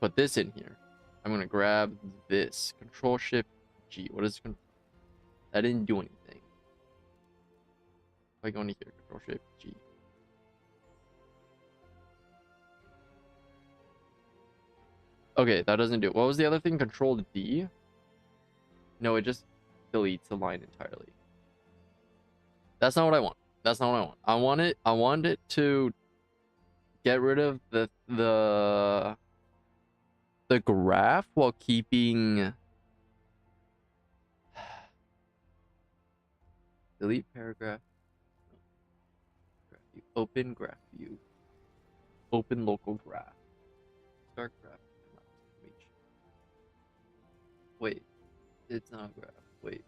put this in here. I'm going to grab this. Control-Shift-G. What is... That didn't do anything. If I go into here, Control-Shift-G. Okay, that doesn't do it. What was the other thing? Control-D? No, it just deletes the line entirely. That's not what I want. That's not what I want. I want it to get rid of the graph while keeping... Delete paragraph. Graph view. Open graph view. Open local graph. Start graph. Wait. It's not a graph. Wait.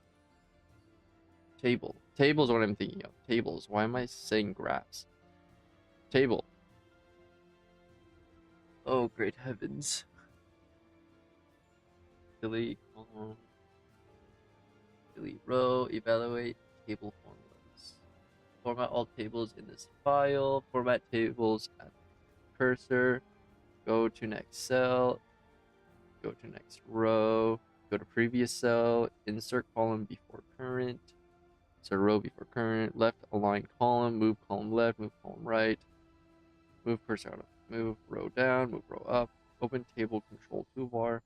Table. Table is what I'm thinking of. Tables. Why am I saying graphs? Table. Oh, great heavens. Delete column. Delete row. Evaluate table formulas. Format all tables in this file. Format tables at the cursor. Go to next cell. Go to next row. Go to previous cell. Insert column before current. So row before current, left align column, move column left, move column right, move cursor out, move row down, move row up, open table control toolbar,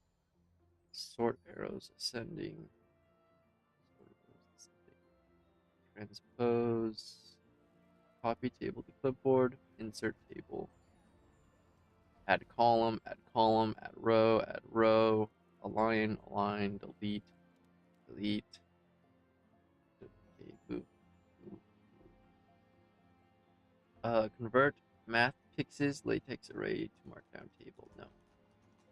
sort arrows ascending, transpose, copy table to clipboard, insert table, add column, add row, align, delete, delete. Okay, move. Convert math pixels latex array to markdown table. No.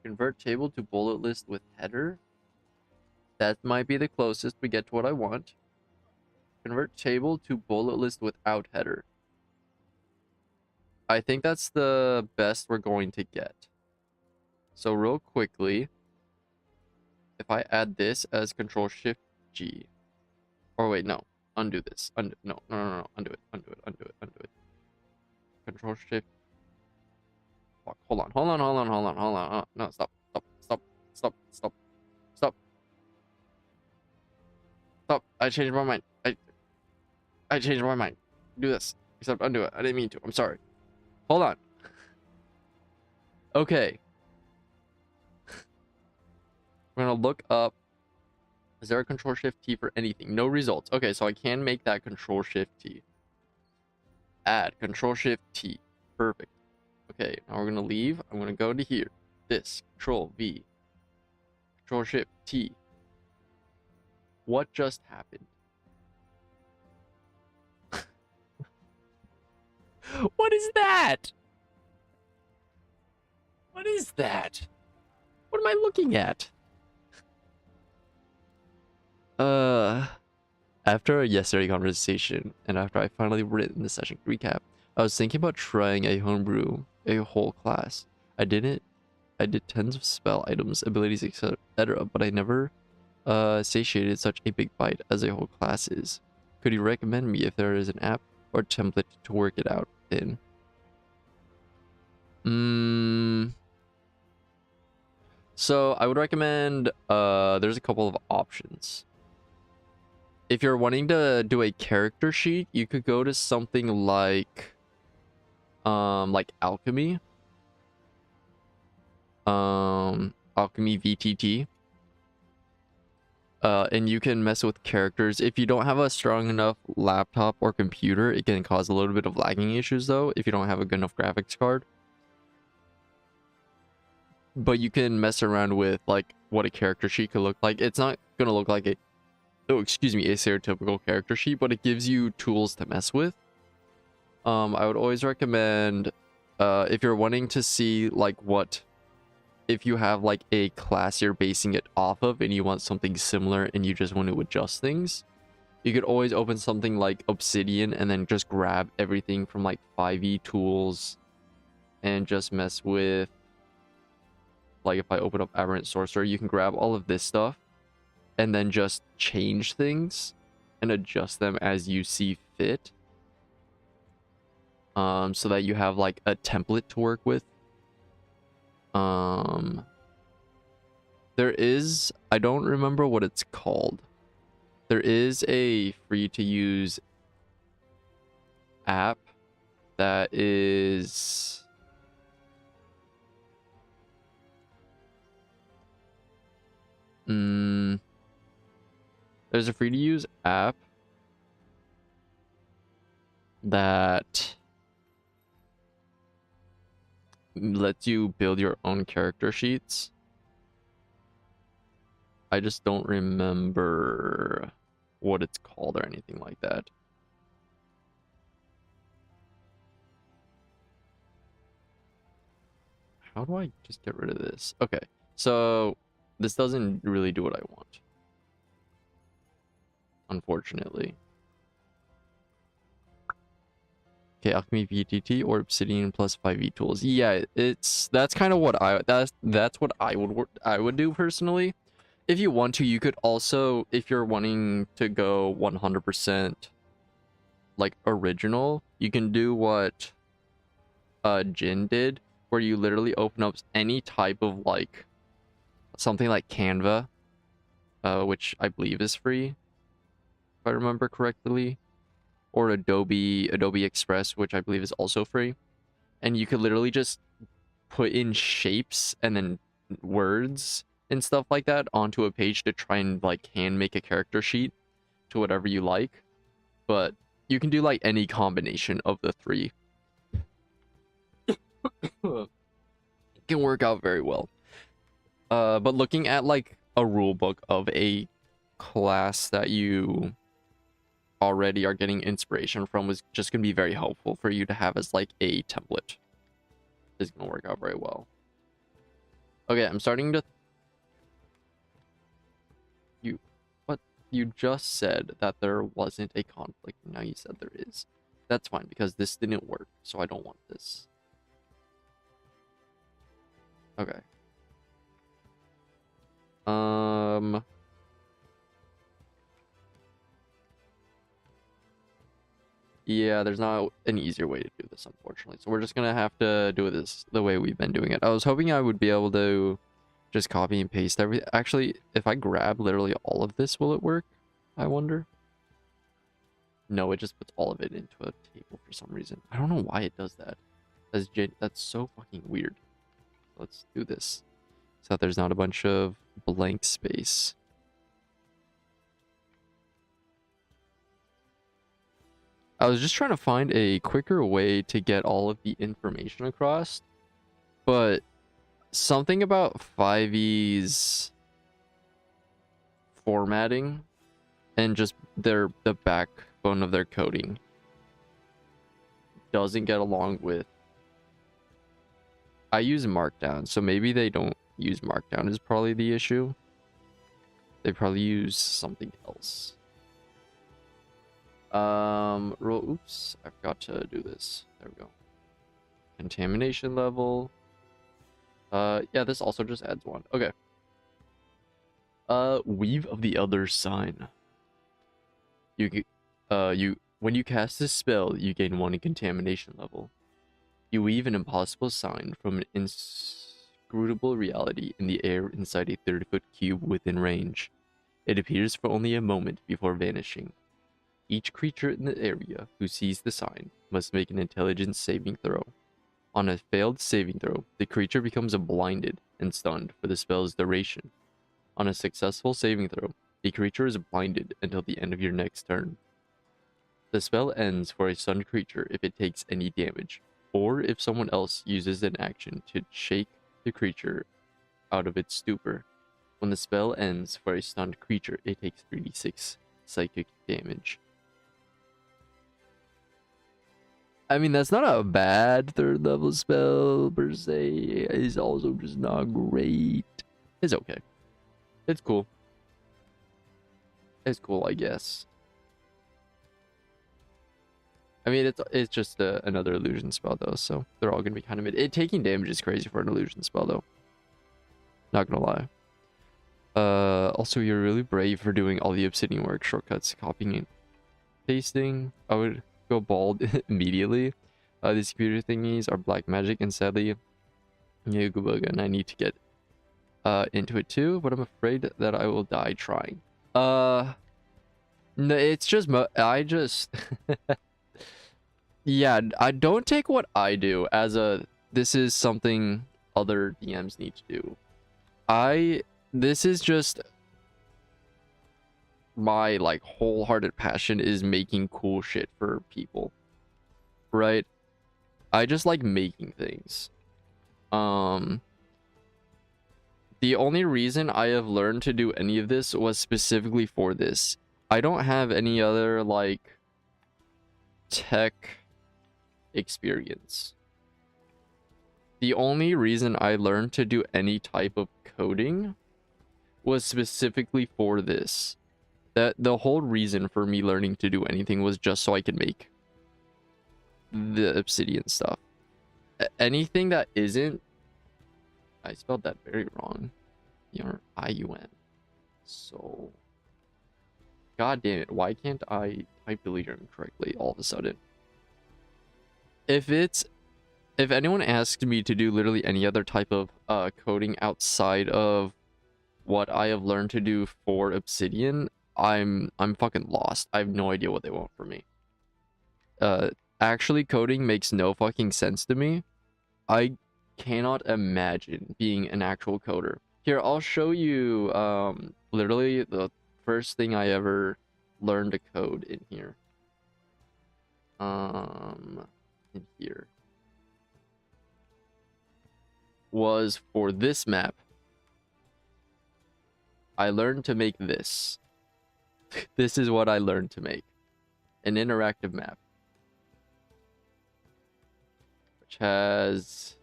Convert table to bullet list with header. That might be the closest we get to what I want. Convert table to bullet list without header. I think that's the best we're going to get. So real quickly, if I add this as Control-Shift-G. Or wait, no. Undo this. No. Undo it. Control-Shift. Fuck. Hold on. No, stop. I changed my mind. I changed my mind. Do this. Except undo it. I didn't mean to. I'm sorry. Hold on. Okay. We're gonna look up. Is there a Control-Shift-T for anything? No results. Okay, so I can make that Control-Shift-T. Add Control-Shift-T. Perfect. Okay, now we're gonna leave. I'm gonna go to here. This. Control-V. Control-Shift-T. What just happened? What is that? What is that? What am I looking at? After a yesterday conversation, and after I finally written the session recap, I was thinking about trying a homebrew, a whole class. I did tons of spell items, abilities, etc., but I never satiated such a big bite as a whole class is. Could you recommend me if there is an app or template to work it out in? So I would recommend there's a couple of options. If you're wanting to do a character sheet, you could go to something like Alchemy. Alchemy VTT. And you can mess with characters. If you don't have a strong enough laptop or computer, it can cause a little bit of lagging issues though, if you don't have a good enough graphics card. But you can mess around with like what a character sheet could look like. It's not gonna look like a stereotypical character sheet, but it gives you tools to mess with. I would always recommend if you're wanting to see like if you have like a class you're basing it off of and you want something similar and you just want to adjust things, you could always open something like Obsidian and then just grab everything from like 5e tools and just mess with, like if I open up Aberrant Sorcerer, you can grab all of this stuff and then just change things and adjust them as you see fit. So that you have like a template to work with. There is, I don't remember what it's called. There is a free to use app that is there's a free to use app that lets you build your own character sheets. I just don't remember what it's called or anything like that. How do I just get rid of this? Okay, so this doesn't really do what I want, unfortunately. Okay, Alchemy VTT or Obsidian plus 5e tools. Yeah, that's kind of what that's what I would do personally. If you want to, you could also, if you're wanting to go 100% like original, you can do what Jin did, where you literally open up any type of like something like Canva, which I believe is free, if I remember correctly, or Adobe Express, which I believe is also free, and you could literally just put in shapes and then words and stuff like that onto a page to try and like hand make a character sheet to whatever you like. But you can do like any combination of the three. It can work out very well. But looking at like a rule book of a class that you already are getting inspiration from is just going to be very helpful for you to have as like a template. It's going to work out very well. Okay, I'm starting to... You just said that there wasn't a conflict. Now you said there is. That's fine, because this didn't work, so I don't want this. Okay. Yeah, there's not an easier way to do this, unfortunately. So we're just gonna have to do this the way we've been doing it. I was hoping I would be able to just copy and paste everything. Actually, if I grab literally all of this, will it work? I wonder. No, it just puts all of it into a table for some reason. I don't know why it does that. That's so fucking weird. Let's do this so that there's not a bunch of blank space. I was just trying to find a quicker way to get all of the information across, but something about 5e's formatting and just the backbone of their coding doesn't get along with... I use Markdown, so maybe they don't use Markdown is probably the issue. They probably use something else. Oops, I forgot to do this. There we go. Contamination level. Yeah, this also just adds one. Okay. Weave of the Elder Sign. When you cast this spell, you gain 1 in contamination level. You weave an impossible sign from an inscrutable reality in the air inside a 30-foot cube within range. It appears for only a moment before vanishing. Each creature in the area who sees the sign must make an intelligence saving throw. On a failed saving throw, the creature becomes blinded and stunned for the spell's duration. On a successful saving throw, the creature is blinded until the end of your next turn. The spell ends for a stunned creature if it takes any damage, or if someone else uses an action to shake the creature out of its stupor. When the spell ends for a stunned creature, it takes 3d6 psychic damage. I mean, that's not a bad 3rd level spell per se. It's also just not great. It's okay. It's cool. It's cool, I guess. I mean, it's just another illusion spell, though, so they're all going to be kind of mid. Taking damage is crazy for an illusion spell, though. Not going to lie. Also, you're really brave for doing all the obsidian work, shortcuts, copying and pasting. I would go bald immediately. These computer thingies are black magic, and sadly, Yugabuga, and I need to get into it too, but I'm afraid that I will die trying. No, it's just I just yeah, I don't take what I do as this is something other DMs need to do. This is just my like wholehearted passion is making cool shit for people, right? I just like making things. The only reason I have learned to do any of this was specifically for this. I don't have any other like tech experience. The only reason I learned to do any type of coding was specifically for this. That the whole reason for me learning to do anything was just so I could make the obsidian stuff. Anything that isn't, I spelled that very wrong. IUN. So, god damn it, why can't I type delirium correctly all of a sudden? If anyone asks me to do literally any other type of coding outside of what I have learned to do for obsidian, I'm fucking lost. I have no idea what they want from me. Actually coding makes no fucking sense to me. I cannot imagine being an actual coder. Here, I'll show you literally the first thing I ever learned to code in here. In here was for this map. I learned to make this. This is what I learned to make. An interactive map. Which has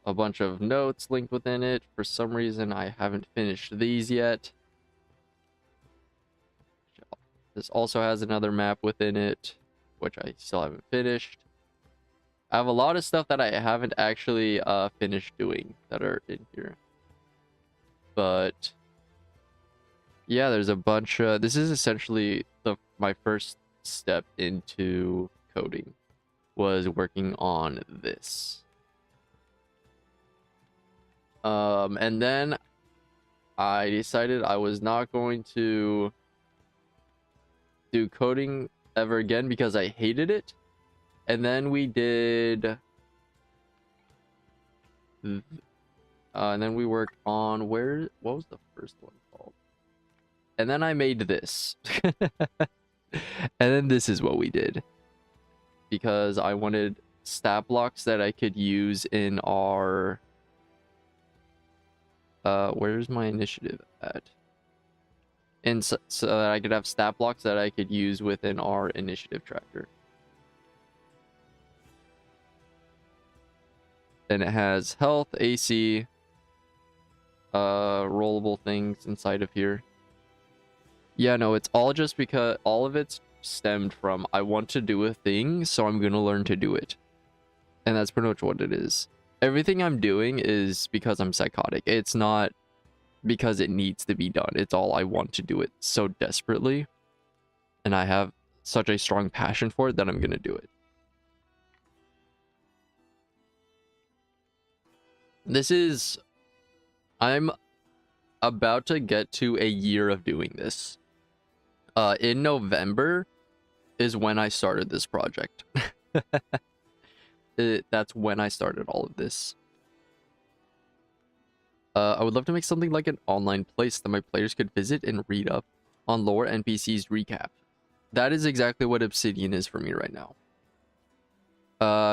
a bunch of notes linked within it. For some reason, I haven't finished these yet. This also has another map within it, which I still haven't finished. I have a lot of stuff that I haven't actually finished doing that are in here. But yeah, there's a bunch. This is essentially my first step into coding, was working on this. And then I decided I was not going to do coding ever again because I hated it. And then we did and then we worked on what was the first one called? And then I made this. And then this is what we did. Because I wanted stat blocks that I could use in our where's my initiative at? And so that I could have stat blocks that I could use within our initiative tracker. And it has health, AC, rollable things inside of here. Yeah, no, it's all just because all of it's stemmed from I want to do a thing, so I'm gonna learn to do it. And that's pretty much what it is. Everything I'm doing is because I'm psychotic. It's not because it needs to be done. It's all I want to do it so desperately. And I have such a strong passion for it that I'm gonna do it. I'm about to get to a year of doing this. In November is when I started this project. That's when I started all of this. I would love to make something like an online place that my players could visit and read up on lore NPCs recap. That is exactly what Obsidian is for me right now.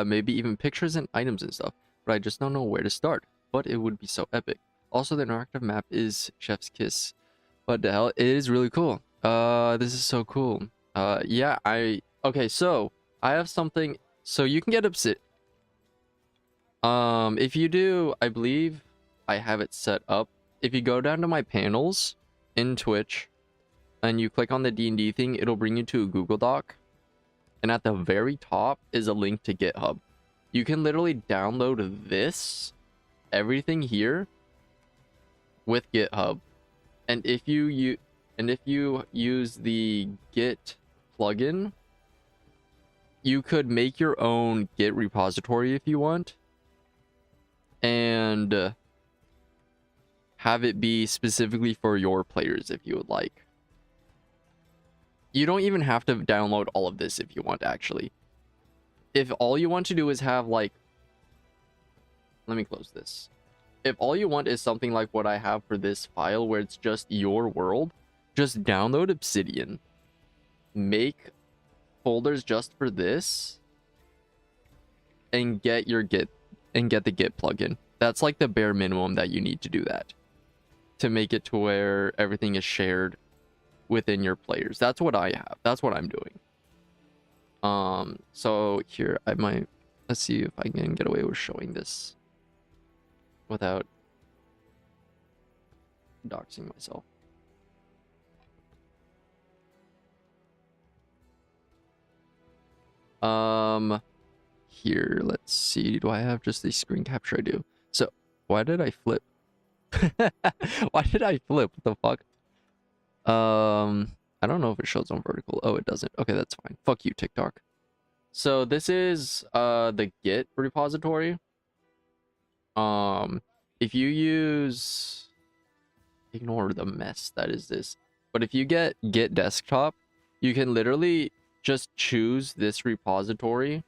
Maybe even pictures and items and stuff, but I just don't know where to start. But it would be so epic. Also, the interactive map is Chef's Kiss. What the hell? It is really cool. This is so cool. Yeah, okay, so I have something. So you can get Obsidian. If you do, I believe I have it set up. If you go down to my panels in Twitch and you click on the D&D thing, it'll bring you to a Google Doc. And at the very top is a link to GitHub. You can literally download this, everything here, with GitHub. And if you use the Git plugin, you could make your own Git repository if you want, and have it be specifically for your players if you would like. You don't even have to download all of this if you want, actually. If all you want to do is have, like... Let me close this. If all you want is something like what I have for this file, where it's just your world, just download Obsidian. Make folders just for this. And get your Git... And get the Git plugin. That's like the bare minimum that you need to do that. To make it to where everything is shared within your players. That's what I have. That's what I'm doing. So here I might, let's see if I can get away with showing this without doxing myself. Here, let's see. Do I have just the screen capture? I do. So why did I flip? Why did I flip? What the fuck? I don't know if it shows on vertical. Oh, it doesn't. Okay, that's fine. Fuck you, TikTok. So this is the Git repository. If you use, ignore the mess that is this. But if you get Git desktop, you can literally just choose this repository.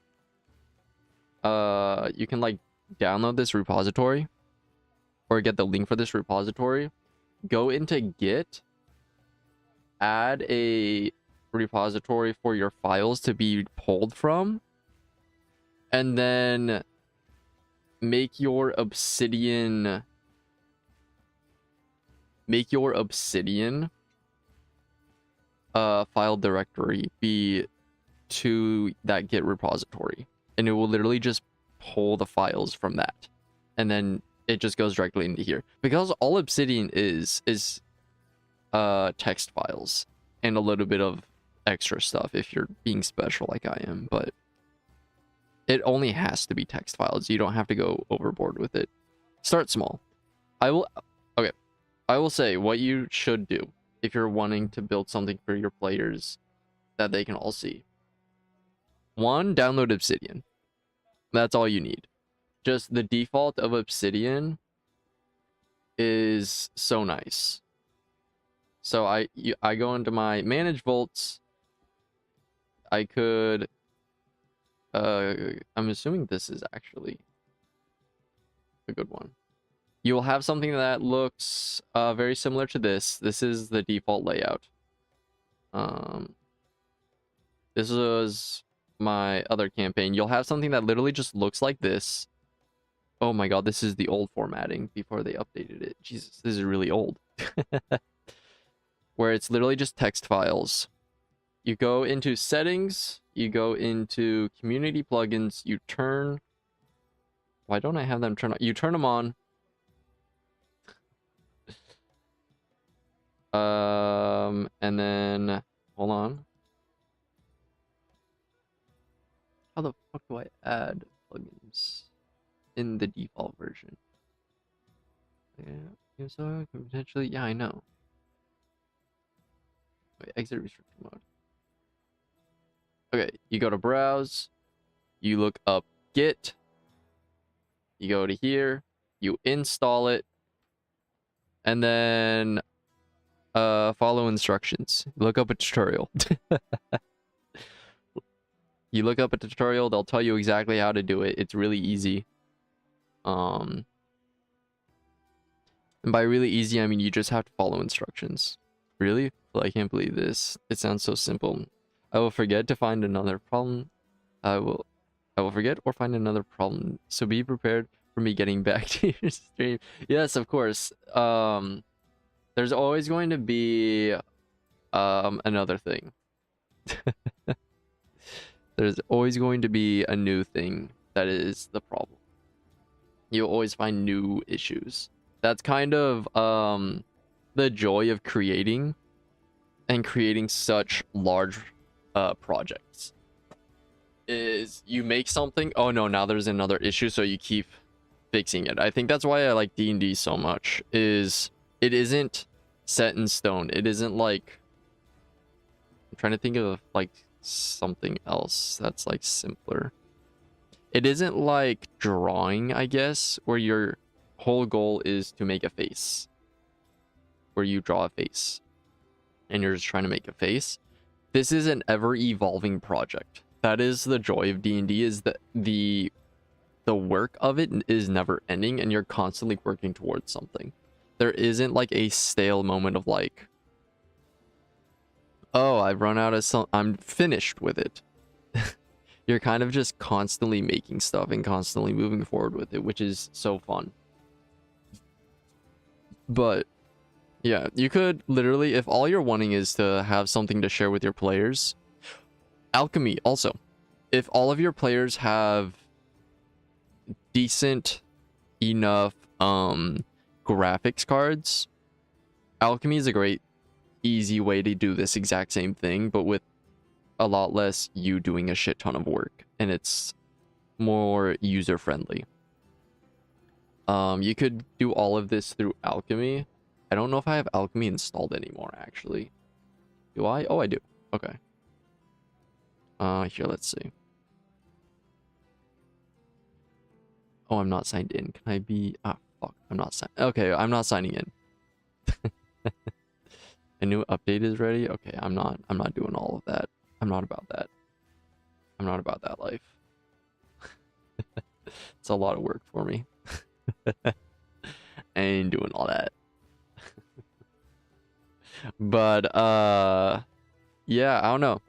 You can like download this repository or get the link for this repository. Go into Git, add a repository for your files to be pulled from, and then make your Obsidian file directory be to that Git repository, and it will literally just pull the files from that, and then it just goes directly into here, because all Obsidian is text files and a little bit of extra stuff if you're being special like I am, but it only has to be text files. You don't have to go overboard with it. Start small. I will say what you should do if you're wanting to build something for your players that they can all see. 1, download Obsidian. That's all you need. Just the default of Obsidian is so nice. So I go into my manage vaults. I could I'm assuming this is actually a good one. You will have something that looks very similar to this. This is the default layout. This was my other campaign. You'll have something that literally just looks like this. Oh my god, this is the old formatting before they updated it. Jesus, this is really old. Where it's literally just text files. You go into settings, you go into community plugins, you turn... Why don't I have them turn on? You turn them on. And then, hold on. How the fuck do I add plugins in the default version? Yeah, so I can potentially, yeah, I know. Wait, exit restriction mode. Okay, you go to browse, you look up Git, you go to here, you install it, and then follow instructions. Look up a tutorial. You look up a tutorial, they'll tell you exactly how to do it. It's really easy. And by really easy, I mean you just have to follow instructions. Really? Well, I can't believe this. It sounds so simple. I will forget to find another problem. I will forget or find another problem. So be prepared for me getting back to your stream. Yes, of course. There's always going to be another thing. There's always going to be a new thing that is the problem. You'll always find new issues. That's kind of the joy of creating and creating such large projects. Is you make something, oh no, now there's another issue, so you keep fixing it. I think that's why I like D&D so much, is it isn't set in stone. It isn't like, I'm trying to think of like something else that's like simpler. It isn't like drawing, I guess, where your whole goal is to make a face, where you draw a face and you're just trying to make a face. This is an ever-evolving project. That is the joy of D&D, is that the work of it is never ending and you're constantly working towards something. There isn't like a stale moment of like, oh, I've run out of I'm finished with it. You're kind of just constantly making stuff and constantly moving forward with it, which is so fun. But yeah, you could literally, if all you're wanting is to have something to share with your players, alchemy also. If all of your players have decent enough graphics cards, alchemy is a great easy way to do this exact same thing, but with a lot less you doing a shit ton of work, and it's more user friendly. You could do all of this through alchemy. I don't know if I have alchemy installed anymore, actually. Do I? Oh, I do. Okay. Here, let's see. Oh, I'm not signed in. Can I be... Ah, fuck. I'm not signed... Okay, I'm not signing in. A new update is ready? Okay, I'm not doing all of that. I'm not about that. I'm not about that life. It's a lot of work for me. I ain't doing all that. But yeah, I don't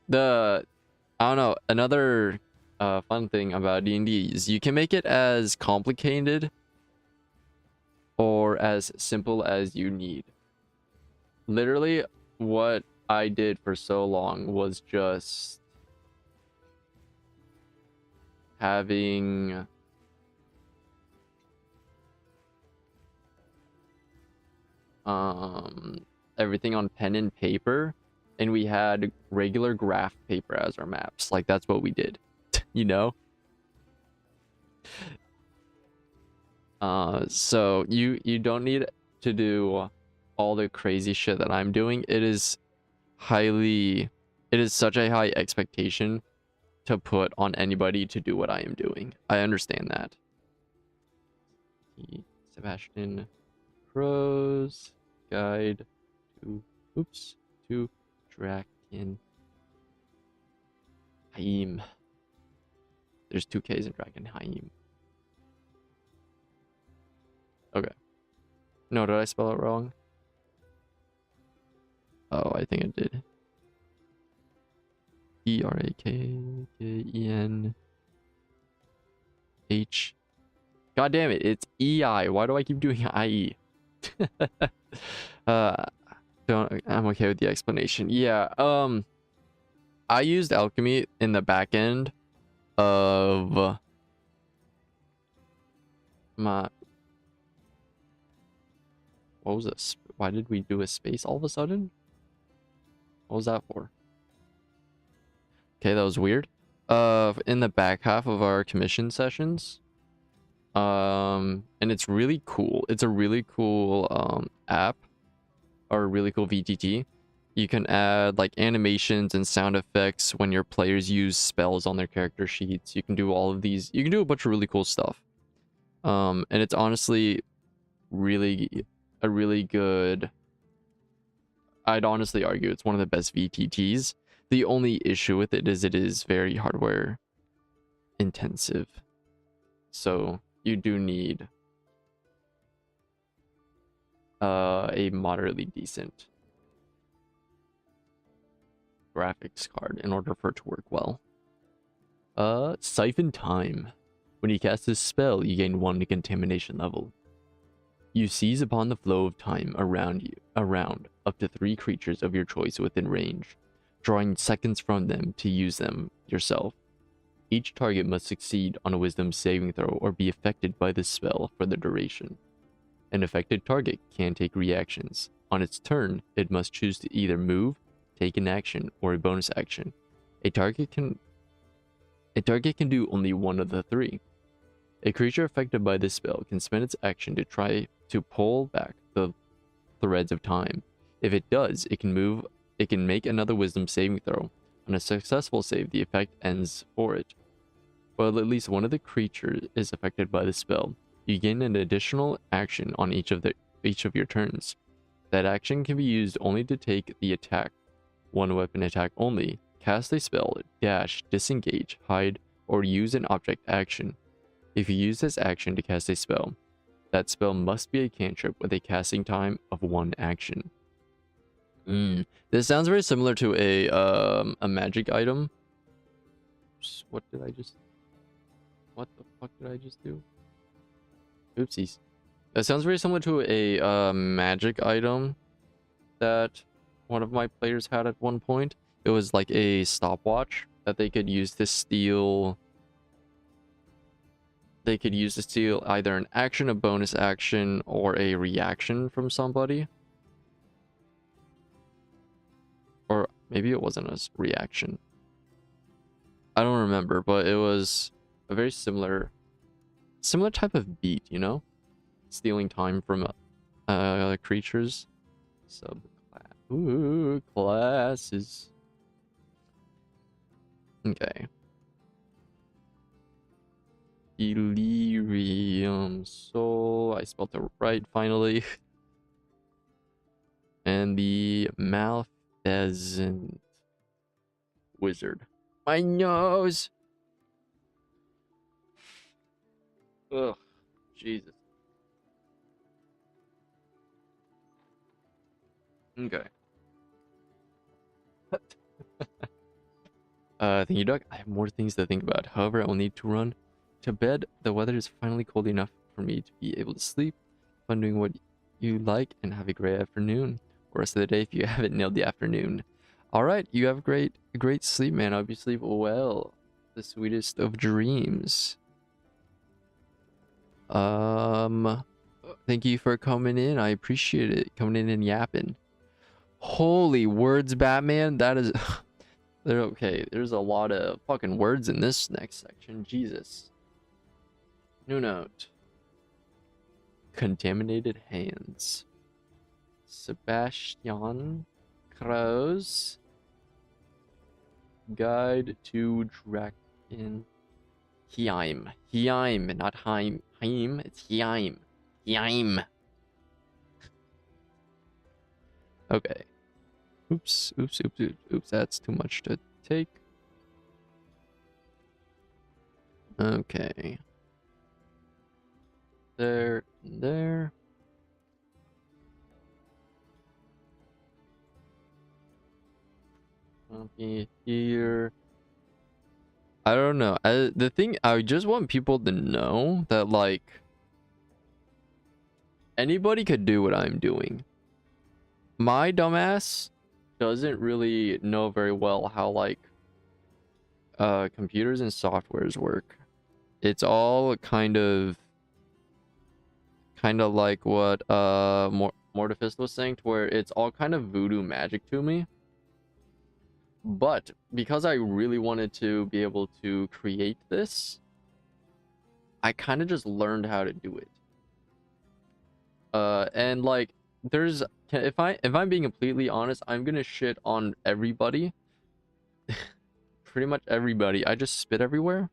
know. Another fun thing about D&D is you can make it as complicated or as simple as you need. Literally, what I did for so long was just having everything on pen and paper, and we had regular graph paper as our maps. Like, that's what we did. You know? So you don't need to do all the crazy shit that I'm doing. It is such a high expectation to put on anybody to do what I am doing. I understand that. Sebastian Crow's Guide to Draken Haim. There's 2 K's in Draken Haim. Okay. No, did I spell it wrong? Oh, I think I did. Drakenh. God damn it, it's EI. Why do I keep doing IE? I'm okay with the explanation. Yeah, I used alchemy in the back end of my... What was this? Why did we do a space all of a sudden? What was that for? Okay, that was weird. in the back half of our commission sessions. And it's really cool. It's a really cool app, or a really cool VTT. You can add like animations and sound effects when your players use spells on their character sheets. You can do all of these. You can do a bunch of really cool stuff. And it's honestly really a really good. I'd honestly argue it's one of the best VTTs. The only issue with it is very hardware intensive. So you do need a moderately decent graphics card in order for it to work well. Siphon Time. When you cast this spell, you gain 1 contamination level. You seize upon the flow of time around up to 3 creatures of your choice within range, drawing seconds from them to use them yourself. Each target must succeed on a wisdom saving throw or be affected by this spell for the duration. An affected target can take reactions. On its turn, it must choose to either move, take an action, or a bonus action. A target can do only one of the 3. A creature affected by this spell can spend its action to try to pull back the threads of time. If it does, it can make another wisdom saving throw. On a successful save, the effect ends for it. While at least one of the creatures is affected by the spell, you gain an additional action on each of your turns. That action can be used only to take the attack, one weapon attack only, cast a spell, dash, disengage, hide, or use an object action. If you use this action to cast a spell, that spell must be a cantrip with a casting time of 1 action. This sounds very similar to a magic item. What the fuck did I just do? Oopsies. That sounds very similar to a magic item that one of my players had at one point. It was like a stopwatch that they could use to steal. They could use to steal either an action, a bonus action, or a reaction from somebody. Or maybe it wasn't a reaction. I don't remember, but it was a very similar type of beat, you know? Stealing time from creatures. Ooh, classes. Okay. Delirium Soul. I spelled it right finally. And the Malfeasant Wizard. My nose! Ugh, Jesus. Okay. Thank you, Doug. I have more things to think about. However, I will need to run to bed. The weather is finally cold enough for me to be able to sleep. Fun doing what you like, and have a great afternoon. Or rest of the day if you haven't nailed the afternoon. Alright, you have a great sleep, man. I hope you sleep well. The sweetest of dreams. Thank you for coming in. I appreciate it. Coming in and yapping. Holy words, Batman. That is... Okay, there's a lot of fucking words in this next section. Jesus. New note. Contaminated hands. Sebastian Krauss. Guide to Draken. Heim, not Heim. Heim, it's Heim. Heim. Okay. Oops, that's too much to take. Okay. There. Okay, here. I don't know. The thing, I just want people to know that, like, anybody could do what I'm doing. My dumbass doesn't really know very well how, like, computers and softwares work. It's all kind of like what Mortifist was saying, to where it's all kind of voodoo magic to me. But because I really wanted to be able to create this, I kind of just learned how to do it. And like, there's if I'm being completely honest, I'm gonna shit on everybody. Pretty much everybody. I just spit everywhere.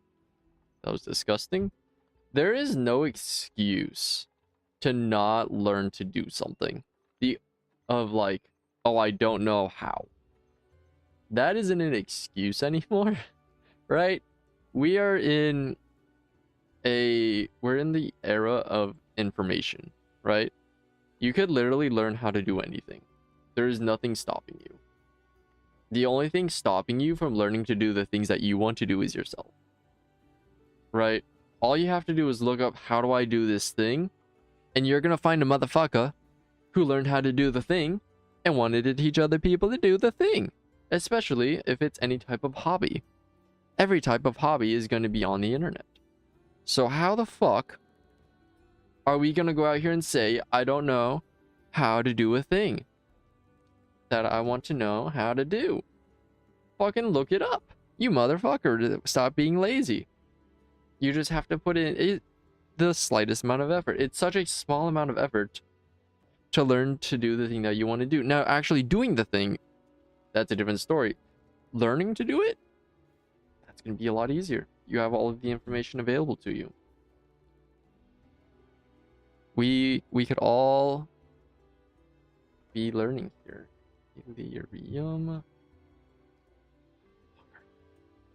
That was disgusting. There is no excuse to not learn to do something. The of like, oh, I don't know how. That isn't an excuse anymore, right? We're in the era of information, right? You could literally learn how to do anything. There is nothing stopping you. The only thing stopping you from learning to do the things that you want to do is yourself, right? All you have to do is look up, how do I do this thing? And you're gonna find a motherfucker who learned how to do the thing and wanted to teach other people to do the thing. Especially if it's any type of hobby. Every type of hobby is going to be on the internet. So how the fuck are we gonna go out here and say, I don't know how to do a thing that I want to know how to do? Fucking look it up, you motherfucker. Stop being lazy. You just have to put in the slightest amount of effort. It's such a small amount of effort to learn to do the thing that you want to do. Now, actually doing the thing, that's a different story. Learning to do it, that's going to be a lot easier. You have all of the information available to you. We could all be learning here.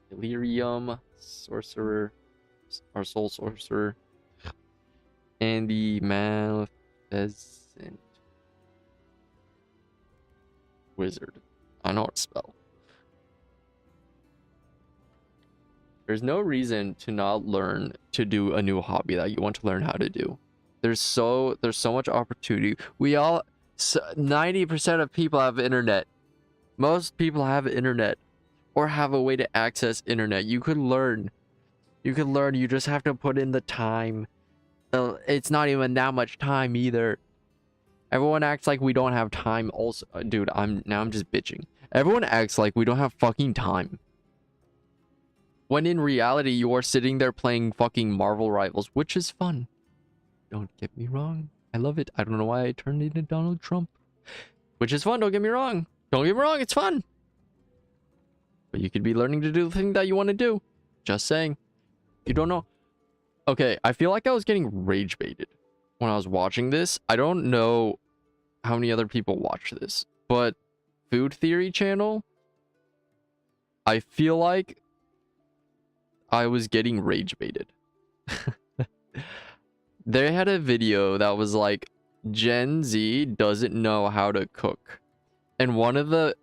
Delirium, sorcerer, our soul sorcerer, and the Maleficent wizard. I know what to spell. There's no reason to not learn to do a new hobby that you want to learn how to do. There's so much opportunity. 90% of people have internet. Most people have internet or have a way to access internet. You could learn. You just have to put in the time. It's not even that much time either. Everyone acts like we don't have time also. Dude, I'm just bitching. Everyone acts like we don't have fucking time. When in reality, you are sitting there playing fucking Marvel Rivals, which is fun. Don't get me wrong. I love it. I don't know why I turned into Donald Trump. Which is fun, don't get me wrong. Don't get me wrong, it's fun. But you could be learning to do the thing that you want to do. Just saying. You don't know. Okay, I feel like I was getting rage baited when I was watching this. I don't know how many other people watch this, but Food Theory channel, I feel like I was getting rage baited. They had a video that was like, Gen Z doesn't know how to cook. And one of the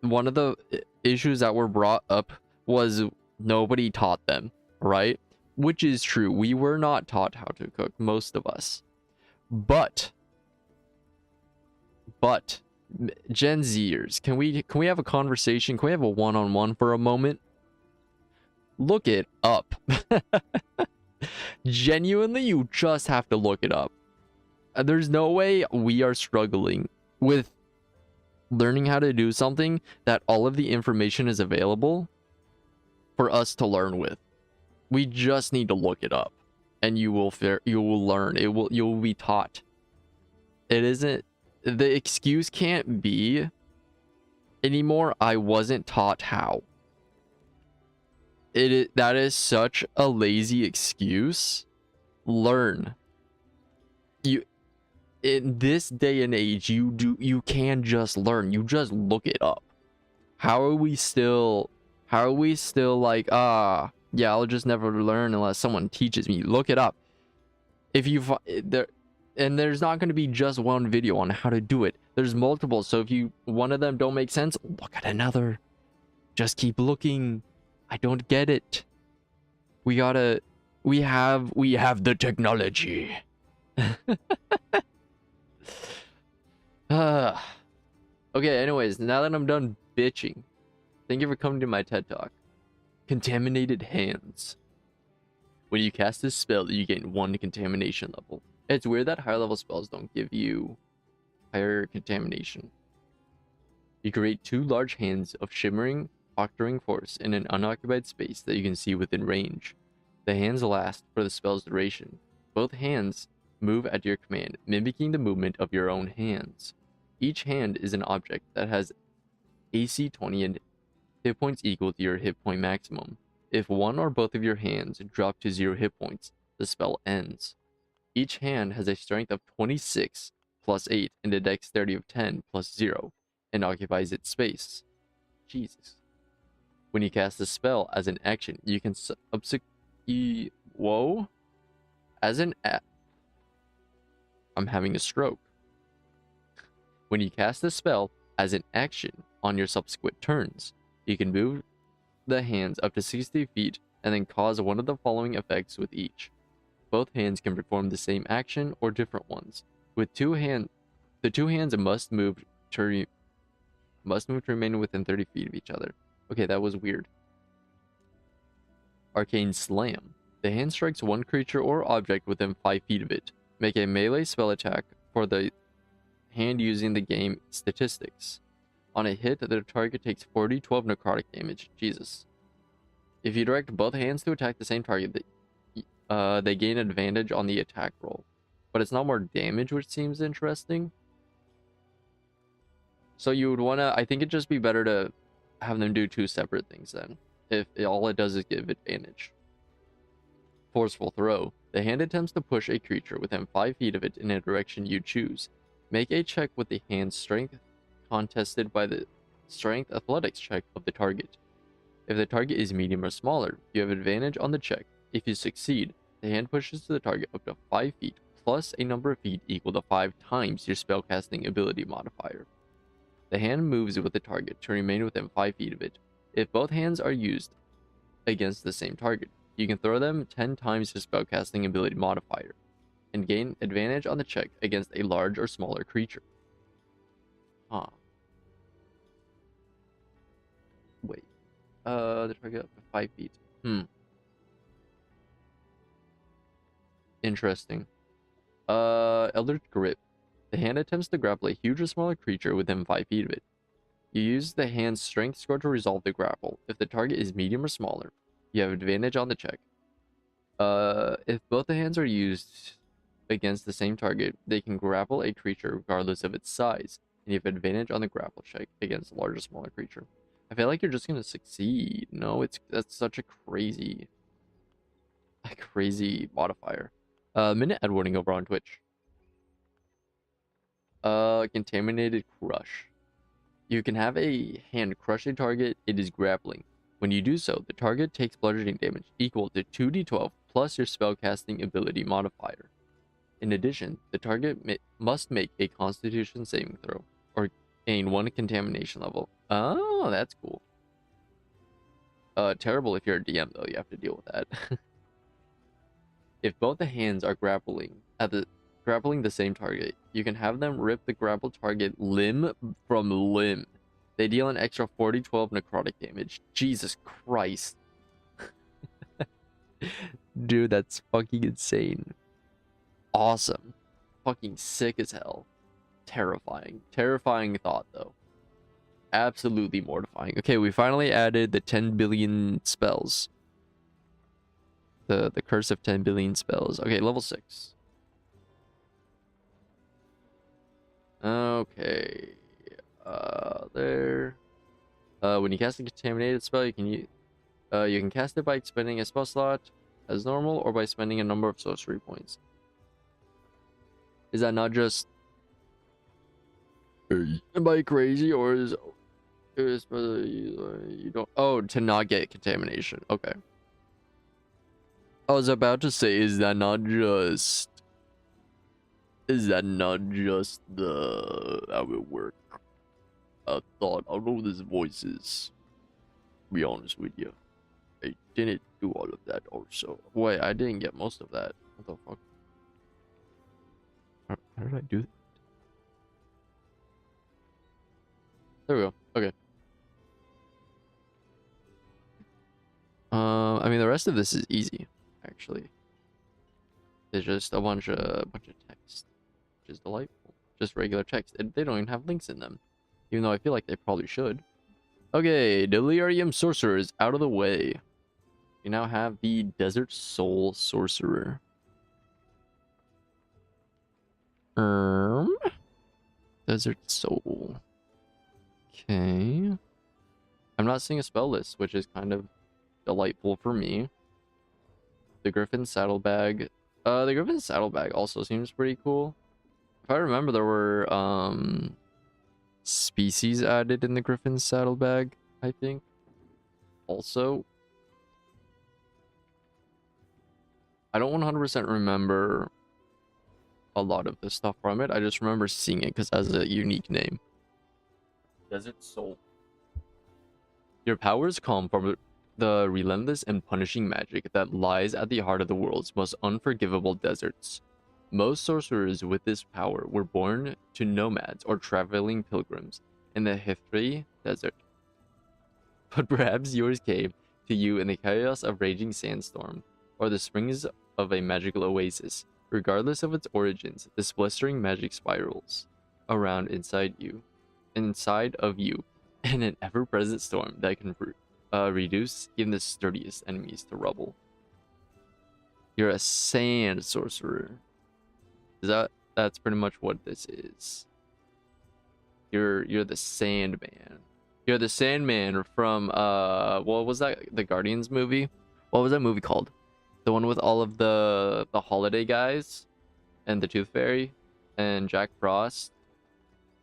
issues that were brought up was nobody taught them, right? Which is true. We were not taught how to cook, most of us. But Gen Zers, can we have a conversation? Can we have a one-on-one for a moment? Look it up. Genuinely, you just have to look it up. There's no way we are struggling with learning how to do something that all of the information is available for us to learn with. We just need to look it up, and you will learn. You'll be taught. It isn't, the excuse can't be anymore, I wasn't taught how. That is such a lazy excuse. Learn. In this day and age, you can just learn. You just look it up. How are we still like, yeah, I'll just never learn unless someone teaches me? Look it up. If you there's not going to be just one video on how to do it. There's multiple. So if one of them don't make sense, look at another. Just keep looking. I don't get it. We have the technology. Okay, anyways, now that I'm done bitching, thank you for coming to my TED Talk. Contaminated hands. When you cast this spell, you gain 1 contamination level. It's weird that higher level spells don't give you higher contamination. You create 2 large hands of shimmering octaring force in an unoccupied space that you can see within range. The hands last for the spell's duration. Both hands move at your command, mimicking the movement of your own hands. Each hand is an object that has AC 20 and hit points equal to your hit point maximum. If one or both of your hands drop to 0 hit points, the spell ends. Each hand has a strength of 26 plus 8 and a dexterity of 10 plus 0 and occupies its space. Jesus. When you cast a spell as an action, you can whoa? I'm having a stroke. When you cast a spell as an action on your subsequent turns, you can move the hands up to 60 feet and then cause one of the following effects with each. Both hands can perform the same action or different ones. With the two hands must move to remain within 30 feet of each other. Okay, that was weird. Arcane Slam. The hand strikes one creature or object within 5 feet of it. Make a melee spell attack for the hand using the game statistics. On a hit, the target takes 4d12 necrotic damage. Jesus. If you direct both hands to attack the same target, they gain advantage on the attack roll. But it's not more damage, which seems interesting. So you would want to... I think it'd just be better to have them do 2 separate things then. If all it does is give advantage. Forceful Throw. The hand attempts to push a creature within 5 feet of it in a direction you choose. Make a check with the hand's strength contested by the strength athletics check of the target. If the target is medium or smaller, you have advantage on the check. If you succeed, the hand pushes to the target up to 5 feet, plus a number of feet equal to 5 times your spellcasting ability modifier. The hand moves with the target to remain within 5 feet of it. If both hands are used against the same target, you can throw them 10 times your spellcasting ability modifier, and gain advantage on the check against a large or smaller creature. Huh. Wait. The target up to 5 feet. Interesting. Eldritch Grip. The hand attempts to grapple a huge or smaller creature within 5 feet of it. You use the hand's strength score to resolve the grapple. If the target is medium or smaller, you have advantage on the check. If both the hands are used against the same target, they can grapple a creature regardless of its size, and you have advantage on the grapple check against a larger or smaller creature. I feel like you're just gonna succeed. No, that's such a crazy modifier. Minute Ed warning over on Twitch. Contaminated Crush. You can have a hand crush a target it is grappling. When you do so, the target takes bludgeoning damage equal to 2d12 plus your spellcasting ability modifier. In addition, the target must make a Constitution saving throw or gain 1 contamination level. Oh, that's cool. Terrible if you're a DM though, you have to deal with that. If both the hands are grappling the same target, you can have them rip the grappled target limb from limb. They deal an extra 4d12 necrotic damage. Jesus Christ. Dude, that's fucking insane. Awesome. Fucking sick as hell. Terrifying. Terrifying thought, though. Absolutely mortifying. Okay, we finally added the 10 billion spells. The curse of 10 billion spells. Okay, level 6. Okay. There. When you cast a contaminated spell, you can cast it by expending a spell slot as normal or by spending a number of sorcery points. Is that not just... Am I crazy, or is you don't... Oh, to not get contamination. Okay. I was about to say, is that not just the how it works? I thought, I know this voices. To be honest with you, I didn't do all of that also. Wait, I didn't get most of that. What the fuck? How did I do that? There we go. Okay. I mean, the rest of this is easy, actually. It's just a bunch of text, which is delightful. Just regular text. They don't even have links in them, even though I feel like they probably should. Okay, Delirium Sorcerer is out of the way. We now have the Desert Soul Sorcerer. Desert Soul. Okay. I'm not seeing a spell list, which is kind of delightful for me. The Griffin Saddlebag. The Griffin Saddlebag also seems pretty cool. If I remember, there were species added in the Griffin Saddlebag, I think. Also, I don't 100% remember a lot of the stuff from it. I just remember seeing it because it has a unique name. Desert Soul. Your powers come from the relentless and punishing magic that lies at the heart of the world's most unforgivable deserts. Most sorcerers with this power were born to nomads or traveling pilgrims in the Hithri Desert. But perhaps yours came to you in the chaos of raging sandstorm, or the springs of a magical oasis. Regardless of its origins, this blistering magic spirals around inside of you, in an ever-present storm that can reduce even the sturdiest enemies to rubble. You're a sand sorcerer. That's pretty much what this is. You're the Sandman. You're the Sandman from what was that? The Guardians movie? What was that movie called? The one with all of the holiday guys and the Tooth Fairy and Jack Frost.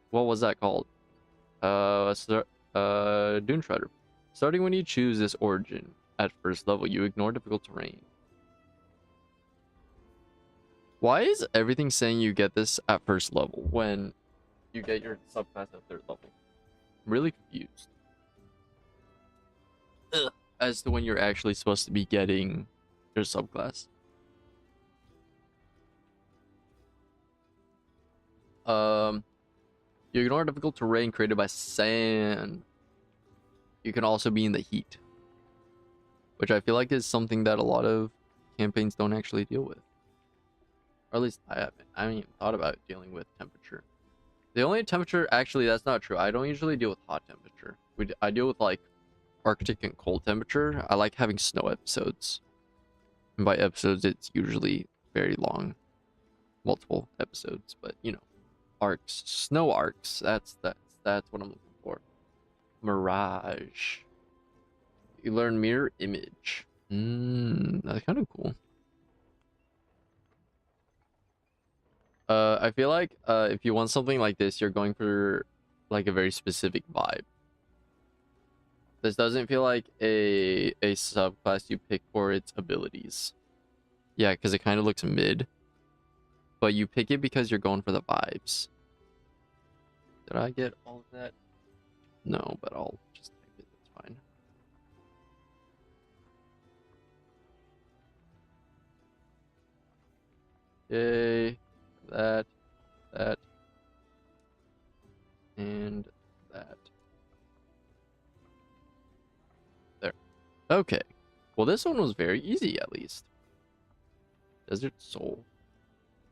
What was that called? Dune Shredder. Starting when you choose this origin at first level, you ignore difficult terrain. Why is everything saying you get this at first level when you get your subclass at third level? I'm really confused. Ugh. As to when you're actually supposed to be getting your subclass. You ignore difficult terrain created by sand. You can also be in the heat, which I feel like is something that a lot of campaigns don't actually deal with. Or at least I haven't even thought about dealing with temperature. The only temperature, actually, that's not true. I don't usually deal with hot temperature. I deal with like Arctic and cold temperature. I like having snow episodes. And by episodes, it's usually very long, multiple episodes. But you know, arcs, snow arcs. That's what I'm looking for. Mirage. You learn mirror image. That's kind of cool. I feel like if you want something like this, you're going for like a very specific vibe. This doesn't feel like a subclass you pick for its abilities. Yeah, because it kind of looks mid. But you pick it because you're going for the vibes. Did I get all of that? No, but I'll just type it. That's fine. Yay. That. And that. There. Okay. Well, this one was very easy, at least. Desert Soul.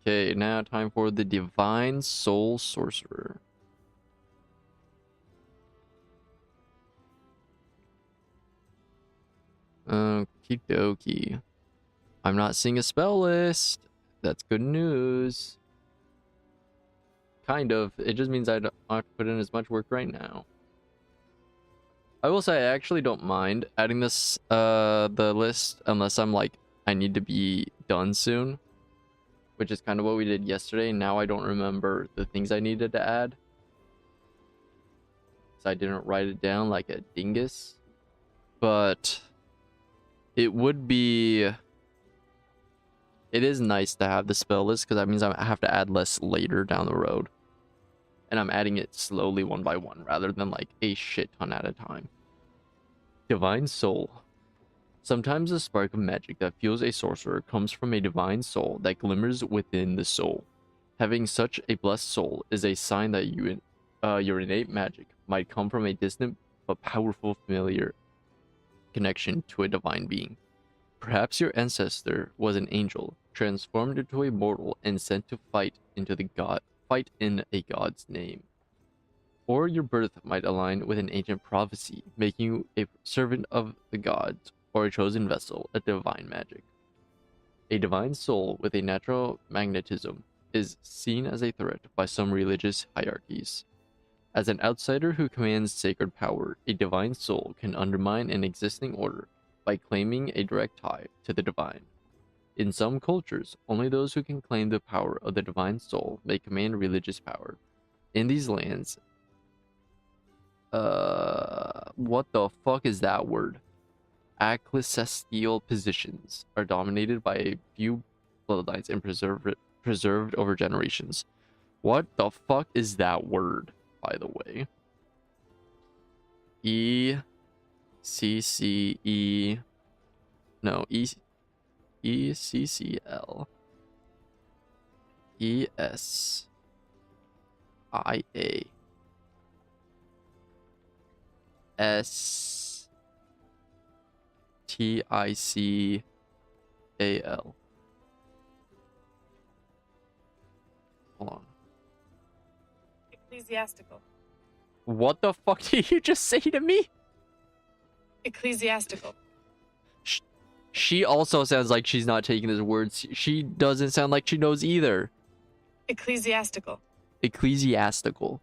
Okay, now time for the Divine Soul Sorcerer. Okie dokie. I'm not seeing a spell list. That's good news. Kind of. It just means I don't have to put in as much work right now. I will say I actually don't mind adding this the list unless I'm like I need to be done soon, which is kind of what we did yesterday. Now I don't remember the things I needed to add, so I didn't write it down like a dingus. But it is nice to have the spell list because that means I have to add less later down the road. And I'm adding it slowly one by one rather than like a shit ton at a time. Divine Soul. Sometimes the spark of magic that fuels a sorcerer comes from a divine soul that glimmers within the soul. Having such a blessed soul is a sign that your innate magic might come from a distant but powerful familiar connection to a divine being. Perhaps your ancestor was an angel, transformed into a mortal and sent to fight in a god's name. Or your birth might align with an ancient prophecy, making you a servant of the gods or a chosen vessel of divine magic. A divine soul with a natural magnetism is seen as a threat by some religious hierarchies. As an outsider who commands sacred power, a divine soul can undermine an existing order by claiming a direct tie to the divine. In some cultures, only those who can claim the power of the divine soul may command religious power. In these lands, what the fuck is that word? Ecclesiastical positions are dominated by a few bloodlines and preserved over generations. What the fuck is that word, by the way? E C C E no E C C L E S I A S T I C A L. Hold on. Ecclesiastical. What the fuck did you just say to me? Ecclesiastical. She also sounds like she's not taking his words. She doesn't sound like she knows either. Ecclesiastical. Ecclesiastical.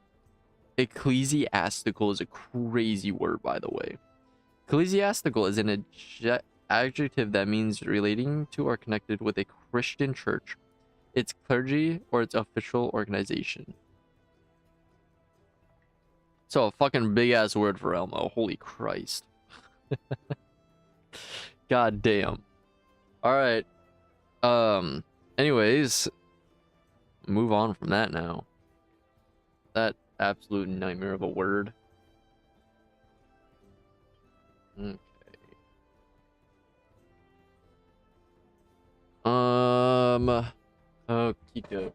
Ecclesiastical is a crazy word, by the way. Ecclesiastical is an adjective that means relating to or connected with a Christian church, its clergy, or its official organization. So a fucking big ass word for Elmo. Holy Christ. God damn. Alright. Anyways. Move on from that now. That absolute nightmare of a word. Okay. Okie doke.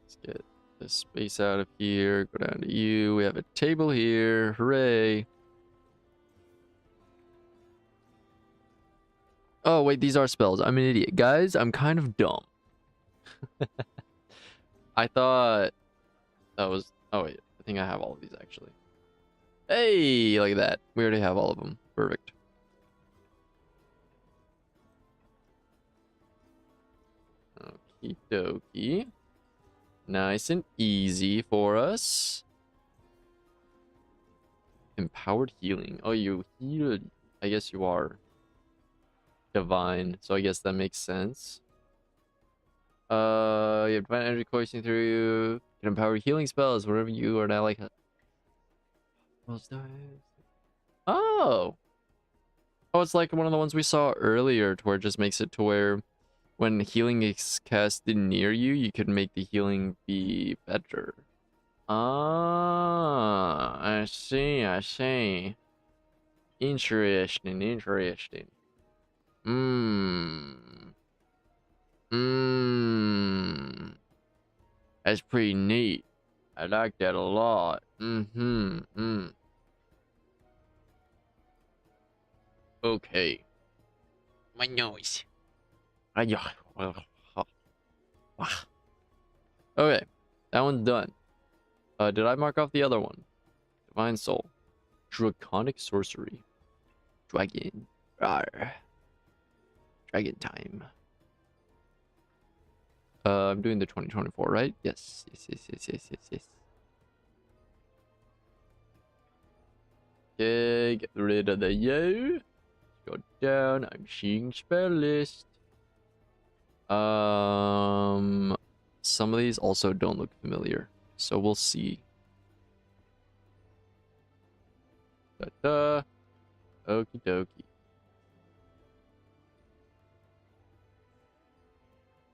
Let's get this space out of here. Go down to you. We have a table here. Hooray. Oh, wait, these are spells. I'm an idiot. Guys, I'm kind of dumb. I thought that was... Oh, wait. I think I have all of these, actually. Hey, look at that. We already have all of them. Perfect. Okie dokie. Nice and easy for us. Empowered healing. Oh, you healed. I guess you are divine, so I guess that makes sense. You have divine energy coursing through you. You can empower healing spells wherever you are now. Like, oh, it's like one of the ones we saw earlier, to where it just makes it to where when healing is casted near you, you can make the healing be better. Ah, I see. Interesting. That's pretty neat. I like that a lot. Okay. My nose. Okay, that one's done. Did I mark off the other one? Divine Soul. Draconic Sorcery. Dragon. Rawr. Dragon time. I'm doing the 2024, right? Yes. Okay, get rid of the yo. Go down. I'm seeing spell list. Some of these also don't look familiar, so we'll see. Okie dokie.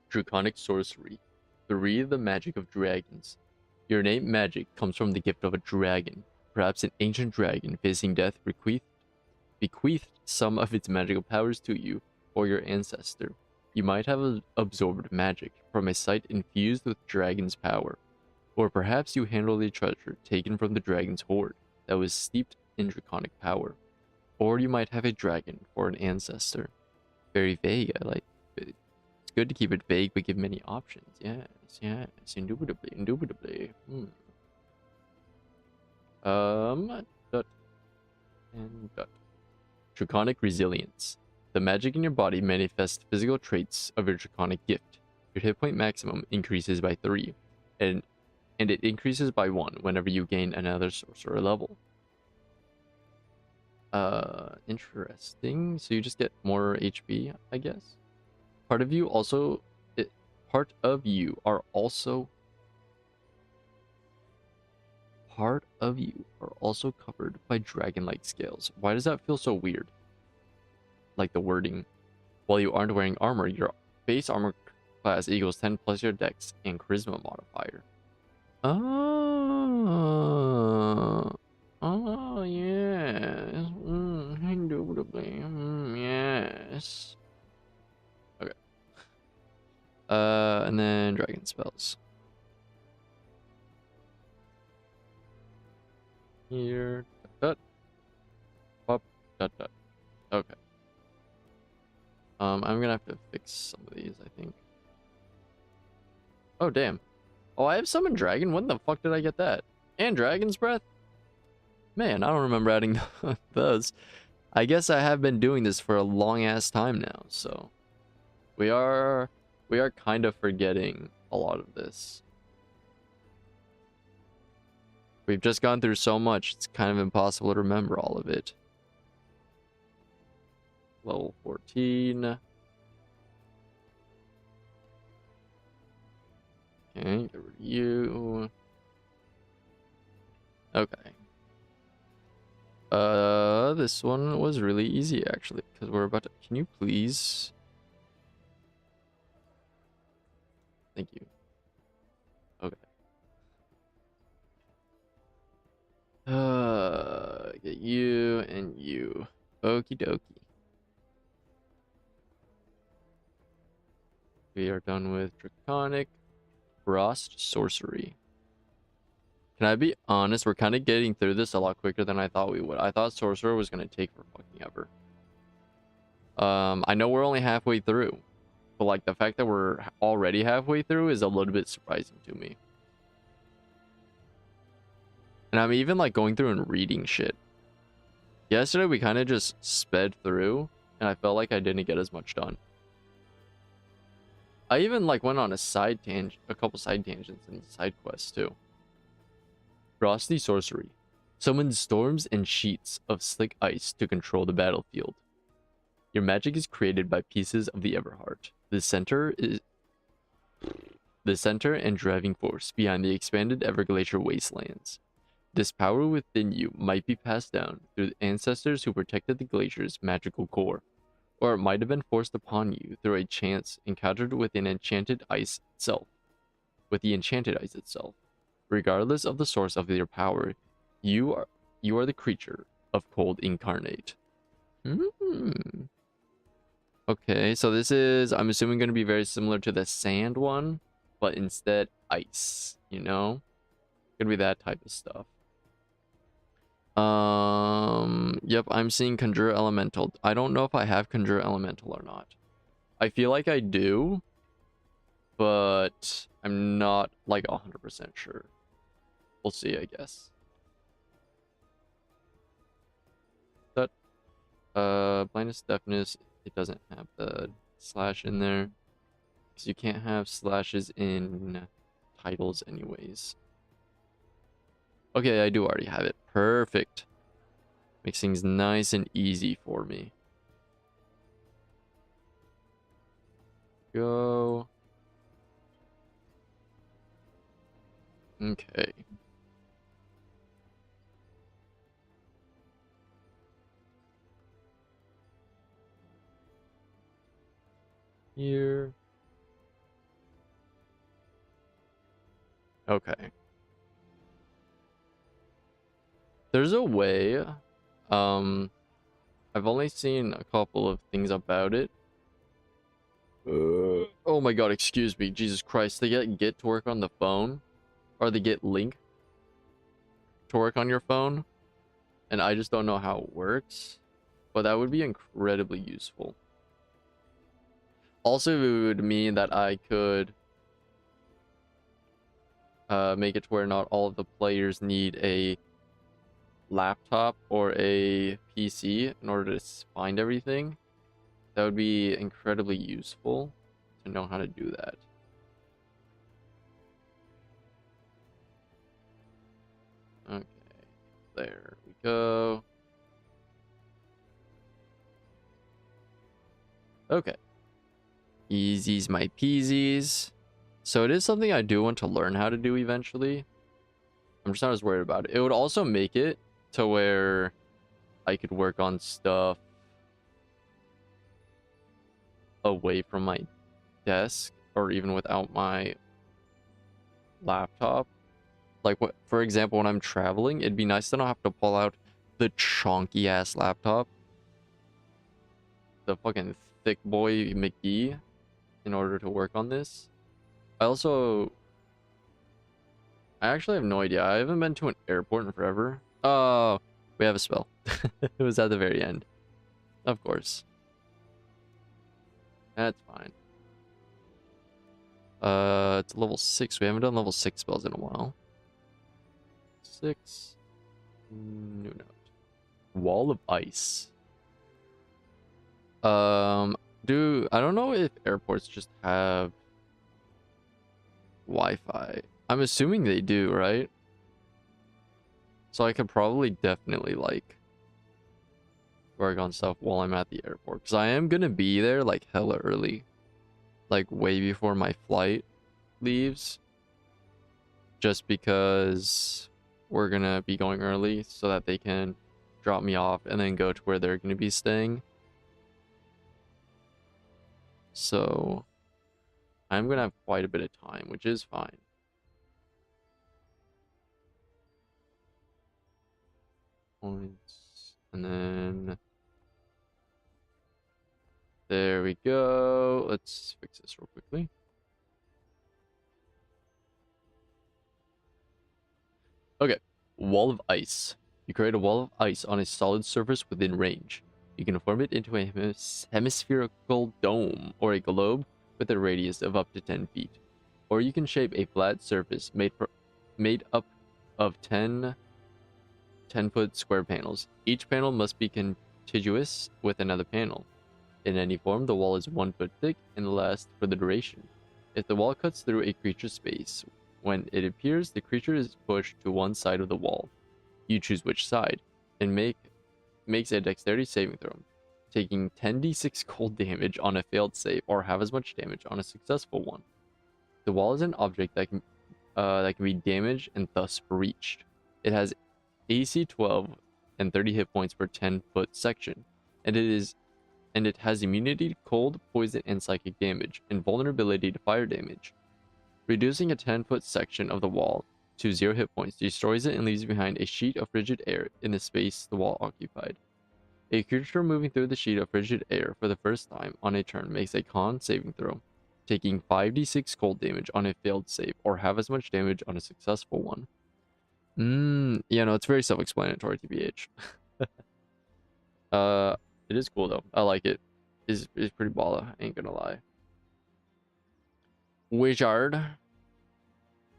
Draconic Sorcery. 3. The magic of dragons. Your innate magic comes from the gift of a dragon. Perhaps an ancient dragon facing death bequeathed some of its magical powers to you or your ancestor. You might have absorbed magic from a site infused with dragon's power. Or perhaps you handled a treasure taken from the dragon's hoard that was steeped in draconic power. Or you might have a dragon for an ancestor. Very vague, I like it. It's good to keep it vague but give many options. Yes, yes, indubitably, indubitably. Dot and dot. Draconic resilience. The magic in your body manifests physical traits of your draconic gift. Your hit point maximum increases by 3, and it increases by 1 whenever you gain another sorcerer level. Interesting. So you just get more HP, I guess. Part of you are also covered by dragon-like scales. Why does that feel so weird? Like the wording. While you aren't wearing armor, your base armor class equals 10 plus your dex and charisma modifier. Oh yes. Indubitably. Yes. Okay. And then dragon spells. Here. Dot. Pop. Dot. Dot. Okay. I'm gonna have to fix some of these, I think. Oh damn. Oh, I have summoned dragon. When the fuck did I get that? And dragon's breath? Man, I don't remember adding those. I guess I have been doing this for a long ass time now, so we are kind of forgetting a lot of this. We've just gone through so much, it's kind of impossible to remember all of it. Level 14. Okay, get rid of you. Okay. This one was really easy actually, because we're about to... Can you please? Thank you. Okay. Get you and you. Okie dokie. We are done with Draconic. Frost Sorcery. Can I be honest? We're kind of getting through this a lot quicker than I thought we would. I thought Sorcerer was going to take for fucking ever. I know we're only halfway through, but like the fact that we're already halfway through is a little bit surprising to me. And I'm even like going through and reading shit. Yesterday we kind of just sped through and I felt like I didn't get as much done. I even like went on a couple side tangents and side quests too. Frosty Sorcery. Summon storms and sheets of slick ice to control the battlefield. Your magic is created by pieces of the Everheart. The center and driving force behind the expanded Everglacier wastelands. This power within you might be passed down through the ancestors who protected the glacier's magical core, or it might have been forced upon you through a chance encountered with the enchanted ice itself. Regardless of the source of your power, you are the creature of cold incarnate. Okay, so this is, I'm assuming, going to be very similar to the sand one, but instead ice, you know? Gonna be that type of stuff. Yep, I'm seeing Conjure Elemental. I don't know if I have Conjure Elemental or not. I feel like I do, but I'm not like 100% sure. We'll see, I guess. That blindness, deafness, it doesn't have the slash in there, because you can't have slashes in titles anyways. Okay, I do already have it. Perfect. Makes things nice and easy for me. Go. Okay. Here. Okay. There's a way. I've only seen a couple of things about it. Oh my god, excuse me. Jesus Christ. They get Git to work on the phone. Or they get Link to work on your phone. And I just don't know how it works. But that would be incredibly useful. Also, it would mean that I could make it to where not all of the players need a laptop or a PC in order to find everything. That would be incredibly useful to know how to do that. Okay, there we go. Okay. Easy's my peasies. So it is something I do want to learn how to do eventually. I'm just not as worried about it. It would also make it to where I could work on stuff away from my desk or even without my laptop. Like, what, for example, when I'm traveling, it'd be nice to not have to pull out the chonky ass laptop, the fucking thick boy McGee, in order to work on this. I actually have no idea. I haven't been to an airport in forever. Oh, we have a spell. It was at the very end. Of course. That's fine. It's level 6. We haven't done level 6 spells in a while. 6. New note. Wall of ice. I don't know if airports just have Wi-Fi. I'm assuming they do, right? So I could probably definitely like work on stuff while I'm at the airport, because I am gonna be there like hella early, like way before my flight leaves, just because we're gonna be going early so that they can drop me off and then go to where they're gonna be staying. So I'm gonna have quite a bit of time, which is fine. Points, and then there we go. Let's fix this real quickly. Okay, wall of ice. You create a wall of ice on a solid surface within range. You can form it into a hemispherical dome or a globe with a radius of up to 10 feet. Or you can shape a flat surface made up of 10-foot square panels. Each panel must be contiguous with another panel. In any form, the wall is 1 foot thick and lasts for the duration. If the wall cuts through a creature's space, when it appears, the creature is pushed to one side of the wall. You choose which side, and makes a dexterity saving throw, taking 10d6 cold damage on a failed save, or half as much damage on a successful one. The wall is an object that can be damaged and thus breached. It has AC 12 and 30 hit points per 10-foot section, and it has immunity to cold, poison, and psychic damage, and vulnerability to fire damage. Reducing a 10-foot section of the wall to 0 hit points destroys it and leaves behind a sheet of frigid air in the space the wall occupied. A creature moving through the sheet of frigid air for the first time on a turn makes a con saving throw, taking 5d6 cold damage on a failed save, or half as much damage on a successful one. Yeah, no, it's very self-explanatory, TBH. It is cool though. I like it. It's pretty baller, ain't gonna lie. Wizard.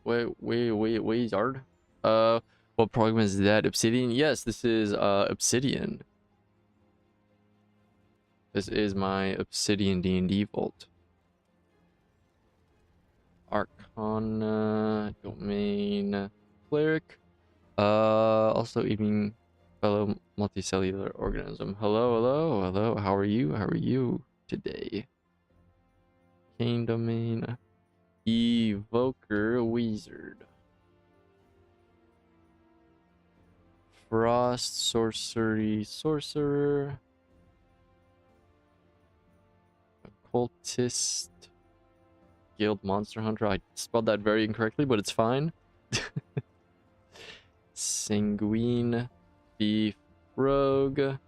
Wizard. What program is that? Obsidian? Yes, this is Obsidian. This is my Obsidian D&D vault. Arcana, domain, cleric. Also eating fellow multicellular organism. Hello. How are you today? Cane domain. Evoker wizard. Frost sorcery sorcerer. Occultist. Guild monster hunter. I spelled that very incorrectly, but it's fine. Sanguine. Thief. Rogue.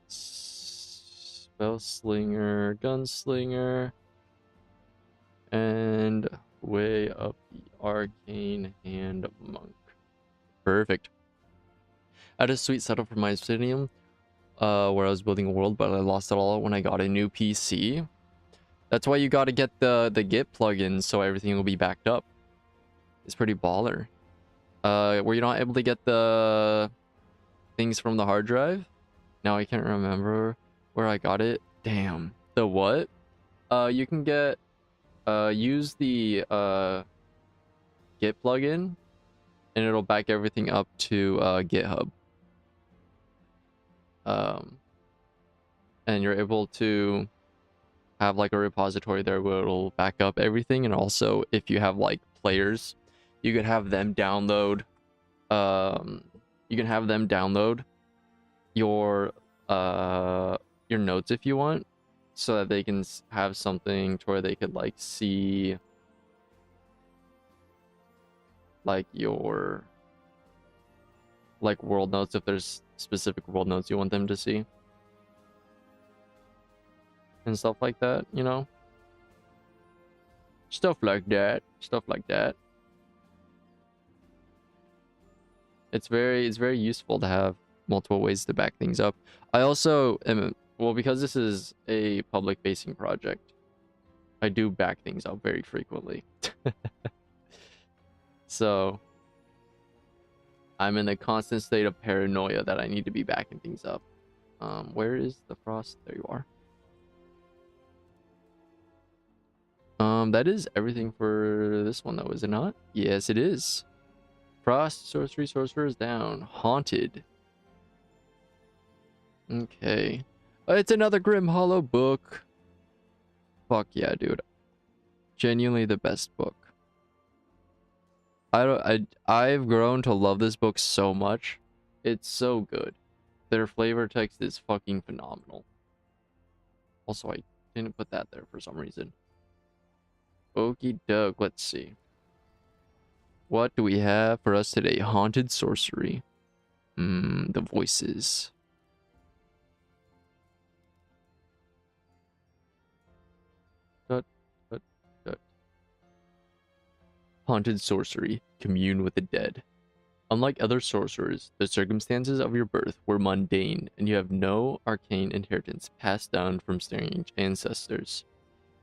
Spellslinger. Gunslinger. And way up the arcane hand monk. Perfect. I had a sweet setup for my obsidian. where I was building a world, but I lost it all when I got a new PC. That's why you got to get the Git plugin so everything will be backed up. It's pretty baller. Were you not able to get the things from the hard drive? Now I can't remember where I got it. Damn. The what? You can get use the Git plugin and it'll back everything up to GitHub. And you're able to have like a repository there where it'll back up everything, and also if you have like players, you could have them download your notes if you want, so that they can have something to where they could like see like your like world notes if there's specific world notes you want them to see and stuff like that, you know, stuff like that. It's very useful to have multiple ways to back things up. I also am, well, because this is a public facing project, I do back things up very frequently. So I'm in a constant state of paranoia that I need to be backing things up. Where is the frost? There you are. That is everything for this one though, is it not? Yes, it is. Frost, sorcery, sorcerers down. Haunted. Okay. It's another Grim Hollow book. Fuck yeah, dude. Genuinely the best book. I've grown to love this book so much. It's so good. Their flavor text is fucking phenomenal. Also, I didn't put that there for some reason. Okie doke, let's see. What do we have for us today? Haunted sorcery. The voices. Haunted sorcery. Commune with the dead. Unlike other sorcerers, the circumstances of your birth were mundane, and you have no arcane inheritance passed down from strange ancestors.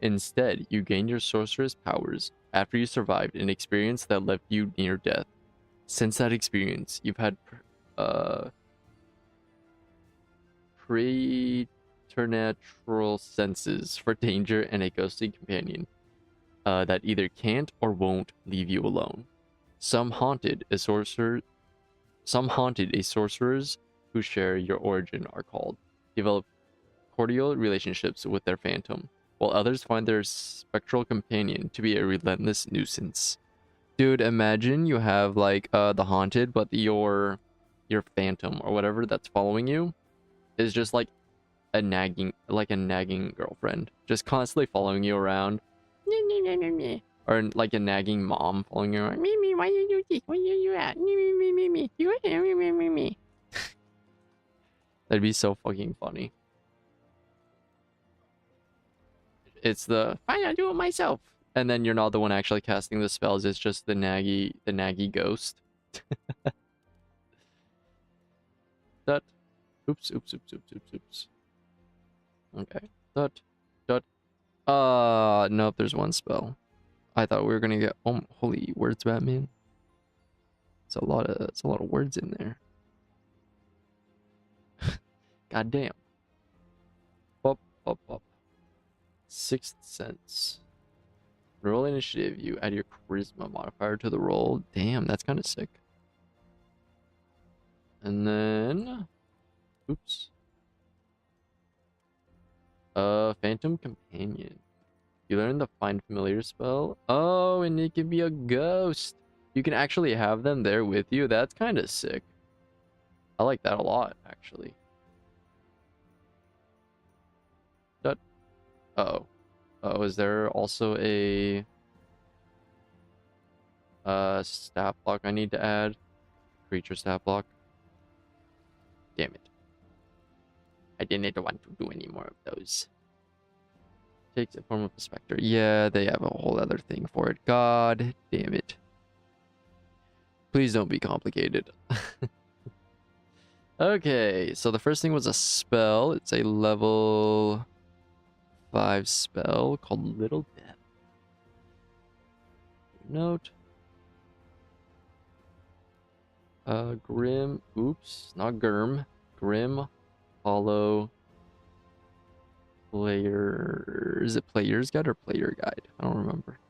Instead, you gained your sorceress powers after you survived an experience that left you near death. Since that experience, you've had preternatural senses for danger and a ghostly companion that either can't or won't leave you alone. Some haunted sorcerers who share your origin are called, develop cordial relationships with their phantom, while others find their spectral companion to be a relentless nuisance. Dude, imagine you have like the haunted, but your phantom or whatever that's following you is just like a nagging girlfriend, just constantly following you around. Or like a nagging mom following you around. Mimi, why you do this? Where you at? Me. You here? Me. That'd be so fucking funny. It's the fine, I'll do it myself. And then you're not the one actually casting the spells, it's just the naggy ghost. That oops. Okay. Nope, there's one spell. I thought we were gonna get holy words, Batman. It's a lot of words in there. God damn. Up. Sixth sense. Roll initiative. You add your charisma modifier to the roll. Damn, that's kind of sick. And then, oops. Phantom companion. You learn the find familiar spell. Oh, and it can be a ghost. You can actually have them there with you. That's kind of sick. I like that a lot, actually. Oh, is there also a stat block I need to add? Creature stat block. Damn it. I didn't want to do any more of those. Takes the form of a specter. Yeah, they have a whole other thing for it. God damn it. Please don't be complicated. Okay, so the first thing was a spell. It's a level 5 spell called Little Death. Note. Grim. Oops, not Gurm. Grim Hollow Player. Is it Player's Guide or Player Guide? I don't remember.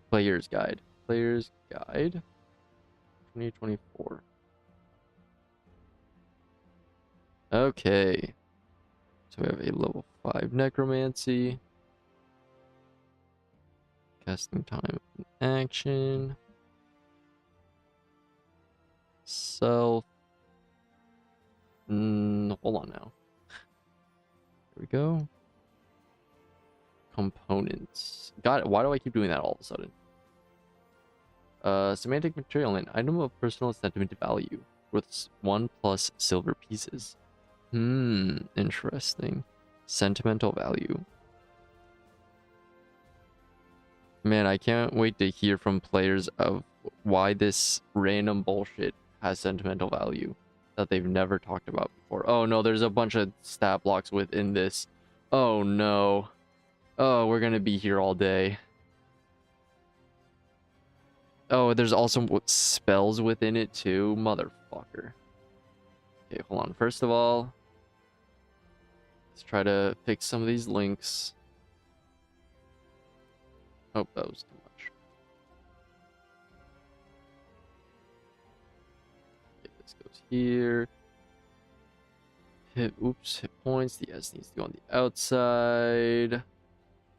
Player's Guide. Player's Guide 2024. Okay. So we have a level 5 Necromancy. Casting time in action. Self. Hold on now. Here we go. Components. Got it. Why do I keep doing that all of a sudden? Semantic material, an item of personal sentiment value with 1 plus silver pieces. Interesting. Sentimental value. Man, I can't wait to hear from players of why this random bullshit has sentimental value that they've never talked about before. Oh no, there's a bunch of stat blocks within this. Oh no. Oh, we're gonna be here all day. Oh, there's also spells within it too. Motherfucker. Okay, hold on. First of all, let's try to fix some of these links. Oh, that was too much. Okay, this goes here. Hit points. The S needs to go on the outside.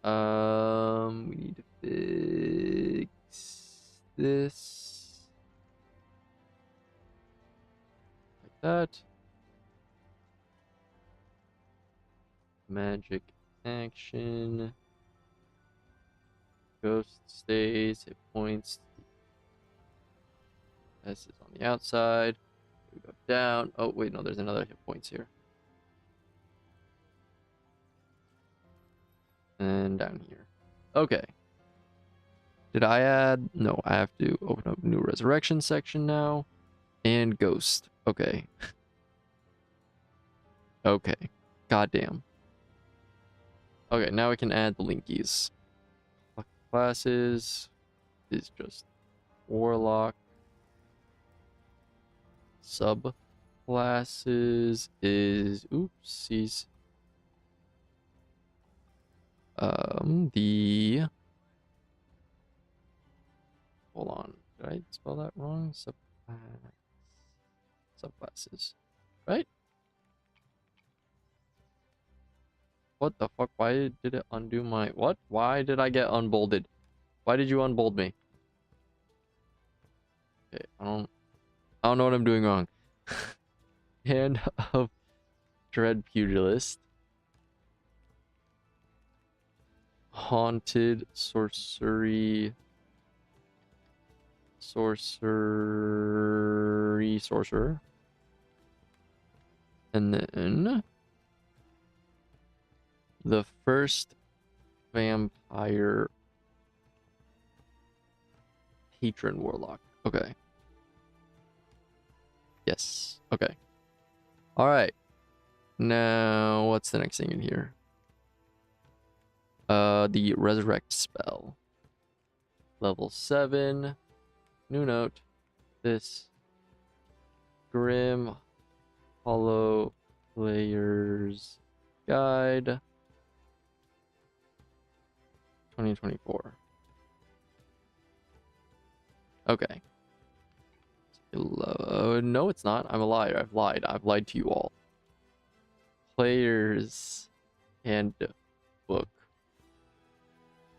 We need to fix this. Like that. Magic action. Ghost stays. Hit points. S is on the outside. We go down. Oh, wait, no, there's another hit points here. And down here. Okay. Did I add? No, I have to open up new resurrection section now. And ghost. Okay. Okay. Goddamn. Okay, now we can add the linkies. Classes is just warlock. Subclasses is oopsies. The hold on, did I spell that wrong? Subclasses, right? What the fuck? Why did it undo my what? Why did I get unbolded? Why did you unbold me? Okay, I don't know what I'm doing wrong. Hand of Dread Pugilist. Haunted Sorcerer. And then the first vampire patron warlock. Okay. Yes. Okay. All right. Now, what's the next thing in here? The resurrect spell. Level 7. New note. This Grim Hollow Player's Guide 2024. Okay. No, it's not. I'm a liar. I've lied. I've lied to you all. Player's Handbook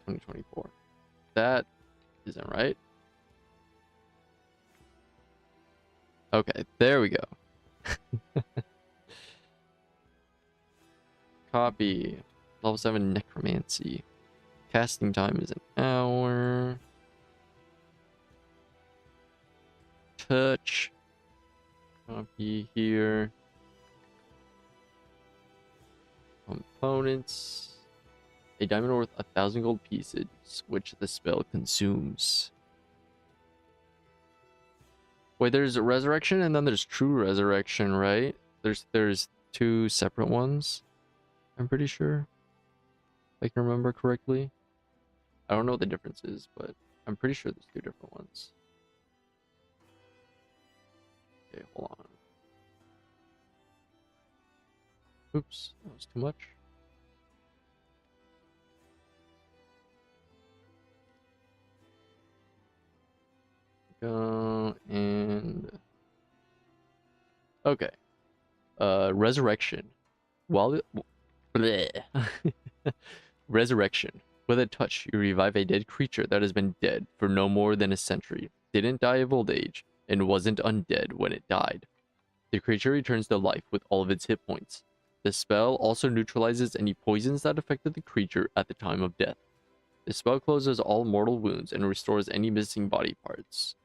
2024. That isn't right. Okay, there we go. Copy. Level 7 Necromancy. Casting time is an hour. Touch. Copy here. Components. A diamond worth 1,000 gold pieces, which the spell consumes. Wait, there's resurrection and then there's true resurrection, right? There's two separate ones. I'm pretty sure. If I can remember correctly. I don't know what the difference is, but I'm pretty sure there's two different ones. Okay, hold on. Oops, that was too much. Go and okay. Resurrection. While bleh. Resurrection. With a touch, you revive a dead creature that has been dead for no more than a century, didn't die of old age, and wasn't undead when it died. The creature returns to life with all of its hit points. The spell also neutralizes any poisons that affected the creature at the time of death. The spell closes all mortal wounds and restores any missing body parts.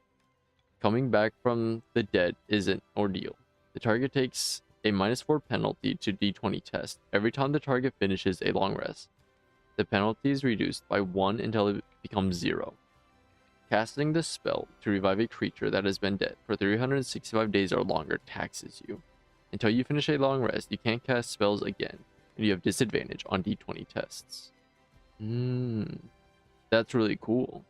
Coming back from the dead is an ordeal. The target takes a -4 penalty to d20 test every time the target finishes a long rest. The penalty is reduced by 1 until it becomes 0. Casting this spell to revive a creature that has been dead for 365 days or longer taxes you. Until you finish a long rest, you can't cast spells again, and you have disadvantage on d20 tests. That's really cool.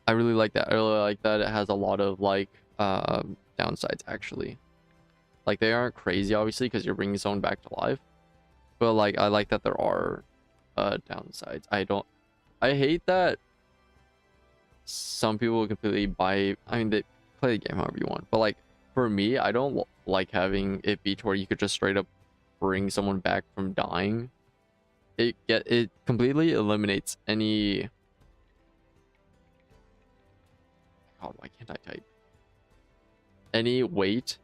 I really like that. I really like that it has a lot of like downsides actually. Like they aren't crazy obviously because you're bringing someone back to life, but like I like that there are downsides. I hate that some people completely buy. I mean, they play the game however you want, but like for me, I don't like having it be to where you could just straight up bring someone back from dying. It completely eliminates any. God, why can't I type? Any weight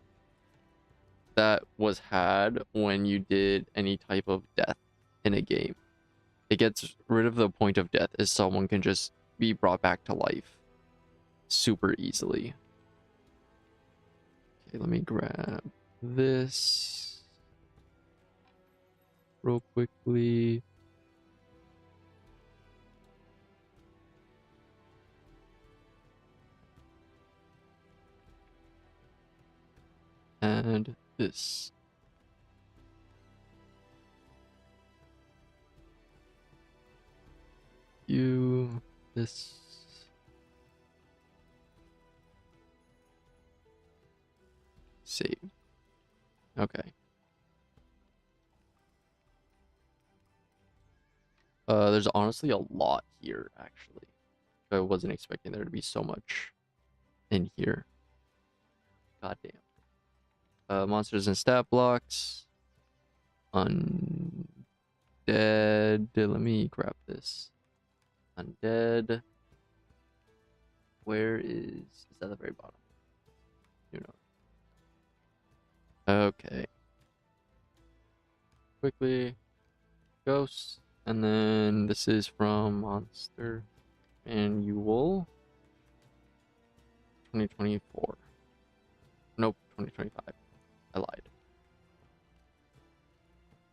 that was had when you did any type of death in a game. It gets rid of the point of death as someone can just be brought back to life super easily. Okay, let me grab this real quickly. And this. This. Save. Okay. There's honestly a lot here, actually. I wasn't expecting there to be so much in here. Goddamn. Monsters and stat blocks. Undead. Let me grab this. Undead. Where is that the very bottom? You know. Okay. Quickly. Ghosts. And then this is from Monster Manual 2024. Nope, 2025. I lied.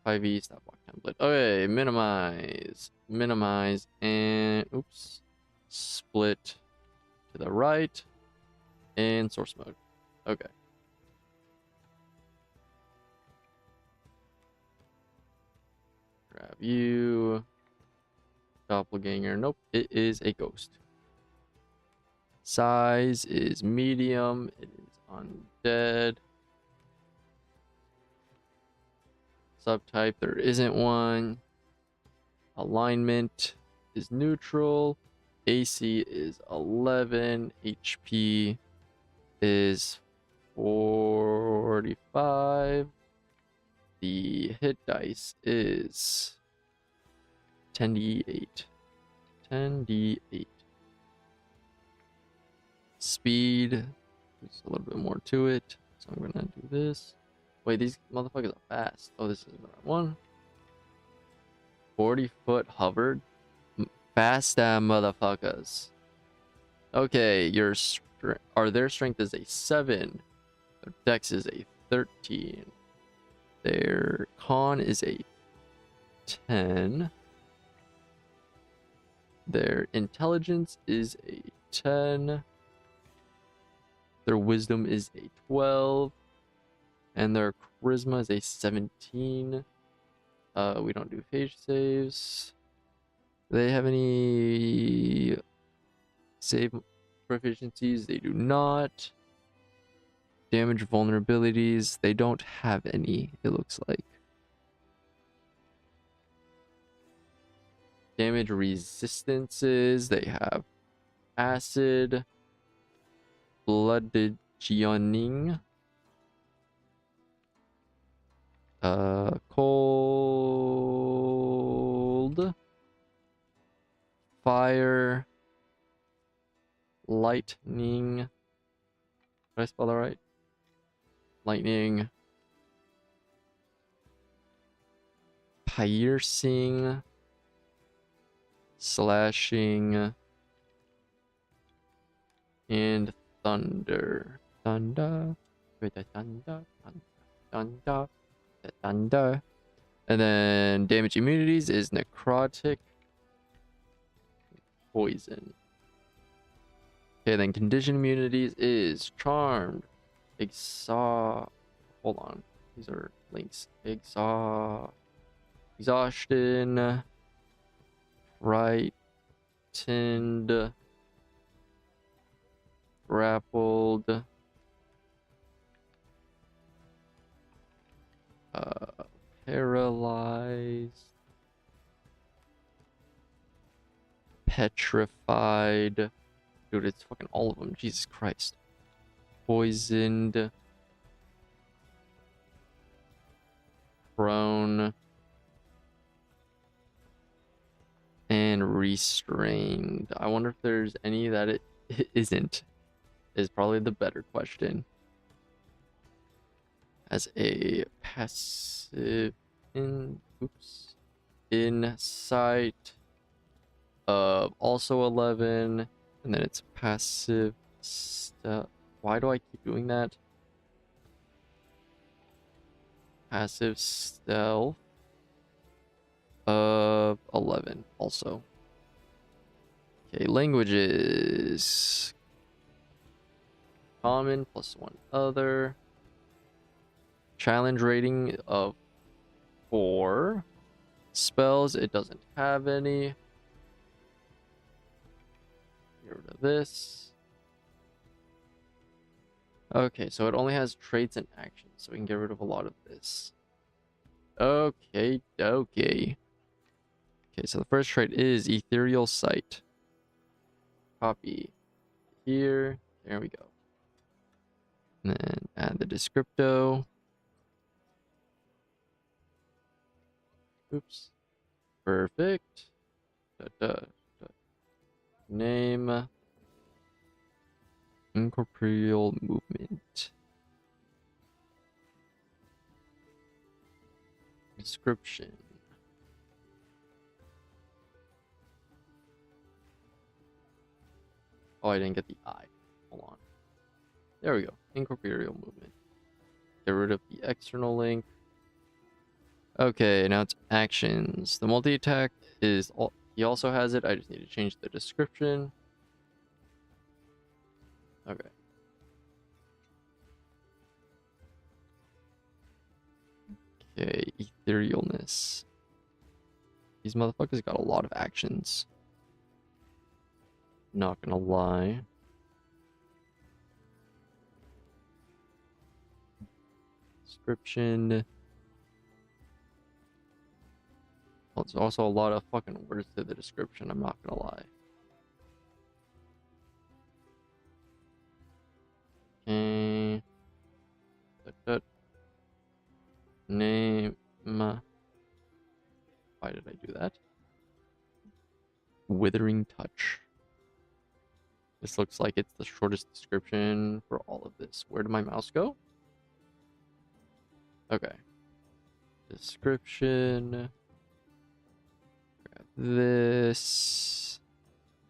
5e stat block template. Okay, minimize. Minimize and oops. Split to the right. And source mode. Okay. Grab you. Doppelganger. Nope, it is a ghost. Size is medium. It is undead. Subtype, there isn't one. Alignment is neutral. AC is 11. HP is 45. The hit dice is 10d8. 10d8. Speed, there's a little bit more to it. So I'm gonna do this. Wait, these motherfuckers are fast. Oh, this is the right one. 40-foot hovered. Fast damn motherfuckers. Okay, their strength is a 7. Their dex is a 13. Their con is a 10. Their intelligence is a 10. Their wisdom is a 12. And their charisma is a 17. We don't do phage saves. Do they have any save proficiencies? They do not. Damage vulnerabilities. They don't have any, it looks like. Damage resistances. They have acid, bludgeoning, cold, fire, lightning. Did I spell that right? Lightning, piercing, slashing, and thunder. Thunder. Thunder. Thunder. And then damage immunities is necrotic, poison. Okay, then condition immunities is charmed, hold on, these are links. Exhaustion, frightened, grappled, paralyzed, petrified. Dude, it's fucking all of them. Jesus Christ. Poisoned, prone, and restrained. I wonder if there's any that it isn't, is probably the better question. As a passive insight of also 11, and then it's passive stealth. Why do I keep doing that? Passive stealth of 11 also. Okay, languages. Common plus 1 other. Challenge rating of 4. Spells, it doesn't have any. Get rid of this. Okay, so it only has traits and actions, so we can get rid of a lot of this. Okay. Okay, so the first trait is Ethereal Sight. Copy here. There we go. And then add the descripto. Oops. Perfect. Name. Incorporeal movement. Description. Oh, I didn't get the I. Hold on. There we go. Incorporeal movement. Get rid of the external link. Okay, now it's actions. The multi-attack is... he also has it. I just need to change the description. Okay. Okay, etherealness. These motherfuckers got a lot of actions. Not gonna lie. Description. Well, it's also a lot of fucking words to the description, I'm not gonna lie. Okay. Name. Why did I do that? Withering touch. This looks like it's the shortest description for all of this. Where did my mouse go? Okay. Description. Grab this.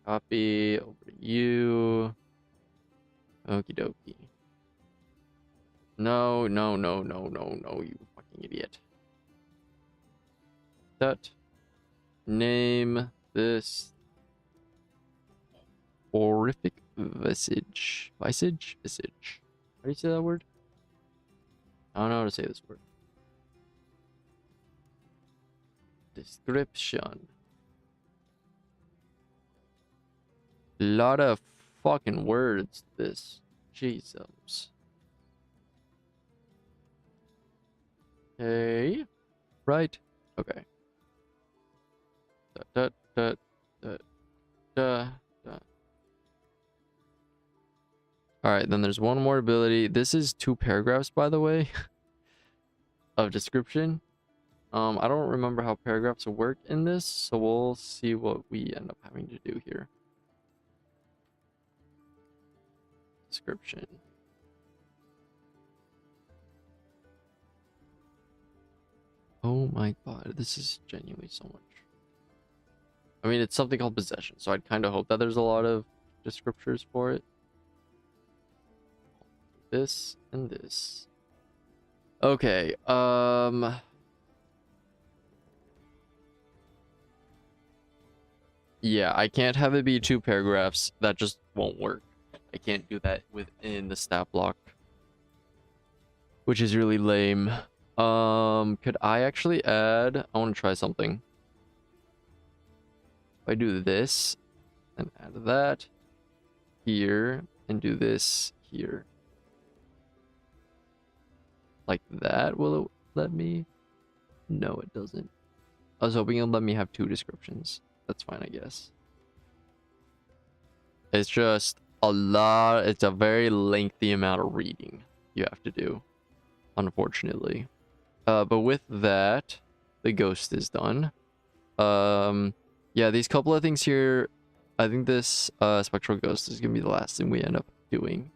Copy over to you. Okie dokie. No, you fucking idiot. Name this horrific Visage. Visage? Visage. How do you say that word? I don't know how to say this word. Description. Lot of fucking words, this. Jesus. Okay. Right. Okay. Da, da, da, da, da. Alright, then there's one more ability. This is 2 paragraphs, by the way, of description. I don't remember how paragraphs work in this, so we'll see what we end up having to do here. Description. Oh my god, this is genuinely so much. I mean, it's something called possession, so I'd kind of hope that there's a lot of descriptors for it. This and this. Okay, yeah, I can't have it be 2 paragraphs. That just won't work. I can't do that within the stat block, which is really lame. Could I actually add? I want to try something. If I do this and add that here and do this here, like that, will it let me? No, it doesn't. I was hoping it'll let me have 2 descriptions. That's fine, I guess. It's just a lot. It's a very lengthy amount of reading you have to do, unfortunately. But with that, the ghost is done. Yeah, these couple of things here, I think this spectral ghost is gonna be the last thing we end up doing.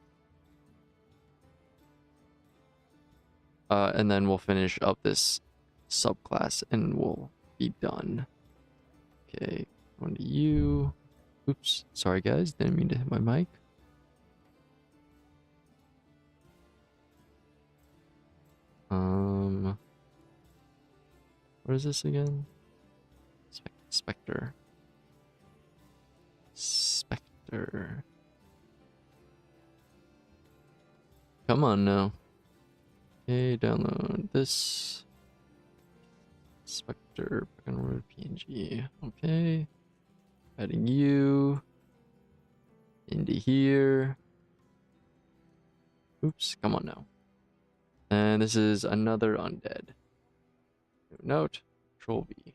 And then we'll finish up this subclass and we'll be done. Okay, on to you. Oops, sorry guys, didn't mean to hit my mic. What is this again? Spectre. Spectre. Come on now. Okay, download this. Spectre, background PNG. Okay. Adding you into here. Oops, come on now. And this is another undead. Note, Control V.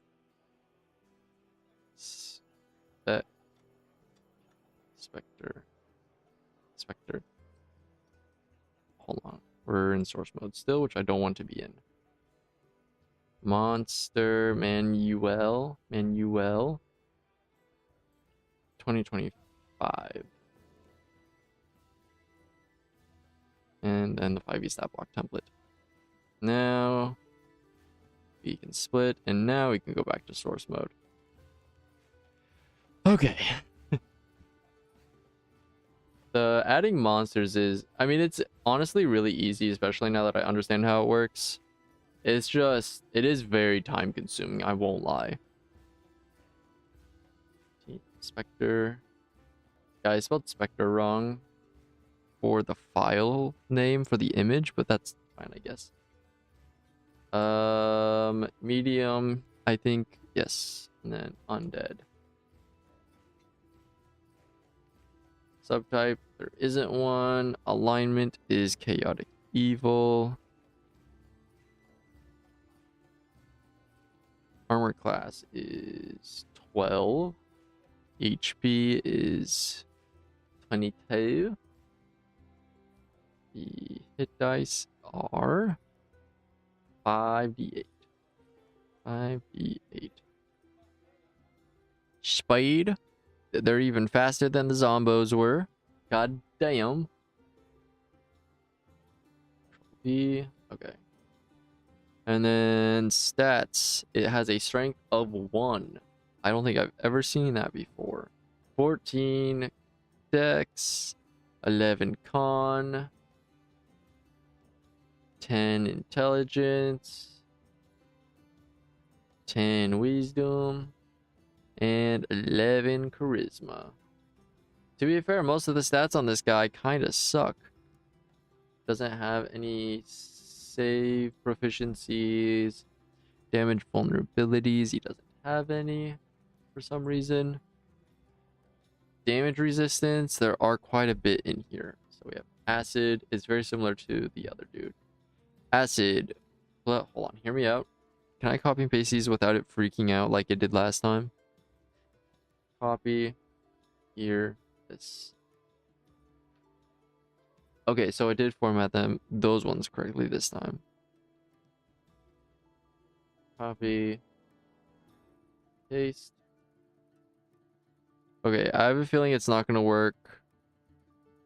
Spectre. Spectre. Hold on. We're in source mode still, which I don't want to be in. Monster Manuel. 2025. And then the 5e stat block template. Now we can split, and now we can go back to source mode. Okay. The adding monsters is, I mean, it's honestly really easy, especially now that I understand how it works. It's just, it is very time consuming, I won't lie. Spectre. Yeah, I spelled Spectre wrong for the file name for the image, but that's fine, I guess. Medium, I think, yes. And then undead. Subtype, there isn't one. Alignment is chaotic evil. Armor class is 12. HP is 22. The hit dice are 5d8. 5d8. Speed. They're even faster than the zombos were. God damn. B. Okay. And then stats. It has a strength of 1. I don't think I've ever seen that before. 14 dex, 11 con, 10 intelligence, 10 wisdom, and 11 charisma. To be fair, most of the stats on this guy kind of suck. Doesn't have any save proficiencies, damage vulnerabilities. He doesn't have any for some reason. Damage resistance, there are quite a bit in here. So we have acid. It's very similar to the other dude. Acid. Well, hold on, hear me out. Can I copy and paste these without it freaking out like it did last time? Copy. Here. This. Okay, so I did format them, those ones correctly this time. Copy. Paste. Okay, I have a feeling it's not going to work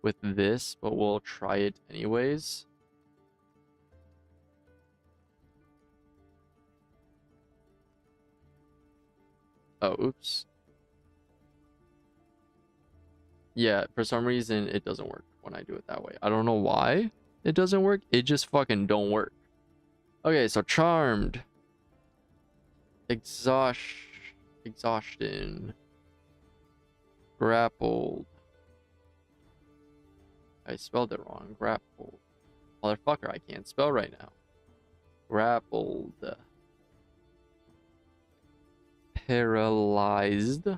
with this, but we'll try it anyways. Oh, oops. Yeah, for some reason it doesn't work when I do it that way. I don't know why it doesn't work. It just fucking don't work. Okay, so charmed. Exhaustion. Grappled. I spelled it wrong. Grappled. Motherfucker, I can't spell right now. Grappled. Paralyzed.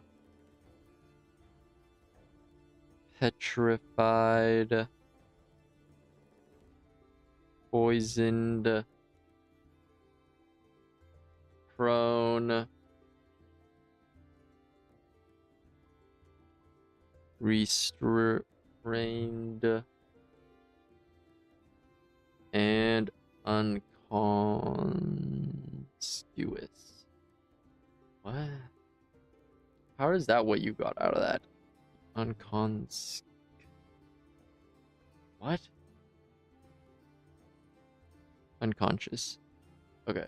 Petrified. Poisoned. Prone. Restrained. And unconspicuous. What? How is that what you got out of that? What? Unconscious. Okay.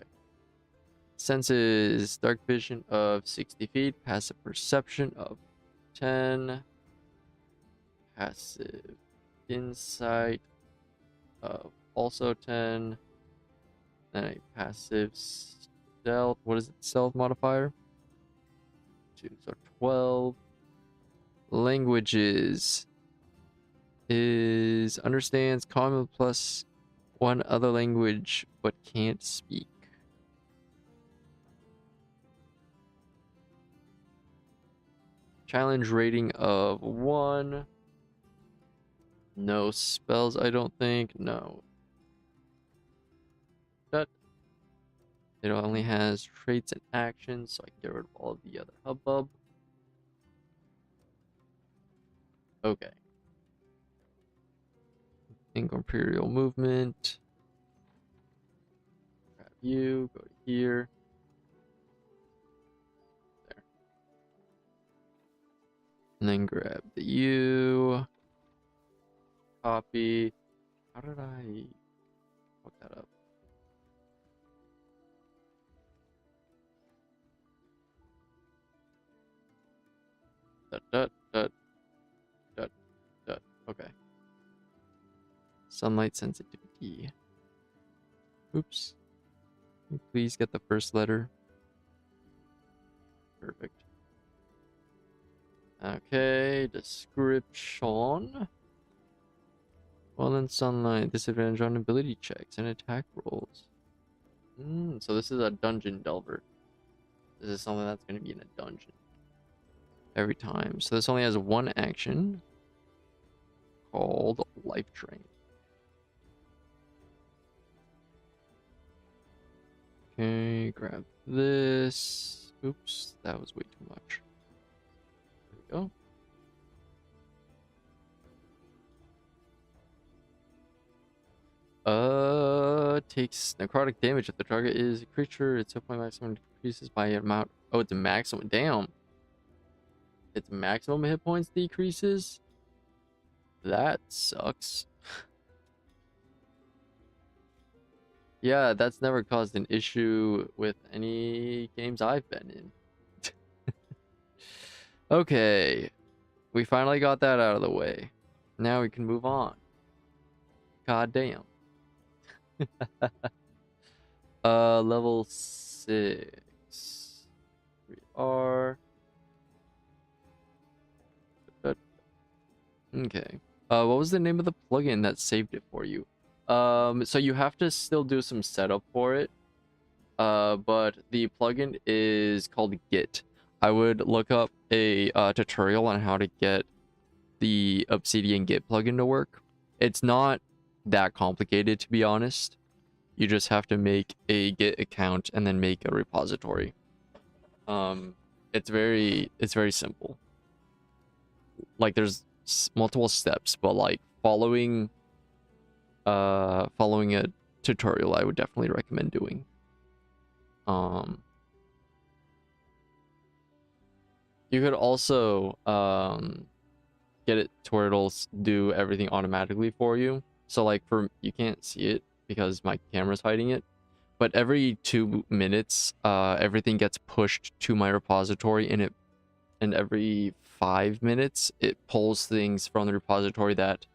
Senses dark vision of 60 feet. Passive perception of 10. Passive insight of also 10. Then a passive stealth. What is it? Stealth modifier? 2. So 12. Languages is understands common plus one other language but can't speak. Challenge rating of 1. No spells, I don't think. No. That it only has traits and actions, so I can get rid of all of the other hubbub. Okay. Imperial movement. Grab you, go to here. There. And then grab the U. Copy. How did I fuck that up? Dot. Okay. Sunlight sensitivity. Oops. Please get the first letter. Perfect. Okay, description. Well, in sunlight, disadvantage on ability checks and attack rolls. So this is a dungeon delver. This is something that's going to be in a dungeon every time. So this only has one action called Life Drain. Okay, grab this. Oops, that was way too much. There we go. Takes necrotic damage if the target is a creature. Its hit point maximum decreases by amount. Oh, it's a maximum. Damn. Its maximum hit points decreases? That sucks. Yeah, that's never caused an issue with any games I've been in. Okay. We finally got that out of the way. Now we can move on. God damn. Level 6. We are... Okay. What was the name of the plugin that saved it for you? So you have to still do some setup for it. But the plugin is called Git. I would look up a tutorial on how to get the Obsidian Git plugin to work. It's not that complicated, to be honest. You just have to make a Git account and then make a repository. It's very simple. Like there's multiple steps, but like following a tutorial, I would definitely recommend doing. You could also get it to where it'll do everything automatically for you. So like you can't see it because my camera's hiding it, but every 2 minutes, everything gets pushed to my repository, and every 5 minutes, it pulls things from the repository that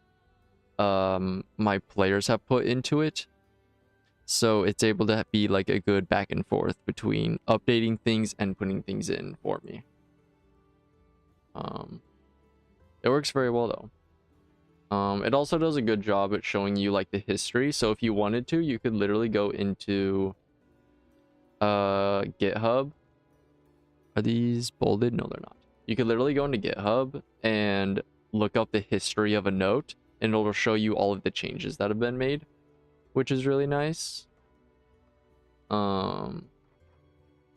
my players have put into it. So it's able to be like a good back and forth between updating things and putting things in for me. It works very well though. It also does a good job at showing you like the history. So if you wanted to, you could literally go into GitHub. Are these bolded? No, they're not. You could literally go into GitHub and look up the history of a note, and it'll show you all of the changes that have been made, which is really nice. And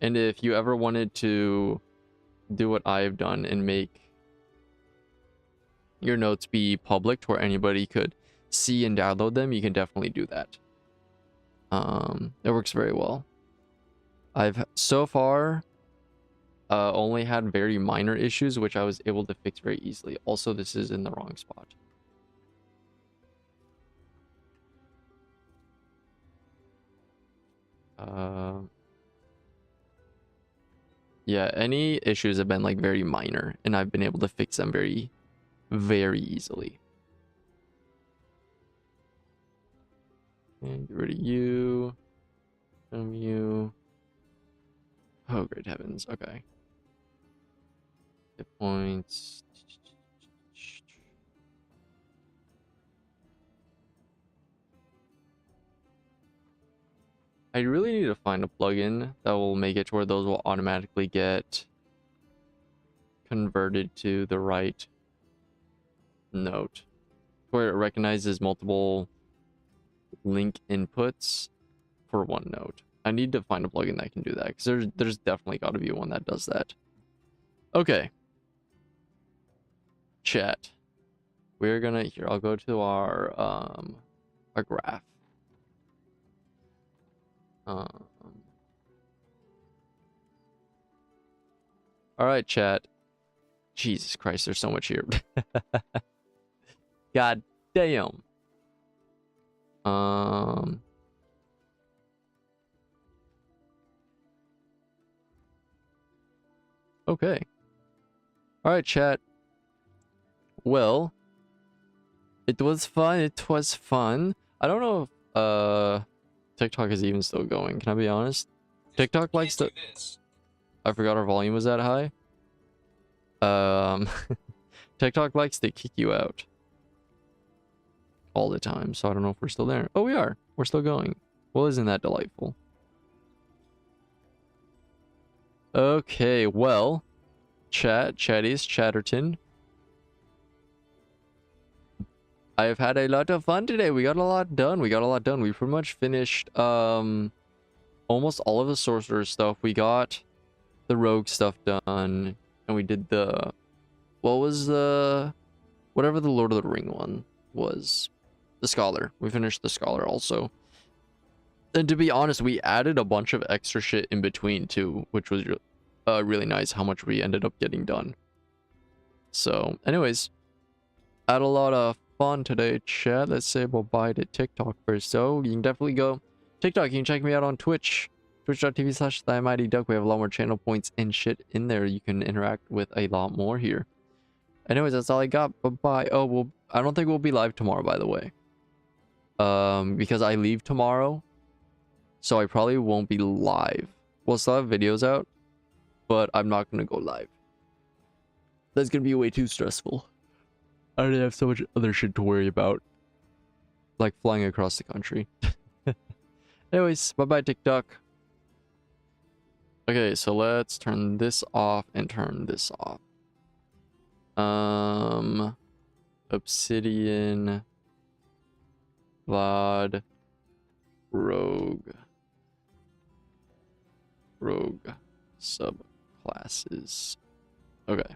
if you ever wanted to do what I've done and make your notes be public to where anybody could see and download them, you can definitely do that. It works very well. I've so far only had very minor issues, which I was able to fix very easily. Also, this is in the wrong spot. Yeah, any issues have been like very minor, and I've been able to fix them very easily. And get rid of you. You. Oh, great heavens. Okay. Hit points. I really need to find a plugin that will make it to where those will automatically get converted to the right note, where it recognizes multiple link inputs for one note. I need to find a plugin that can do that, because there's definitely got to be one that does that. Okay. Chat. We're gonna here. I'll go to our graph. All right, chat. Jesus Christ, there's so much here. God damn. Okay. All right, chat. Well, it was fun. It was fun. I don't know if TikTok is even still going. Can I be honest? TikTok likes to. I forgot our volume was that high. TikTok likes to kick you out all the time, so I don't know if we're still there. Oh, we are. We're still going. Well, isn't that delightful? Okay, well, chatties, Chatterton. I've had a lot of fun today. We got a lot done. We pretty much finished almost all of the sorcerer stuff. We got the rogue stuff done, and we did the whatever the Lord of the Ring one was. The scholar. We finished the scholar also. And to be honest, we added a bunch of extra shit in between too, which was really nice how much we ended up getting done. So, anyways, had a lot of fun today, chat. Let's say bye to TikTok first. So, you can definitely go TikTok. You can check me out on Twitch. Twitch.tv/TheMightyDuck. We have a lot more channel points and shit in there. You can interact with a lot more here. Anyways, that's all I got. Bye-bye. Oh, well, I don't think we'll be live tomorrow, by the way. Because I leave tomorrow. So I probably won't be live. We'll still have videos out, but I'm not going to go live. That's going to be way too stressful. I already have so much other shit to worry about. Like flying across the country. Anyways, bye bye TikTok. Okay, so let's turn this off and turn this off. Obsidian, VOD, Rogue subclasses. Okay.